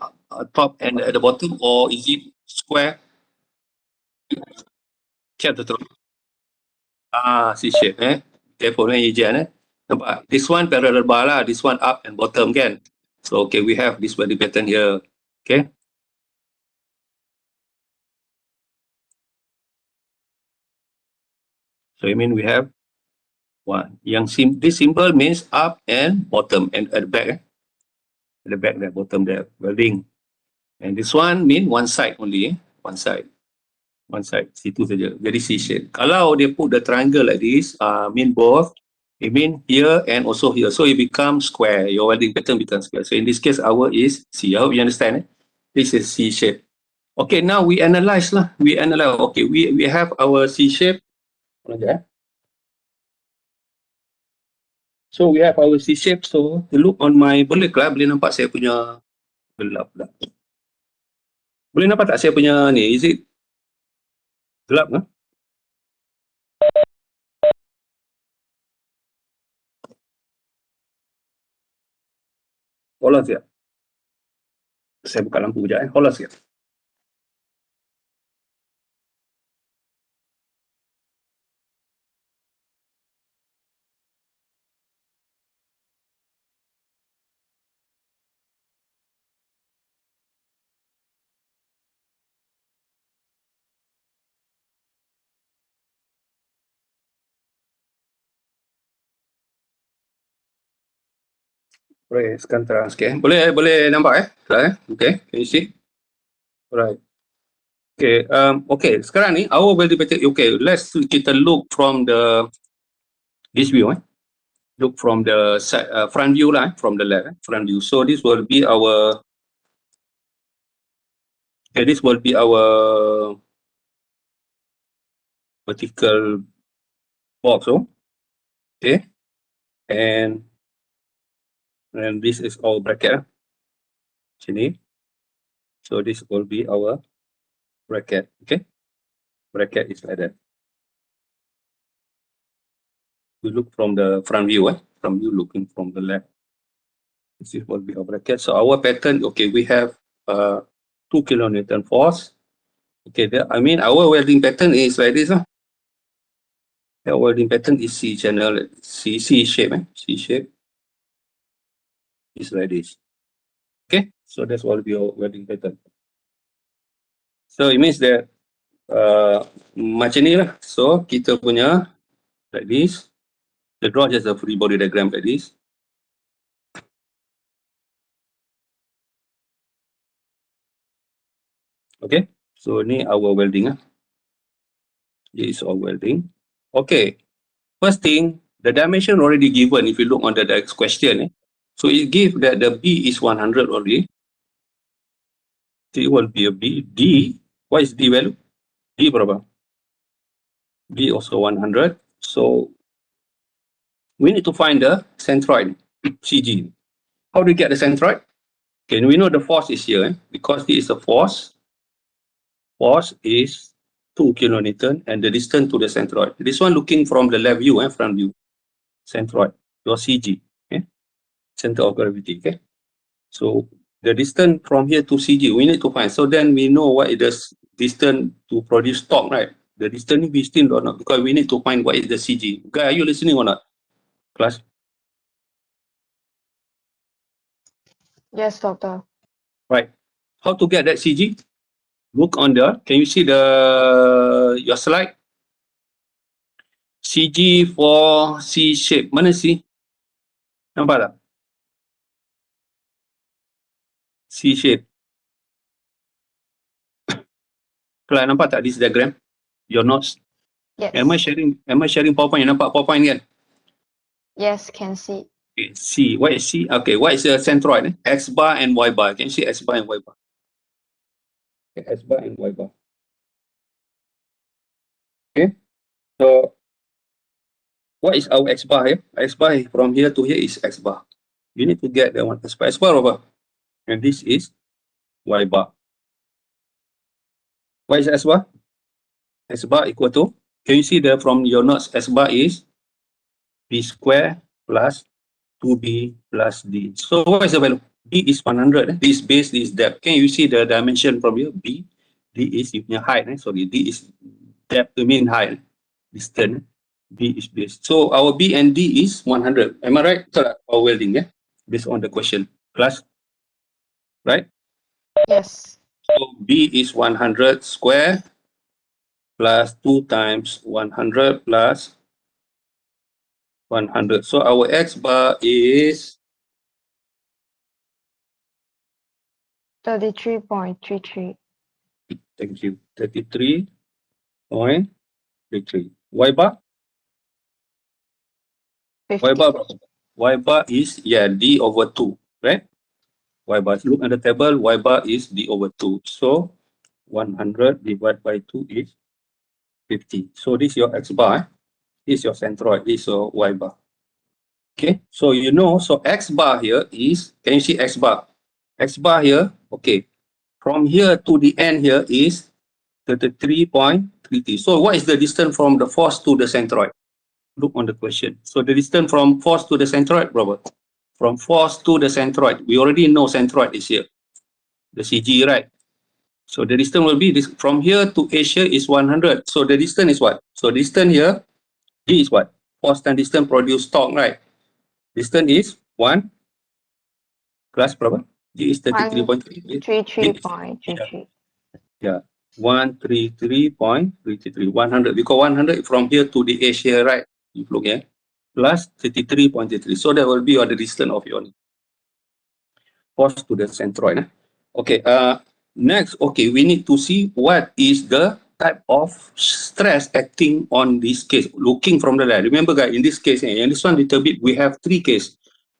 top and at the bottom, or is it square? Siap betul. C-shape Therefore, hijau nampak. This one parallel bar lah. This one up and bottom kan. So okay, we have this welding pattern here. Okay. So I mean we have one. This symbol means up and bottom and at the back. At the back there, bottom there, welding. And this one mean one side only. One side. One side. Situ saja. Jadi C-shape. Kalau dia put the triangle like this, mean both. It mean here and also here. So it becomes square. Your welding pattern becomes square. So in this case, our is C. I hope you understand. This is C-shape. Okay, now we analyze lah. We analyze. Okay, we have our C-shape. So we have our C-shape. So to look on my, boleh nampak saya punya gelap tak? Boleh nampak tak saya punya ni? Is it gelap ke? Hold on sekejap. Saya buka lampu sekejap. Hold on sekejap. Boleh sekarang terang sikit. Boleh nampak Okay, can you see? Alright. Okay, okay. Sekarang ni our welding pattern. Okay, let's kita look from this view. Look from the side, front view lah. From the left, front view. So this will be our. Okay, this will be our vertical box. Okay, and this is our bracket. Sini. So this will be our bracket. Okay, bracket is like that. We look from the front view. From view looking from the left. This will be our bracket. So our pattern. Okay, we have 2 kilonewton force. Okay, I mean our welding pattern is like this. Our welding pattern is C channel, C shape. C shape is like this. Okay, so that's what will be our welding pattern. So it means that macam ni lah. So kita punya like this. The draw just a free body diagram like this. Okay, so ni our welding. This is our welding. Okay, first thing, the dimension already given if you look on the next question. So it gives that the B is 100 already. It will be a B. D, what is D value? D berapa? B also 100. So we need to find the centroid, CG. How do we get the centroid? Okay, we know the force is here, because this is a force. Force is 2 kilonewton and the distance to the centroid. This one looking from the left view, front view. Centroid, your CG, center of gravity. Okay, so the distance from here to CG we need to find. So then we know what is the distance to produce torque, right? The distance we still don't know because we need to find what is the CG. Guys, are you listening or not, class? Yes, doctor. Right. How to get that CG? Look on the. Can you see your slide? CG for C shape. Mana C? Nampak tak? C shape. Kalau nampak tak this diagram? Your notes. Yes. Am I sharing PowerPoint? Nampak PowerPoint kan? Yes, can see. Okay, C. What is C? Okay, what is the centroid? X bar and Y bar. Can you see X bar and Y bar? Okay, X bar and Y bar. Okay. So what is our X bar here? X bar from here to here is X bar. You need to get the one X bar. X bar over. And this is Y bar. What is S bar? S bar equal to, can you see from your notes, S bar is B square plus 2B plus D. So what is the value? B is 100. This base, this depth. Can you see the dimension from here? B. D is your height. Sorry, D is depth to mean height. Distance. B is base. So our B and D is 100. Am I right? So our welding, based on the question. Class? Right? Yes. So B is 100 square plus 2 times 100 plus 100. So our X bar is 33.33. thank you. 33.33. Y bar? 50. Y bar berapa? Y bar is D over 2, right? Y bar. Look at the table. Y bar is D over 2. So 100 divided by 2 is 50. So this is your X bar. This is your centroid. This is your Y bar. Okay. So you know. So X bar here is. Can you see X bar? X bar here. Okay. From here to the end here is 33.33. So what is the distance from the force to the centroid? Look on the question. So the distance from force to the centroid, Robert. From force to the centroid. We already know centroid is here. The CG, right? So the distance will be this from here to Asia is 100. So the distance is what? So distance here, D is what? Force and distance produce torque, right? Distance is 1 plus berapa? D is 33.33. 33.33. Yeah. 133.33. 100. Because 100 from here to the edge here, right? You look here. Plus 33.33. So that will be the distance of your knee. force to the centroid. Okay, next, okay, we need to see what is the type of stress acting on this case, looking from the left. Remember guys, in this case, in this one little bit, we have three cases.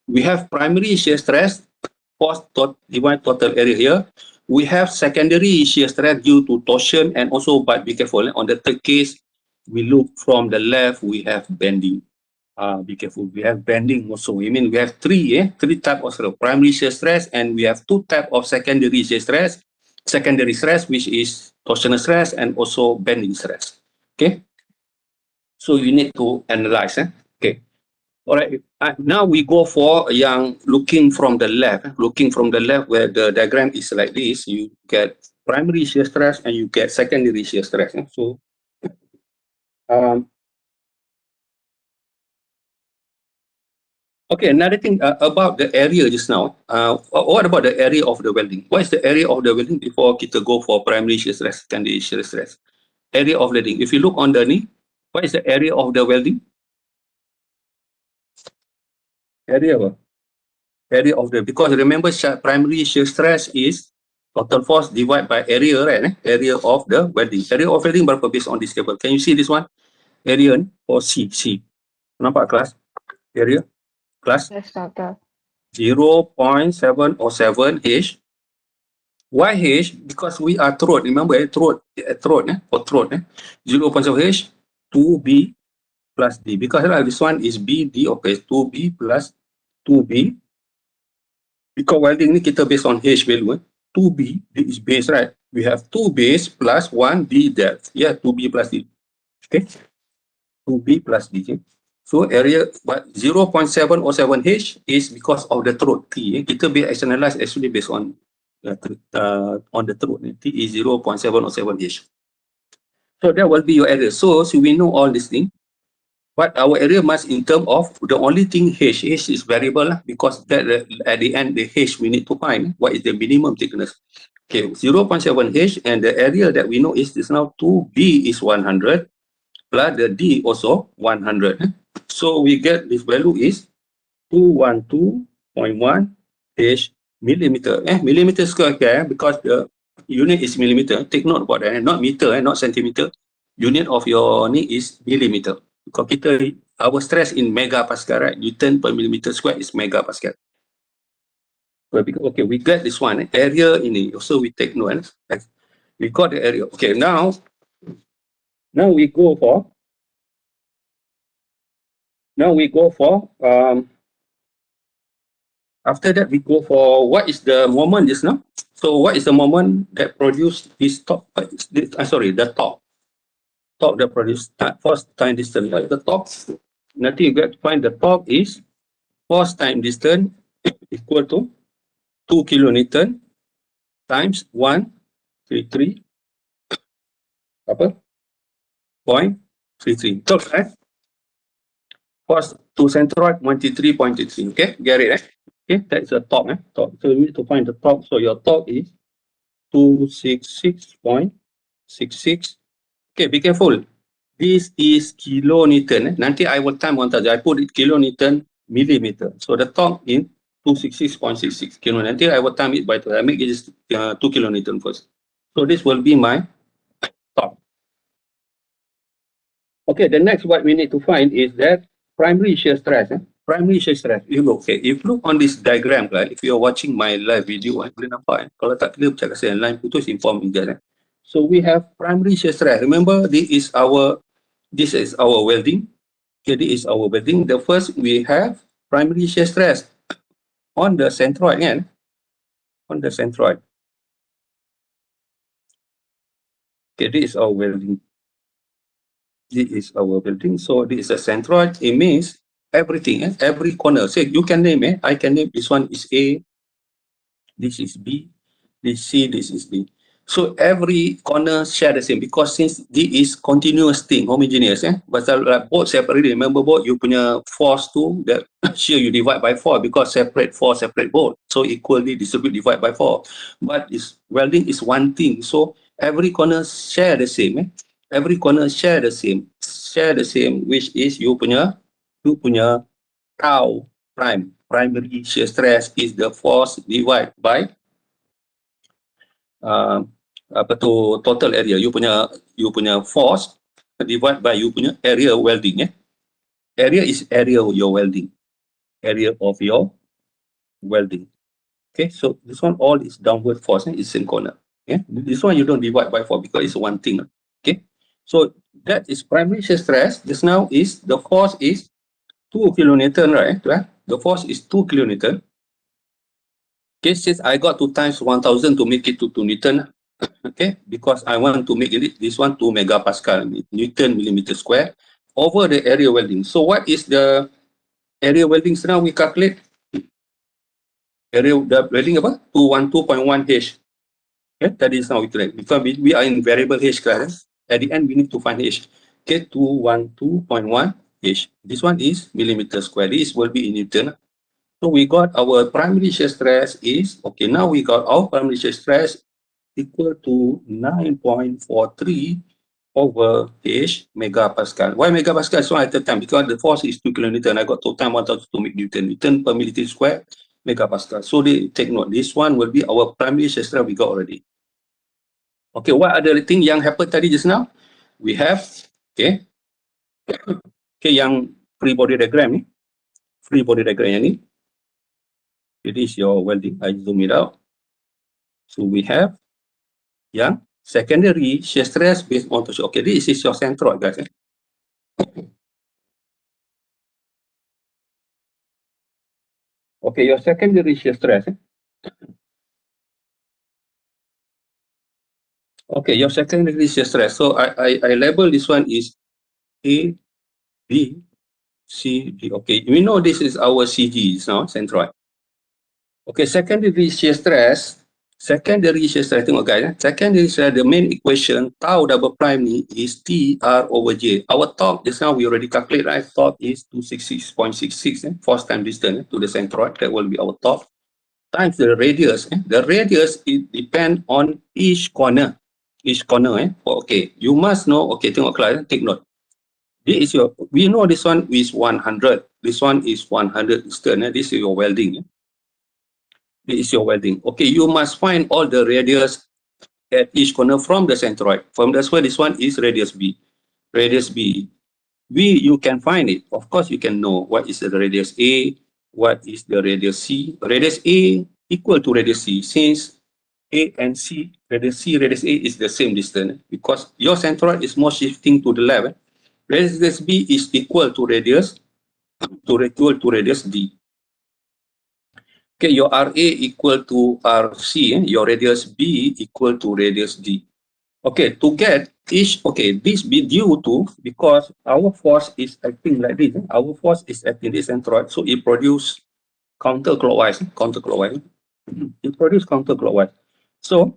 We have primary shear stress, force divide total area here. We have secondary shear stress due to torsion and also, but be careful, on the third case, we look from the left, we have bending. Be careful. We have bending also. I mean, we have three type of stress. Primary shear stress, and we have two type of secondary shear stress. Secondary stress, which is torsional stress, and also bending stress. Okay. So you need to analyze. Okay. All right. Now we go for yang looking from the left. Looking from the left, where the diagram is like this, you get primary shear stress and you get secondary shear stress. So, okay, another thing about the area just now. What about the area of the welding? What is the area of the welding before kita go for primary shear stress, secondary shear stress? Area of welding. If you look underneath, what is the area of the welding? Area what? Area of the, because remember primary shear stress is total force divided by area, right? Area of the welding. Area of welding berapa based on this table? Can you see this one? Area for C. Nampak kelas? Area? Kelas? Yes, doctor. 0.707 H. Why H? Because we are throat. Remember, throat, for throat, 0.7 H, 2B plus D. Because this one is B, D, okay, 2B plus 2B. Because welding ni kita based on H value, 2B, D is base, right? We have 2 base plus 1 D depth. Yeah, 2B plus D. Okay, 2B plus D. Okay? So area, but 0.707 H is because of the throat T. Kita be externalized actually based on the throat. T is 0.707 H. So that will be your area. So we know all these things. But our area must in terms of the only thing H is variable because that at the end the H we need to find what is the minimum thickness. Okay, 0.7 H, and the area that we know is now 2B is 100 plus the D also 100. So we get this value is 212.1 H millimeter. Millimeter square, okay, because the unit is millimeter. Take note about that, not meter, not centimeter. Unit of your knee is millimeter. Because kita, our stress in megapascal, right? Newton per millimeter square is megapascal. Okay, we get this one, area ini. Also we take note. We got the area. Okay, now we go for after that we go for what is the moment just now. So what is the moment that produced this top? The top that produced force time distance. Like the top, nothing you get to find the top is force time distance equal to 2 kilonewton times 133 apa? 0.33. So, force to centroid 133.33. Okay, get it, right? Okay, that's the top, top. So we need to find the top. So your top is 266.66. Okay, be careful. This is kilonewton. Nanti I will time 1000. I put it kilonewton millimeter. So the top in 266.66 kilonewton. Nanti I will time it by 2. I make it just 2 kilonewton first. So this will be my top. Okay, the next what we need to find is that primary shear stress. Primary shear stress. You look, okay, if you look on this diagram, right? If you are watching my live video, boleh nampak. Kalau tak clear, cakap saya line putus, inform me guys. So we have primary shear stress. Remember, this is our welding. Okay, this is our welding. The first we have primary shear stress on the centroid, kan? On the centroid. Okay, this is our welding. This is our welding. So this is a centroid. It means everything, every corner. Say you can name, I can name this one is A, this is B, this is C, this is D. So every corner share the same because since this is continuous thing, homogeneous, but like both separately. Remember both you punya force tu that shear you divide by 4 because separate force, separate both. So equally distribute divide by 4. But this welding is one thing. So every corner share the same. Every corner share the same, which is you punya tau prime. primary shear stress is the force divided by apa tu total area. You punya force divide by you punya area welding. Area is area of your welding. Area of your welding. Okay, so this one all is downward force. It's same corner. This one you don't divide by 4 because it's one thing. Okay, so that is primary shear stress. Just now is the force is 2 kilonewton, right? The force is 2 kilonewton. Okay, since I got 2 times 1000 to make it to 2 Newton, okay, because I want to make it this one 2 megapascal, Newton millimeter square over the area welding. So what is the area welding? So now we calculate area the welding apa? 212.1 H. Okay, that is now we calculate because we are in variable H class. At the end we need to find H. Okay, 212.1 H. This one is millimeter square. This will be in Newton. So we got our primary shear stress is, okay, now we got our primary shear stress equal to 9.43 over H megapascal. Why megapascal? So at the time, because the force is 2 kilonewton, I got 2 times 1000 to make Newton. Newton per millimeter square, megapascal. So they take note, this one will be our primary shear stress we got already. Okay, what other thing yang happened tadi just now? We have, okay, yang free body diagram ni. Free body diagram yang ni. It is your welding. I zoom it out. So we have yang secondary shear stress based on torsion. Okay, this is your centroid, guys. Okay, your secondary shear stress. Okay, your secondary shear stress. So I label this one is A, B, C, D. Okay, we know this is our CG, now centroid. Okay, secondary shear stress. Secondary shear stress, tengok guys. Secondary stress, the main equation tau double prime ni is TR over J. Our torque just now we already calculate, right? Torque is 266.66 force time distance to the centroid. That will be our torque times the radius. The radius it depend on each corner. Each corner. Okay, you must know. Okay, tengok kelas. Take note. This is your. We know this one is 100. This one is 100 distance. This is your welding. This is your welding. Okay, you must find all the radius at each corner from the centroid. From that's why this one is radius B. Radius B. You can find it. Of course, you can know what is the radius A, what is the radius C. Radius A equal to radius C. Since A and C, radius A is the same distance because your centroid is more shifting to the left. Radius B is equal to radius D. Okay, your RA equal to RC, your radius B equal to radius D. Okay, to get each, okay, this be due to, because our force is acting like this, our force is acting this centroid, so it produce counterclockwise. It produce counterclockwise. So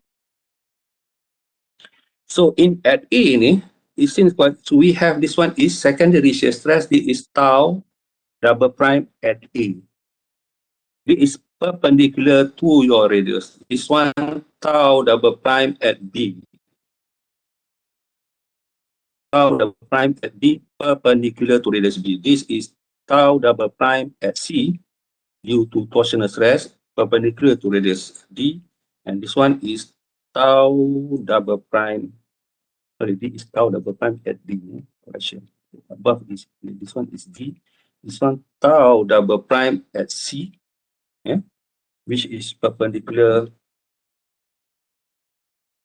in at A ini, it seems what so we have this one is secondary shear stress, this is tau double prime at A. This is perpendicular to your radius. This one tau double prime at B. Tau double prime at B perpendicular to radius B. This is tau double prime at C due to torsional stress perpendicular to radius D. And this one is tau double prime. Sorry, D is tau double prime at D. Correction. Above this one is D. This one tau double prime at C. Which is perpendicular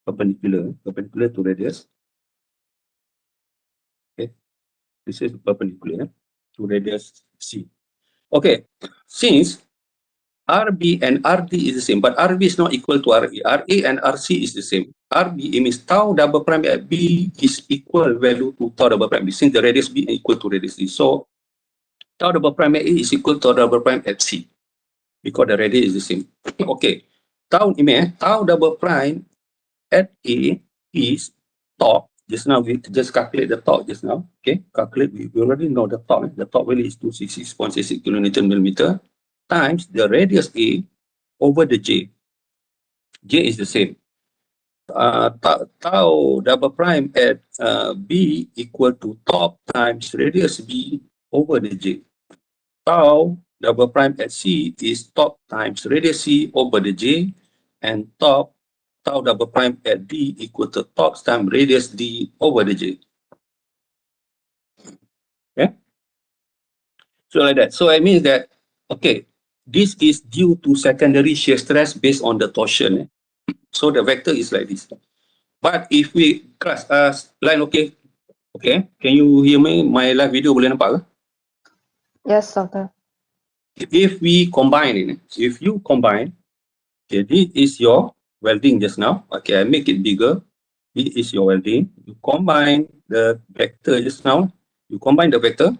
to radius. Okay, this is perpendicular to radius C. Okay, since RB and RD is the same, but RB is not equal to RA. RA and RC is the same. RB means tau double prime at B is equal value to tau double prime B, since the radius B is equal to radius C. So tau double prime at A is equal to tau double prime at C, because the radius is the same. Okay, tau double prime at A is torque. Just now we just calculate the torque just now. Okay, calculate. We already know the torque. The torque value is 266.66 kilonewton millimeter times the radius A over the J. J is the same. Tau double prime at B equal to torque times radius B over the J. Tau double prime at C is top times radius C over the J, and tau double prime at D equal to top times radius D over the J. Okay? So like that. So it means that, okay, this is due to secondary shear stress based on the torsion. So the vector is like this. But if we class line, okay, can you hear me? My live video boleh nampak ke? Yes, doctor. If we combine it, if you combine, okay, this is your welding just now. Okay, I make it bigger. This is your welding. You combine the vector just now. You combine the vector.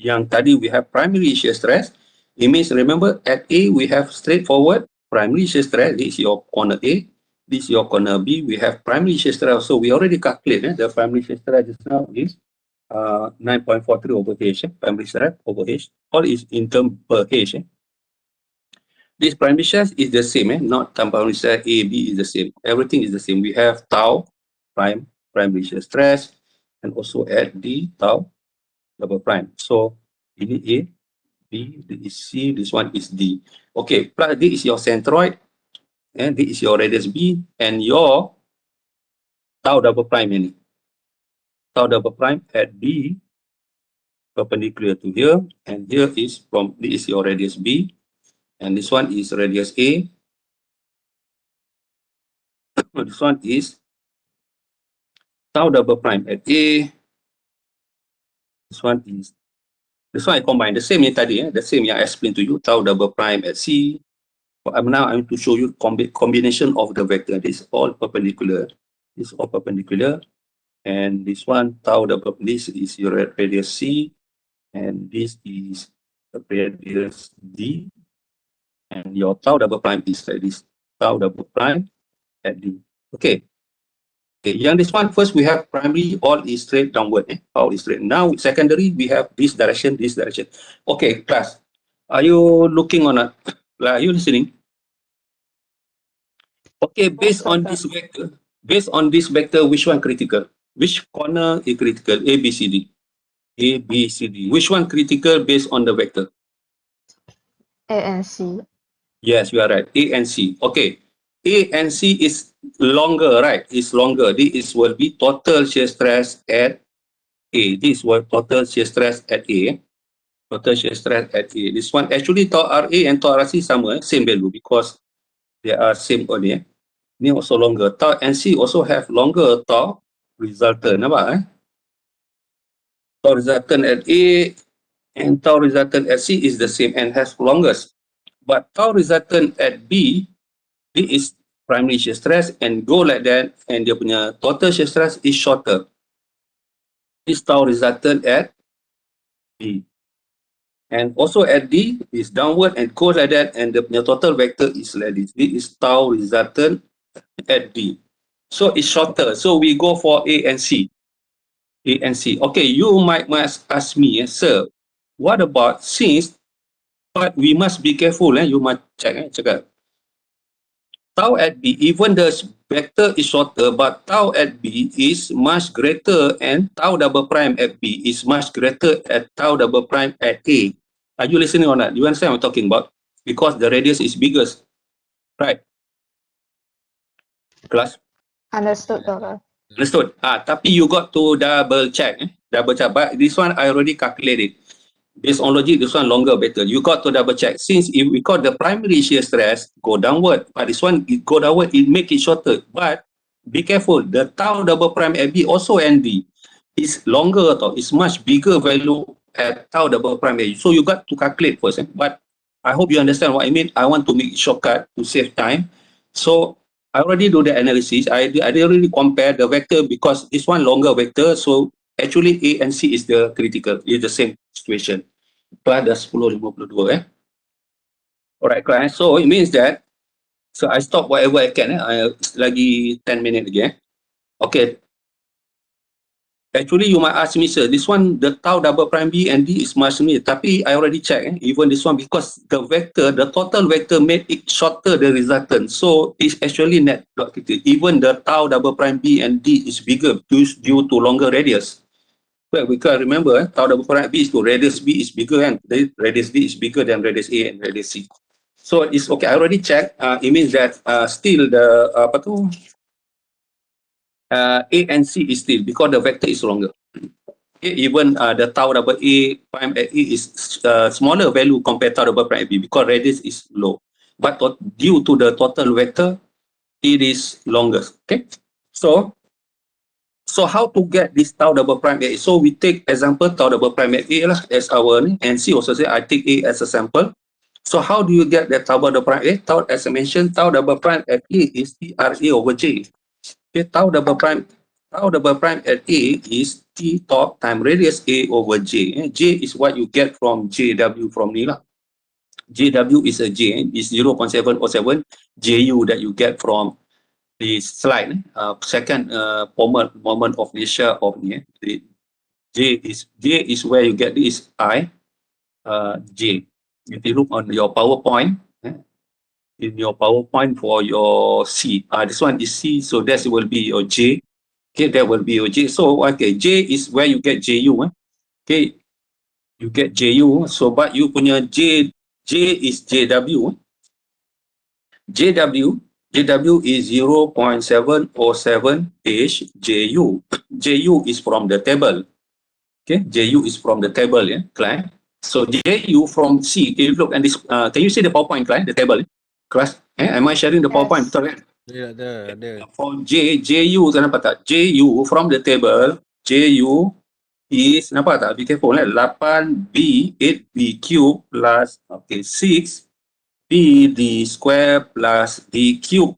Yang tadi we have primary shear stress. It means, remember, at A we have straightforward primary shear stress. This is your corner A. This is your corner B. We have primary shear stress. So we already calculate the primary shear stress just now is 9.43 over H. Primary stress over H. All is in term per H. This primary stress is the same. Not primary stress A, B is the same. Everything is the same. We have tau primary shear stress, and also at D tau double prime. So ini A, B, this is C, this one is D. Okay, plus this is your centroid, and this is your radius B, and your tau double prime ini. Tau double prime at B perpendicular to here, and here is from, this is your radius B, and this one is radius A. This one is tau double prime at A. This one I combine the same yang tadi, the same yang I explained to you, tau double prime at C. Now I'm going to show you combination of the vector. This is all perpendicular. This is all perpendicular. And this one, tau double, this is your radius C, and this is the radius D, and your tau double prime is like this, tau double prime at D. Okay. Okay, yang this one, first we have primary, all is straight downward, all is straight. Now secondary, we have this direction, this direction. Okay, class, are you looking or not? Are you listening? Okay, based on this vector, which one critical? Which corner is critical? A, B, C, D. A, B, C, D. Which one critical based on the vector? A and C. Yes, you are right. A and C. Okay. A and C is longer, right? It's longer. This will be total shear stress at A. This was total shear stress at A. Total shear stress at A. This one actually tau RA and tau RC sama, same value because they are same only. Ini also longer. Tau and C also have longer tau resultant. Nampak? Tau resultant at A and tau resultant at C is the same and has longest. But tau resultant at B, it is primary shear stress and go like that, and dia punya total shear stress is shorter. This tau resultant at B. And also at D is downward and goes like that, and the punya total vector is like this. This is tau resultant at D. So it's shorter. So we go for A and C. A and C. Okay, you might ask me, sir, what about since, but we must be careful, you must check, cakap. Tau at B, even the vector is shorter, but tau at B is much greater, and tau double prime at B is much greater at tau double prime at A. Are you listening or not? You understand what I'm talking about? Because the radius is biggest, right? Class? Understood, doctor. Understood. Tapi you got to double check. But this one I already calculated. Based on logic, this one longer, better. You got to double check. Since if we got the primary shear stress go downward, but this one it go downward, it make it shorter. But be careful, the tau double prime at B also ND is longer, it's much bigger value at tau double prime at B. So you got to calculate first. But I hope you understand what I mean. I want to make it shortcut to save time. So I already do the analysis. I already compare the vector because this one longer vector. So actually A and C is the critical, is the same situation. Plus dah 10.52 Alright, guys. So it means that, so I stop whatever I can. Lagi 10 minutes again. Okay. Actually, you might ask me, sir, this one, the tau double prime B and D is much near. Tapi I already checked, even this one, because the vector, the total vector made it shorter the resultant. So it's actually net dot critical. Even the tau double prime B and D is bigger due to longer radius. Well, we can remember, tau double prime B is to radius B is bigger and radius D is bigger than radius A and radius C. So it's okay. I already checked. It means that still the A and C is still because the vector is longer. Okay, even the tau double A prime at A is smaller value compared to tau double prime at B because radius is low. But due to the total vector, it is longer. Okay, so how to get this tau double prime at A? So we take example tau double prime at A lah as our ni, and C also say I take A as a sample. So how do you get that tau double prime A? Tau, as I mentioned, tau double prime at A is TRA over J. Okay, tau double prime at A is T top time radius A over J. J is what you get from JW from ni lah. JW is a J, is 0.707 JU that you get from the slide. Second moment of inertia of ni. J is where you get this I, J. If you look on your PowerPoint, in your PowerPoint for your C, this one is C, so that will be your J. Okay, that will be your J. So okay, J is where you get JU. Okay, you get JU. So but you punya J is JW. JW is 0.707 H JU. JU is from the table. Okay, JU is from the table, yeah, client. So JU from C. Can you look at this? Can you see the PowerPoint, client? The table, class. Am I sharing the PowerPoint? Yes. Betul kan? Ya, ada. For JU, nampak tak? JU from the table. JU is, nampak tak? Be careful, 8B, 8B cube plus, okay, 6B D square plus D cube.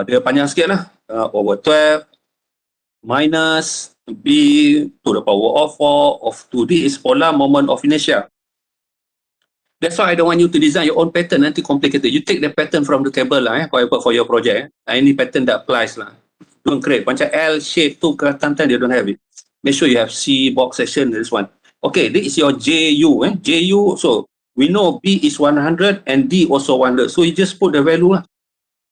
Dia panjang sikit lah. Over 12 minus B to the power of 4 of 2D is polar moment of inertia. That's why I don't want you to design your own pattern, nanti complicated. You take the pattern from the table lah, for your project. Any pattern that applies lah. Don't create. Macam L shape tu, sometimes they don't have it. Make sure you have C box section, this one. Okay, this is your JU. JU, so we know B is 100 and D also 100. So you just put the value lah.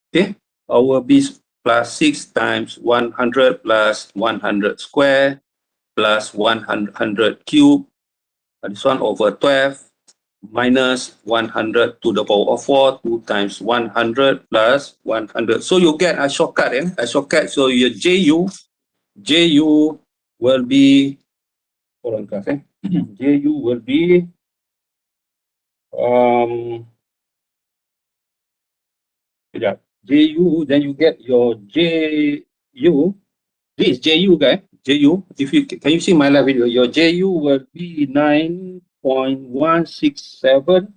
Okay, our B plus 6 times 100 plus 100 square plus 100 cube. This one over 12 minus 100 to the power of 4, 2 times 100 plus 100. So you get a shortcut, a shortcut. So your JU will be, hold on class, JU will be, JU, then you get your JU. This is JU, guys. JU. If you can you see my live video? Your JU will be 9.167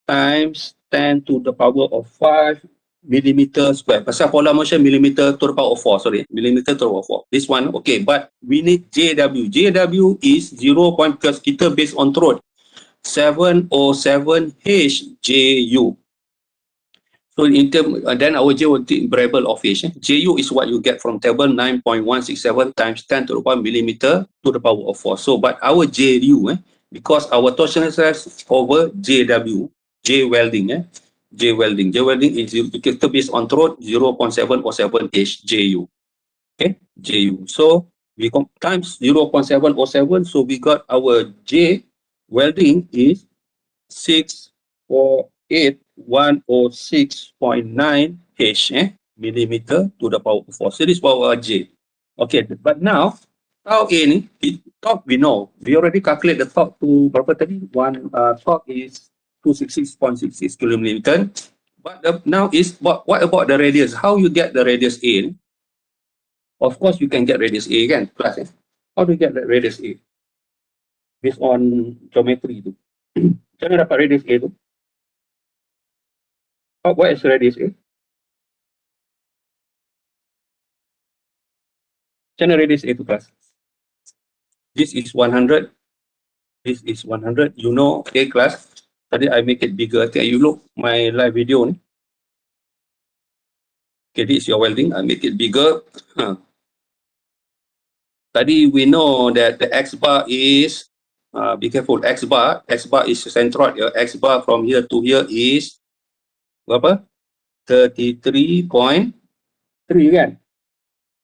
times 10 to the power of 5 millimeter square. Pasal polar motion millimeter to the power of 4. Sorry, millimeter to the power of 4. This one, okay. But we need JW. JW is 0. Because kita based on throat 707 HJU. So in term, then our J will be variable of H. JU is what you get from table 9.167 times 10 to the 1 millimeter to the power of 4. So, but our JU, because our torsional stress over JW, J welding, J welding is based on throat 0.707 H JU. Okay, JU. So we times 0.707. So we got our J welding is 648.106.9 H millimeter to the power of 4. So this is our J. Okay, but now tau A ni, top we know. We already calculate the top to berapa tadi? Top is 266.66 km. But now is what about the radius? How you get the radius A? Of course, you can get radius A again, plus. How do you get the radius A? Based on geometry tu. Macam mana dapat radius A tu? What is radius A? Macam mana radius A tu, plus? This is 100. This is 100. You know, A class. Tadi I make it bigger. Okay, you look my live video ni. Okay, this is your welding. I make it bigger. Tadi we know that the X bar is, be careful, X bar is centroid. X bar from here to here is berapa? 33.3 kan?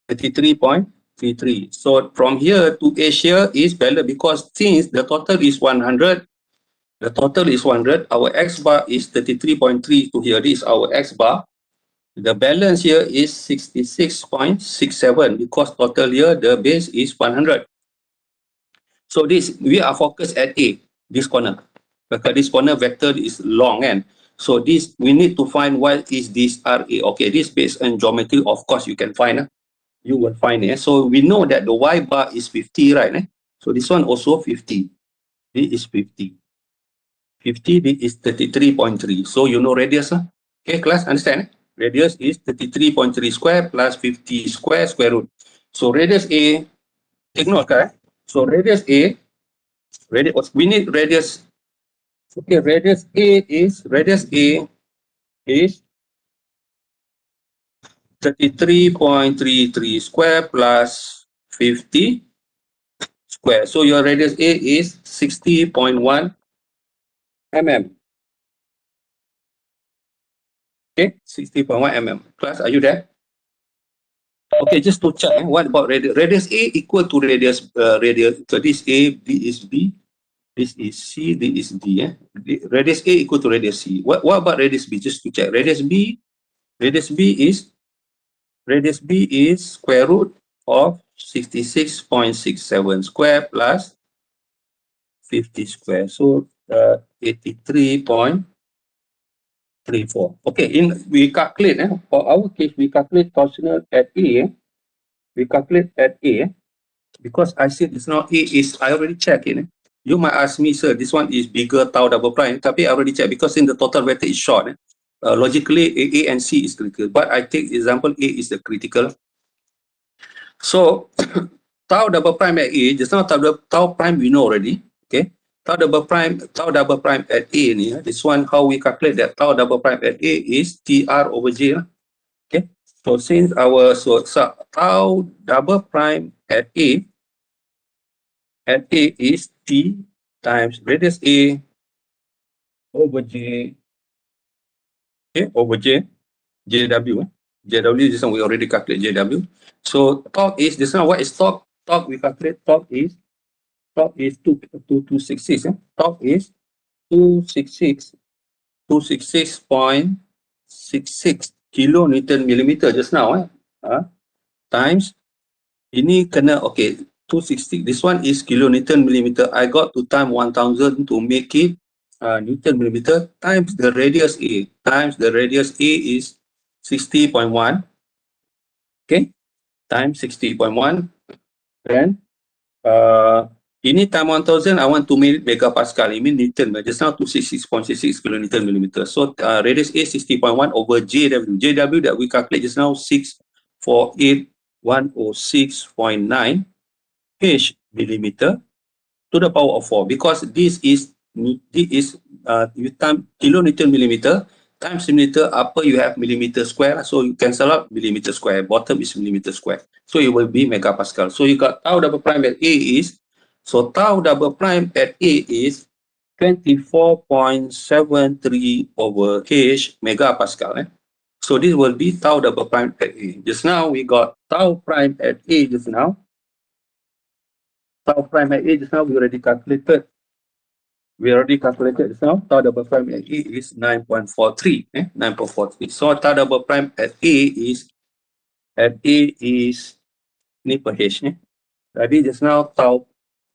33.3. 33. So from here to H here is balanced because since the total is 100, the total is 100, our X bar is 33.3 to here. This is our X bar. The balance here is 66.67 because total here, the base is 100. So this, we are focused at A, this corner. Because this corner vector is long and so this, we need to find what is this RA. Okay, this based on geometry, of course, you can find. You will find it. So we know that the Y bar is 50, right? So this one also 50. This is 50. 50, this is 33.3. So you know radius. Okay, class, understand? Radius is 33.3 square plus 50 square root. So radius A, take note, correct? So radius A, we need radius. Okay, radius A is 33.33 square plus 50 square. So your radius A is 60.1 mm. Okay, 60.1 mm. Class, are you there? Okay, just to check, what about radius? Radius A equal to radius, so this A, this is B, this is C, this is D. Radius A equal to radius C. What about radius B? Just to check. Radius B is square root of 66.67 square plus 50 square. So 83.34. Okay, we calculate for our case, we calculate torsional at A. We calculate at A because I said it's not A is, I already checked it. You might ask me, sir, this one is bigger tau double prime. Tapi I already checked because in the total vector is short. Logically, A and C is critical. But I take example A is the critical. So tau double prime at A, just now tau prime we know already. Okay. Tau double prime at A ni, this one how we calculate that tau double prime at A is TR over J. Okay. So since so tau double prime at A is T times radius A over J, okay, over J, JW. JW, this one we already calculate JW. So torque is, this one what is torque? Torque we calculate, torque is 266. Torque is 266.66 kilonewton millimeter just now. Times ini kena, okay, 260. This one is kilonewton millimeter. I got to time 1000 to make it Newton millimeter times the radius A. Times the radius A is 60.1. Okay, times 60.1. Then ini time 1000, I want to make megapascal. It means Newton. Just now 266.66 kilonewton millimeter. So radius A 60.1 over JW. JW that we calculate just now 648,106.9 H millimeter to the power of 4 because this is you time kilonewton millimeter times millimeter, upper you have millimeter square, so you cancel out millimeter square, bottom is millimeter square, so it will be megapascal. So you got tau double prime at A is, so tau double prime at A is 24.73 over H megapascal. So this will be tau double prime at A. Just now we got tau prime at A just now. Tau prime at A just now we already calculated. Just now. Tau double prime at A is 9.43. 9.43. So tau double prime at A is ni per H. Tadi just now tau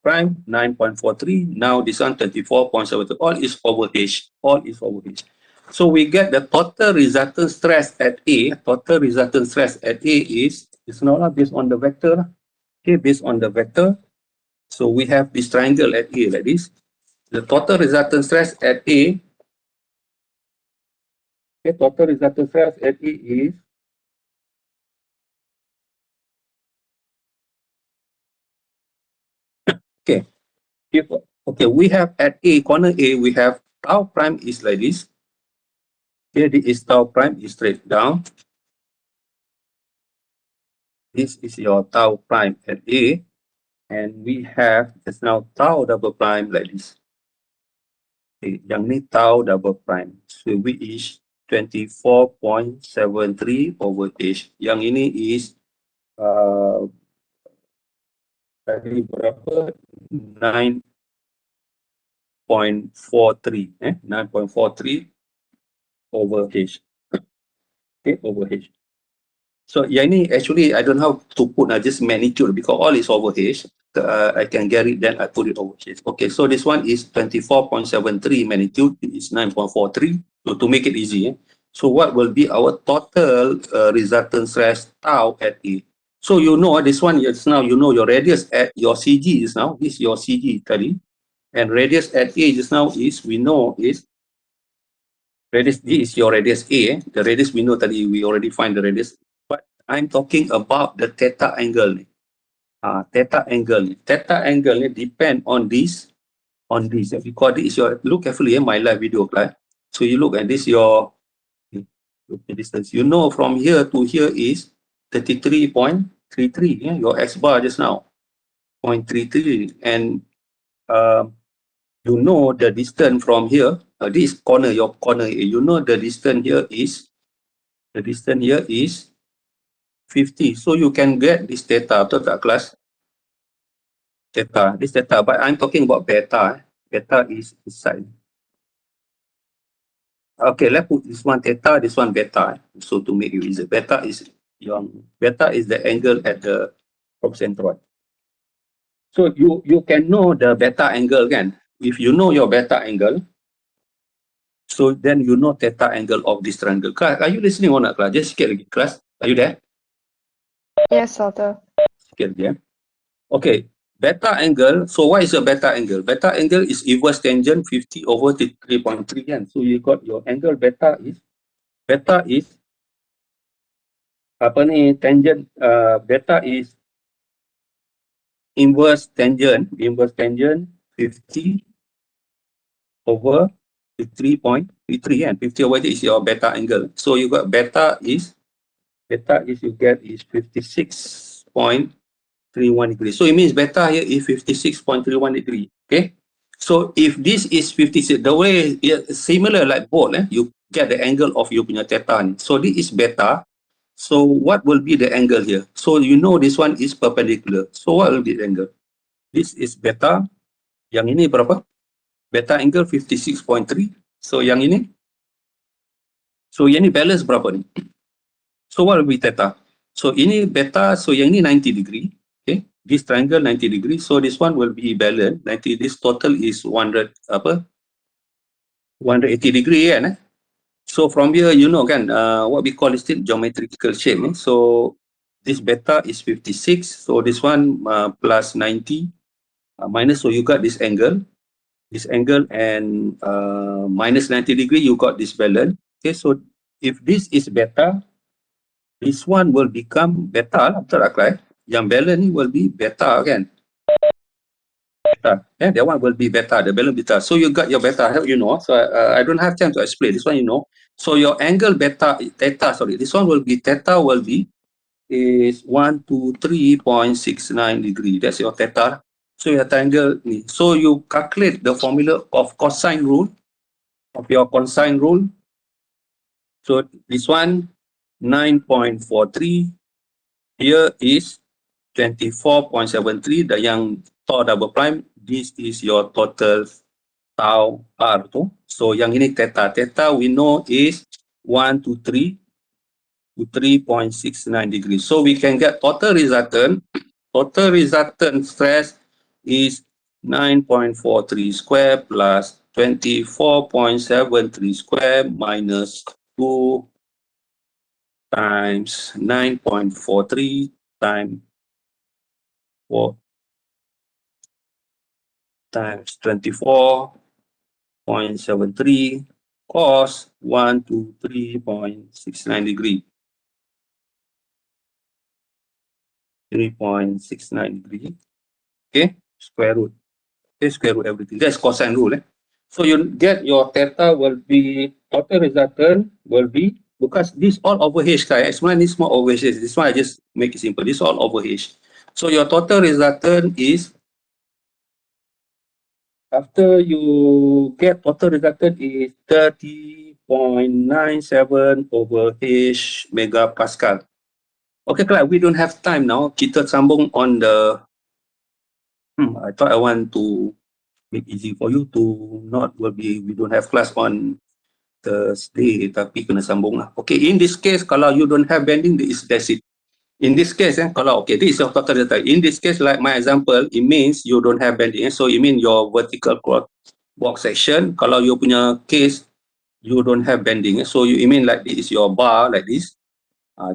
prime 9.43. Now this one 34.72. All is over H. All is over H. So we get the total resultant stress at A. Total resultant stress at A is now based on the vector. Okay, based on the vector. So we have this triangle at A like this. The total resultant stress at A, okay, total resultant stress at A is okay. Okay, we have at A, corner A, we have tau prime is like this. Here this is tau prime is straight down. This is your tau prime at A, and we have just now tau double prime like this. Okay, yang ni tau double prime, so which is 24.73 over H. Yang ini is Tadi berapa? 9.43. 9.43 over H. Okay, over H. So yang ni actually I don't know how to put just magnitude because all is over H. I can get it, then I put it over H. Okay, so this one is 24.73 magnitude. It is 9.43. So to make it easy, so what will be our total resultant stress tau at A? So you know this one is now, you know your radius at your CG is now, this is your CG tadi, and radius at A just now is, we know is radius, this is your radius A. The radius we know tadi, we already find the radius. But I'm talking about the theta angle. Theta angle. Theta angle depend on this. Because this is your, look carefully my live video class. So you look at this, your distance. You know from here to here is 33.33. Your X bar just now, 0.33. And you know the distance from here, this corner, your corner, you know the distance here is, 50. So you can get this theta, betul tak kelas? Theta, this theta, but I'm talking about beta. Beta is inside. Okay, let's put this one theta, this one beta. So to make it easy, beta is the angle at the procentroid. So you can know the beta angle kan? If you know your beta angle, so then you know theta angle of this triangle. Class, are you listening or not, class? Just sikit lagi, class. Are you there? Yes, doctor. Sikit lagi, Okay, beta angle. So what is a beta angle? Beta angle is inverse tangent 50 over 3.3 kan. So you got your angle beta is apa ni, tangent, beta is inverse tangent 50 over 3.33 kan. 50 over it is your beta angle. So you got beta is you get is 56.31 degrees. So it means beta here is 56.31 degree. Okay. So if this is 56, the way similar like both, you get the angle of your punya theta. So this is beta. So what will be the angle here? So you know this one is perpendicular. So what will be the angle? This is beta. Yang ini berapa? Beta angle 56.3. So yang ini? So yang ini balance berapa ni? So what will be theta? So ini beta, so yang ini 90 degree. Okay, this triangle 90 degree. So this one will be balanced. 90. This total is 180 degree kan? So from here you know kan, what we call is geometrical shape. So this beta is 56. So this one plus 90 minus. So you got this angle, and minus 90 degree. You got this balance. Okay, so if this is beta, this one will become beta lah, betul tak Clive? Yang balance ni will be beta kan? Beta. That one will be beta, the balance beta. So you got your beta, you know. So I don't have time to explain. This one you know. So your angle beta, theta, sorry, this one will be, theta will be is 123.69 degree. That's your theta. So your triangle ni. So you calculate the formula of cosine rule, of your cosine rule. So this one 9.43. Here is 24.73. The yang tau double prime. This is your total tau R tu. So yang ini theta. Theta we know is 123 to 3.69 degrees. So we can get total resultant. Total resultant stress is 9.43 square plus 24.73 square minus 2 times 9.43 times 4 times 24.73 cos 123.69 degree. 3.69 degree. Okay, square root. Okay, square root everything. That's cosine rule. So you get your theta will be, total resultant will be, because this all over H, guys. This small over H. This one I just make it simple. This all over H. So your total resultant is, after you get total resultant is 30.97 over H megapascal. Okay, Clark, we don't have time now. Kita sambung on the I thought I want to make easy for you to not we don't have class on Thursday tapi kena sambung lah. Okay, in this case kalau you don't have bending, that's it. In this case, kalau okay, this is your total data. In this case, like my example, it means you don't have bending. So it means your vertical box section. Kalau you punya case, you don't have bending. So you it mean like this is your bar like this.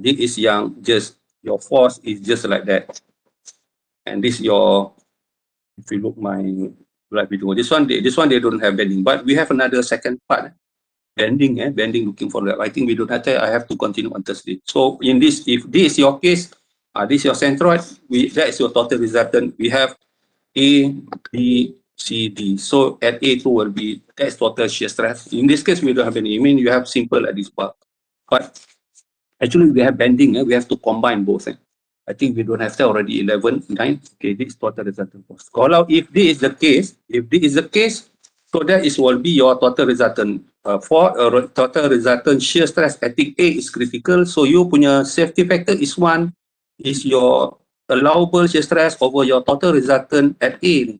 This is yang just your force is just like that. And this your, if you look my live video, this one they don't have bending. But we have another second part. Bending, bending looking for that. I think we don't have that. I have to continue on Thursday. So in this, if this is your case, this is your centroid, that is your total resultant. We have A, B, C, D. So at A2 will be, that's total shear stress. In this case, we don't have any. I mean, you have simple at this part. But actually, we have bending. We have to combine both. I think we don't have that already. 11, 9. Okay, this is total resultant force. Kalau if this is the case, so that is will be your total resultant. For total resultant shear stress at A is critical. So you punya safety factor is 1, is your allowable shear stress over your total resultant at A.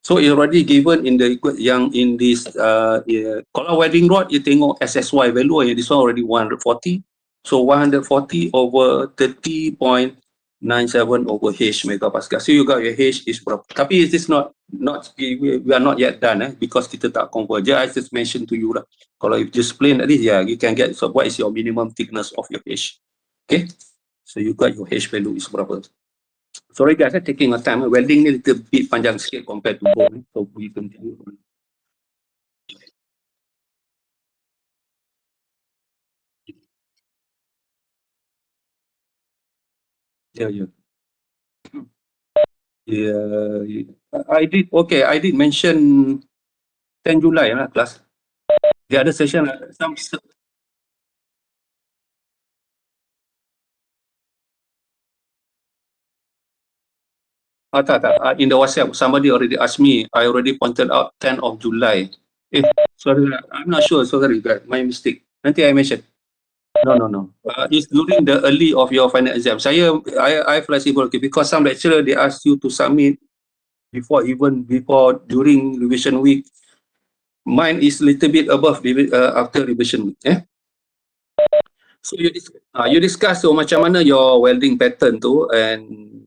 So it already given in the yang in this kalau welding rod you tengok SSY value yang this one already 140. So 140 over 30.97 over H megapascal. So you got your H is berapa? Tapi is this not we are not yet done because kita tak convert. I just mentioned to you lah. Kalau you just plain like this, you can get, so what is your minimum thickness of your H? Okay, so you got your H value is berapa? Sorry guys, taking our time. Welding ni little bit panjang sikit compared to bone. So we continue. Yeah. I did mention 10 July lah class. The other session, tak. In the WhatsApp, somebody already asked me. I already pointed out 10 of July. Sorry, I'm not sure. Sorry, my mistake. Nanti I mention. No. It's during the early of your final exam. I flexible because some lecturer they ask you to submit before during revision week. Mine is little bit above after revision week. So you discuss macam mana your welding pattern tu and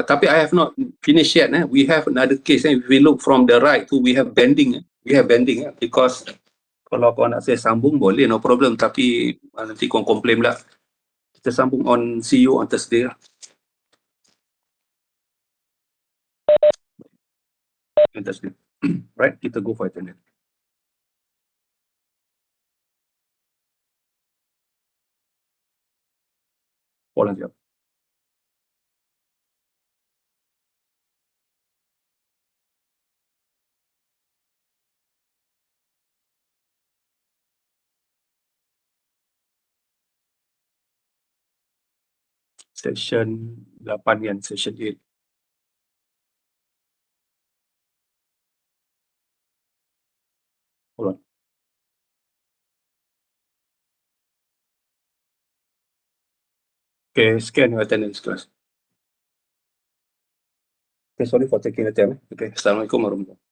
tapi I have not finished yet. We have another case. If we look from the right to we have bending. Because kalau kau nak saya sambung boleh, no problem. Tapi nanti kau komplain lah. Kita sambung on, see you on Thursday lah. Thursday. Right, kita go for attendance. Pola siap. Section 8 yan, section 8. Hold on. Okay, scan your attendance class. Okay, sorry for taking the time. Okay, Assalamualaikum warahmatullahi wabarakatuh.